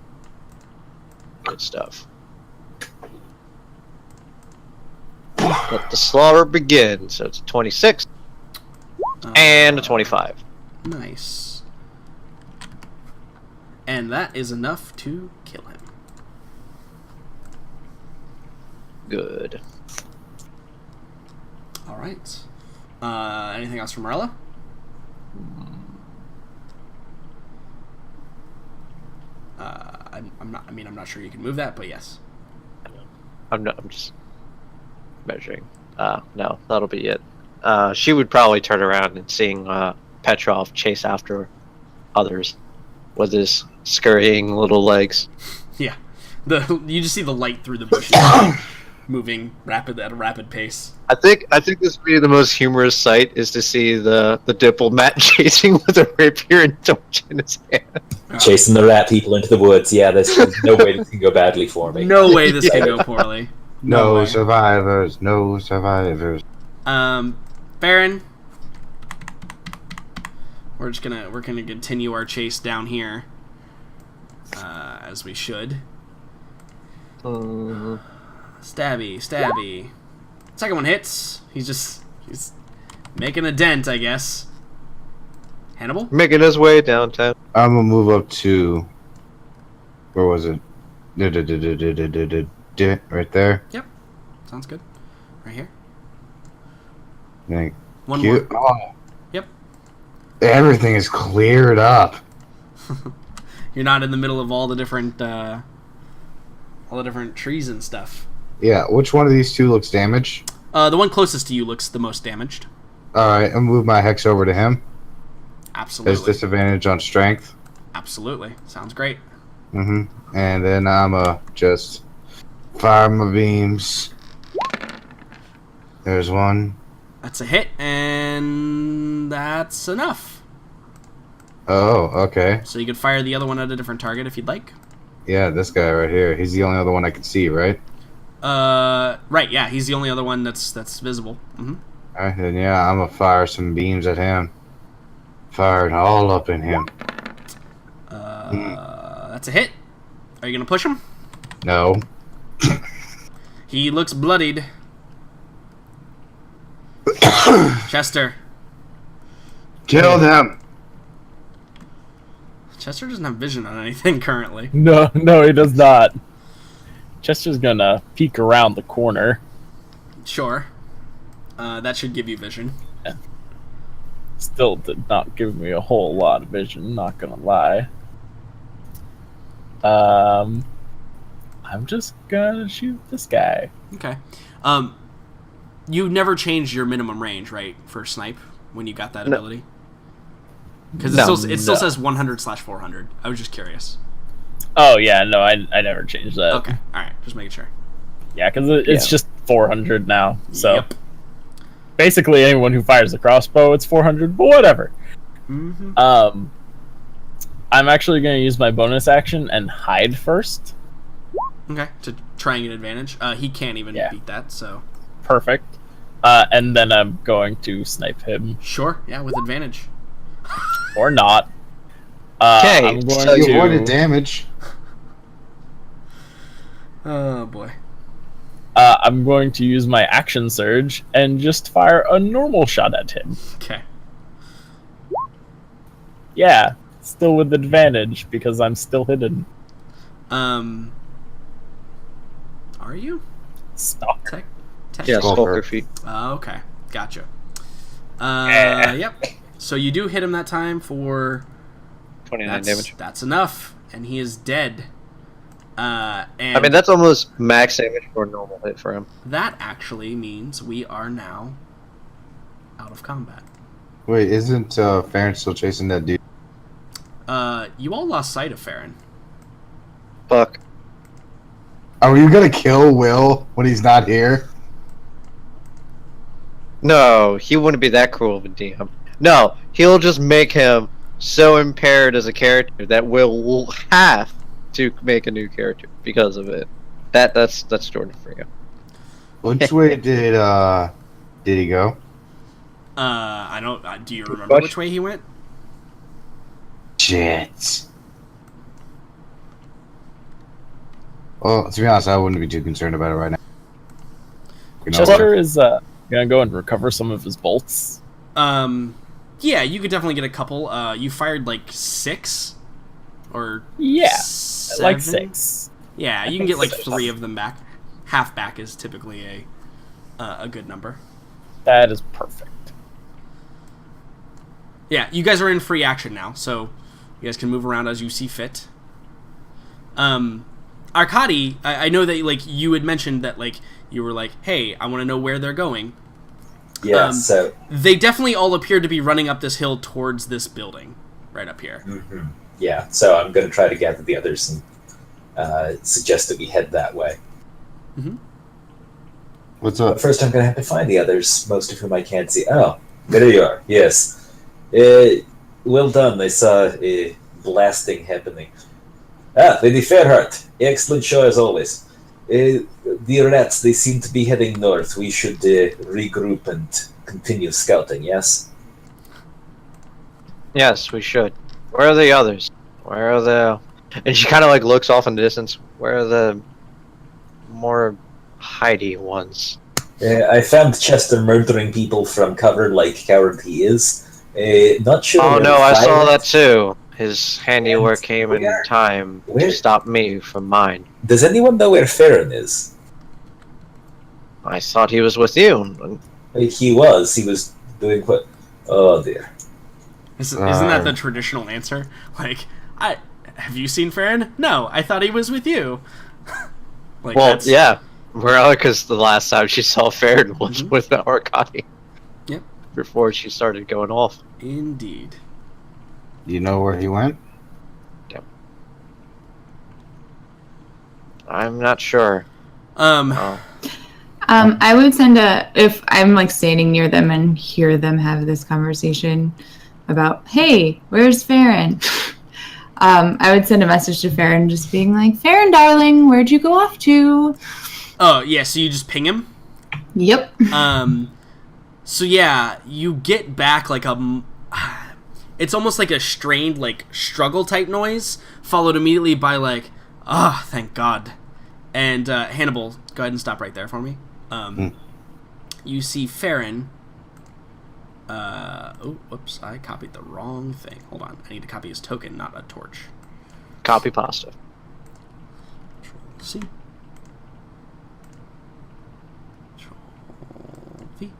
S5: Good stuff. Let the slaughter begin. So it's a 26 and a 25.
S1: Nice. And that is enough to kill him.
S5: Good.
S1: All right. Anything else from Marla? I'm not. I mean, I'm not sure you can move that, but yes.
S5: I'm just measuring. No, that'll be it. She would probably turn around and seeing Petrov chase after others with his scurrying little legs.
S1: Yeah. You just see the light through the bushes, moving at a rapid pace.
S5: I think this would be the most humorous sight is to see the diplomat chasing with a rapier and torch in his hand.
S2: Chasing the rat people into the woods. Yeah, there's no way this can go badly for me.
S1: No way this can go poorly.
S4: No
S1: way.
S4: survivors. No survivors.
S1: Baron. We're gonna continue our chase down here, as we should. Stabby. Second one hits. He's making a dent, I guess. Hannibal?
S5: Making his way downtown.
S4: I'm gonna move up to. Where was it? Right there.
S1: Yep. Sounds good. Right here.
S4: Thank
S1: One
S4: you.
S1: more.
S4: Oh,
S1: Yep.
S4: everything is cleared up.
S1: You're not in the middle of all the different trees and stuff.
S4: Yeah, which one of these two looks damaged?
S1: The one closest to you looks the most damaged.
S4: Alright, I'll move my hex over to him.
S1: Absolutely.
S4: There's disadvantage on strength.
S1: Absolutely. Sounds great.
S4: And then I'm just fire my beams. There's one.
S1: That's a hit, and that's enough.
S4: Oh, okay.
S1: So you could fire the other one at a different target if you'd like.
S4: Yeah, this guy right here. He's the only other one I can see, right?
S1: Right, yeah, he's the only other one that's visible. Mm-hmm.
S4: Alright, then yeah, I'm gonna fire some beams at him. Fire it all up in him.
S1: That's a hit. Are you gonna push him?
S4: No.
S1: He looks bloodied. Chester.
S4: Kill them!
S1: Chester doesn't have vision on anything currently.
S3: No, he does not. Chester's gonna peek around the corner.
S1: Sure. That should give you vision.
S3: Yeah. Still did not give me a whole lot of vision, not gonna lie. I'm just gonna shoot this guy.
S1: Okay. You never changed your minimum range, right, for snipe when you got that ability? Because it still says 100/400. I was just curious.
S3: Oh yeah, no, I never changed that.
S1: Okay, all right, just making sure.
S3: Yeah, because it's just 400 now. So
S1: Yep.
S3: basically, anyone who fires the crossbow, it's 400. But whatever.
S1: Mm-hmm.
S3: I'm actually going to use my bonus action and hide first.
S1: Okay, to try and get advantage. He can't even beat that, so.
S3: perfect. And then I'm going to snipe him.
S1: Sure, yeah, with advantage.
S3: Or not.
S5: Okay,
S3: I'm going
S5: so
S4: You
S3: to...
S4: avoided damage.
S1: Oh boy.
S3: I'm going to use my action surge and just fire a normal shot at him.
S1: Okay.
S3: Yeah, still with advantage because I'm still hidden.
S1: Are you?
S3: Stop.
S5: Yeah,
S4: Skulker.
S5: Skulker feet.
S1: Okay, gotcha.
S3: Yeah.
S1: Yep. So you do hit him that time for
S5: 29 damage.
S1: That's enough, and he is dead. And
S5: I mean, that's almost max damage for a normal hit for him.
S1: that actually means we are now out of combat.
S4: Wait, isn't Farron still chasing that dude?
S1: You all lost sight of Farron.
S5: Fuck.
S4: Are you gonna kill Will when he's not here?
S5: No, he wouldn't be that cruel of a DM. No, he'll just make him so impaired as a character that will have to make a new character because of it. That's Jordan for you.
S4: Which way did he go?
S1: I don't. Do you remember which way he went?
S4: Shit. Well, to be honest, I wouldn't be too concerned about it right now. You know,
S3: Chester is gonna go and recover some of his bolts.
S1: Yeah, you could definitely get a couple. You fired like 6 or
S3: Yeah,
S1: 7?
S3: like 6.
S1: Yeah, you
S3: I
S1: can
S3: think
S1: get like
S3: 6.
S1: 3 of them back. Half back is typically a good number.
S3: That is perfect.
S1: Yeah, you guys are in free action now, so you guys can move around as you see fit. Arkady, I know that like you had mentioned that like you were like, hey, I want to know where they're going.
S2: Yeah, so
S1: They definitely all appear to be running up this hill towards this building, right up here.
S2: yeah, so I'm going to try to gather the others and suggest that we head that way.
S4: what's up?
S2: But first, I'm going to have to find the others, most of whom I can't see. Oh, there you are. Yes. Well done. I saw a blasting happening. Ah, Lady Fairheart. Excellent show as always. The rats, they seem to be heading north. We should regroup and continue scouting, yes?
S5: Yes, we should. Where are the others? Where are the... And she kind of like looks off in the distance. Where are the more hidey ones?
S2: I found Chester murdering people from cover like coward he is. Not sure.
S5: Oh
S2: where
S5: no,
S2: the
S5: I saw
S2: fire-
S5: that too. His handiwork
S2: And
S5: came in
S2: where-
S5: time
S2: where-
S5: to stop me from mine.
S2: Does anyone know where Farron is?
S5: I thought he was with you.
S2: He was doing what? Oh dear.
S1: Isn't that the traditional answer? Like, have you seen Farron? No, I thought he was with you. Like,
S5: Well,
S1: that's,
S5: yeah. Because the last time she saw Farron was with Arkady.
S1: Yep.
S5: Before she started going off.
S1: Indeed.
S4: Do you know where he went?
S5: I'm not sure. Oh.
S6: I would send if I'm like standing near them and hear them have this conversation about, hey, where's Farron? I would send a message to Farron just being like, Farron, darling, where'd you go off to?
S1: Oh, yeah, so you just ping him?
S6: Yep.
S1: So yeah, you get back like it's almost like a strained, like, struggle type noise, followed immediately by like, oh, thank God. And Hannibal, go ahead and stop right there for me. You see Farron. Oh, whoops, I copied the wrong thing. Hold on, I need to copy his token, not a torch.
S5: Copy pasta.
S1: Control-C. Control-V.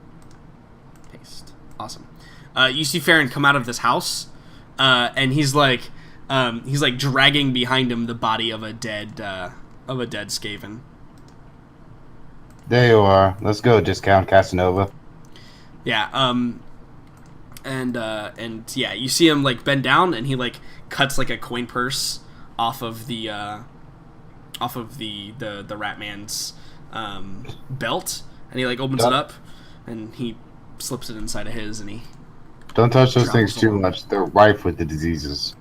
S1: Paste. Awesome. You see Farron come out of this house, and he's like dragging behind him the body of a dead Skaven.
S4: There you are. Let's go, Discount Casanova.
S1: Yeah. And yeah, you see him like bend down, and he like cuts like a coin purse off of the rat man's belt, and he like opens it up, and he slips it inside of his, and he.
S4: Don't touch those things
S1: Travels
S4: too
S1: along.
S4: much. They're rife with the diseases.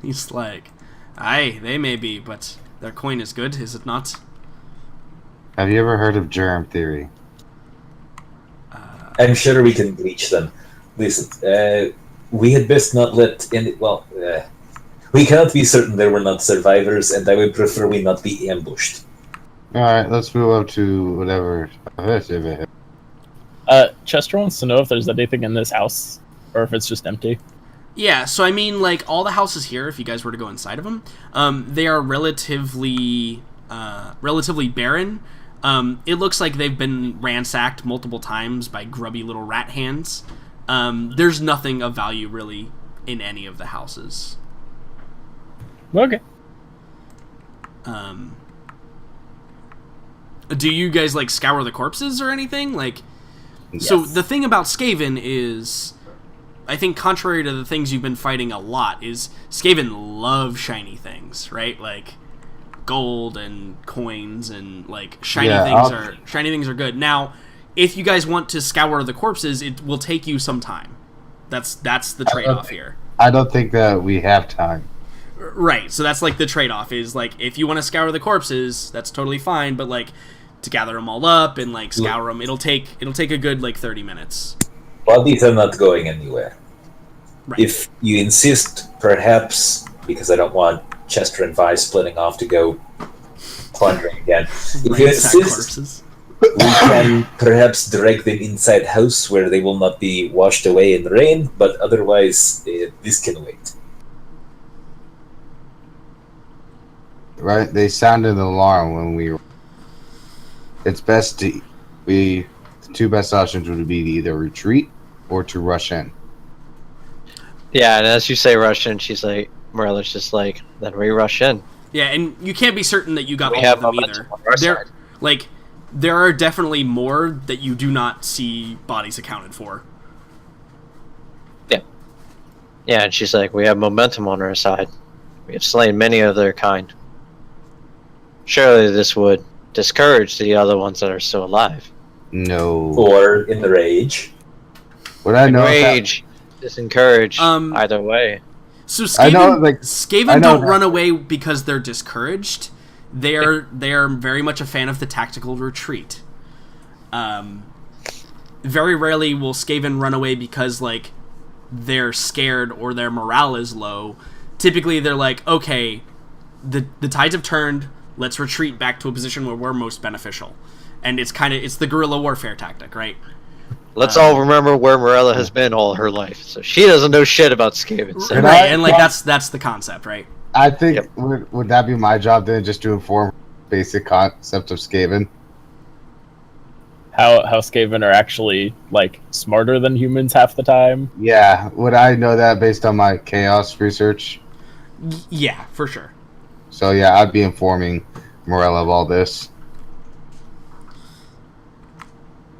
S1: He's like, aye, they may be, but their coin is good, is it not?
S4: Have you ever heard of germ theory?
S2: I'm sure we can reach them. Listen, we had best not let any. Well, we cannot be certain there were not survivors, and I would prefer we not be ambushed.
S4: Alright, let's move up to whatever.
S3: Chester wants to know if there's anything in this house, or if it's just empty.
S1: Yeah, so I mean, like, all the houses here, if you guys were to go inside of them, they are relatively barren. It looks like they've been ransacked multiple times by grubby little rat hands. There's nothing of value, really, in any of the houses.
S3: Okay.
S1: Do you guys, like, scour the corpses or anything? Like, so
S3: Yes.
S1: the thing about Skaven is, I think contrary to the things you've been fighting a lot, is Skaven love shiny things, right? Like gold and coins and like shiny things are good. Now, if you guys want to scour the corpses, it will take you some time. That's the trade-off here.
S4: I don't think that we have time.
S1: Right, so that's like the trade-off is like if you want to scour the corpses, that's totally fine, but like to gather them all up and like scour them, it'll take a good like 30 minutes.
S2: Bodies are not going anywhere.
S1: Right.
S2: If you insist, perhaps, because I don't want Chester and Vi splitting off to go plundering again. If you
S1: Ransack
S2: insist,
S1: corpses.
S2: we can perhaps drag them inside house where they will not be washed away in the rain, but otherwise, this can wait.
S4: Right? They sounded an alarm when we were. It's best to. The two best options would be to either retreat or to rush in.
S5: Yeah, and as you say rush in, she's like, Morella's just like, then we rush in.
S1: Yeah, and you can't be certain that you got
S5: We
S1: all
S5: have
S1: of them
S5: momentum
S1: either.
S5: on our
S1: There,
S5: side.
S1: like, there are definitely more that you do not see bodies accounted for.
S5: Yeah, and she's like, we have momentum on our side. We have slain many of their kind. Surely this would discourage the other ones that are still alive.
S4: No.
S2: Or in the rage.
S4: Would I know? if that-
S5: Enrage, disencourage,
S1: Um,
S5: either way.
S1: So
S4: I know,
S1: Skaven,
S4: like, I
S1: Skaven
S4: know
S1: don't
S4: that-
S1: run away because they're discouraged. They are very much a fan of the tactical retreat. Very rarely will Skaven run away because like they're scared or their morale is low. Typically, they're like, okay, the tides have turned. Let's retreat back to a position where we're most beneficial. And it's the guerrilla warfare tactic, right?
S5: Let's all remember where Morella has been all her life, so she doesn't know shit about Skaven. So.
S4: Can
S1: Right,
S4: I-
S1: and like that's the concept, right?
S4: I think
S5: Yep.
S4: would that be my job then, just to inform basic concept of Skaven?
S3: How Skaven are actually like smarter than humans half the time.
S4: Yeah, would I know that based on my chaos research?
S1: Yeah, for sure.
S4: So yeah, I'd be informing Morella of all this.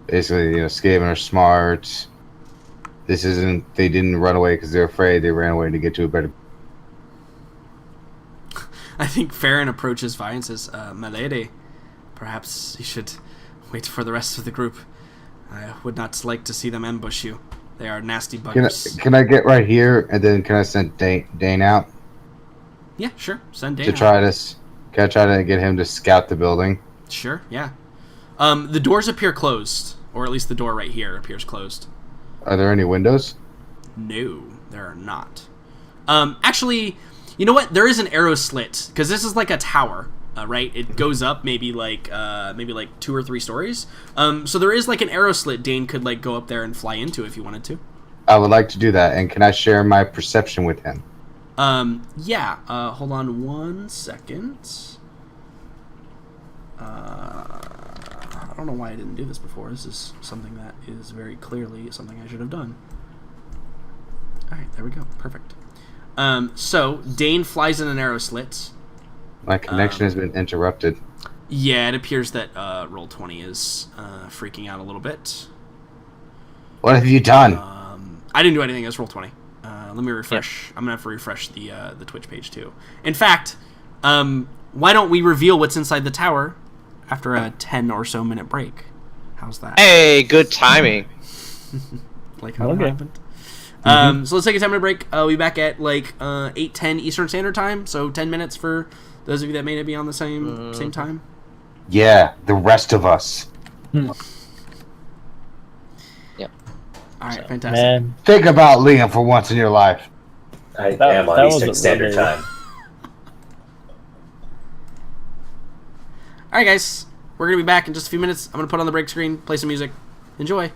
S4: Basically, Skaven are smart. This isn't. They didn't run away because they're afraid. They ran away to get to a better.
S1: I think Farron approaches Vi and says, "My lady, perhaps you should wait for the rest of the group. I would not like to see them ambush you. They are nasty buggers."
S4: Can I get right here and then can I send Dane out
S1: Yeah, sure. Send Dane
S4: to
S1: out.
S4: try this? Can I try to get him to scout the building?
S1: Sure, yeah. The doors appear closed, or at least the door right here appears closed.
S4: Are there any windows?
S1: No, there are not. Actually, you know what? There is an arrow slit because this is like a tower, right? It goes up maybe like 2 or 3 stories. So there is like an arrow slit. Dane could like go up there and fly into if you wanted to.
S4: I would like to do that, and can I share my perception with him?
S1: Yeah. Hold on 1 second. I don't know why I didn't do this before. This is something that is very clearly something I should have done. All right, there we go. Perfect. So Dane flies in an arrow slit.
S4: My connection has been interrupted.
S1: Yeah, it appears that Roll20 is freaking out a little bit.
S4: What have you done?
S1: I didn't do anything. It's Roll20. Let me refresh. I'm gonna have to refresh the Twitch page too. In fact, why don't we reveal what's inside the tower after a 10 or so minute break? How's that?
S5: Hey, good timing.
S1: Like how
S3: Okay.
S1: it happened. So let's take a 10-minute break. We'll be back at like 8:10 Eastern Standard Time. So 10 minutes for those of you that may not be on the same time.
S4: Yeah, the rest of us.
S1: All right,
S5: So,
S1: fantastic.
S3: Man,
S4: Think about Liam for once in your life.
S2: I
S3: That-
S2: am
S3: that
S2: on
S3: wasn't
S2: Eastern Standard
S3: really-
S2: Time.
S1: All right, guys, we're gonna be back in just a few minutes. I'm gonna put on the break screen, play some music. Enjoy.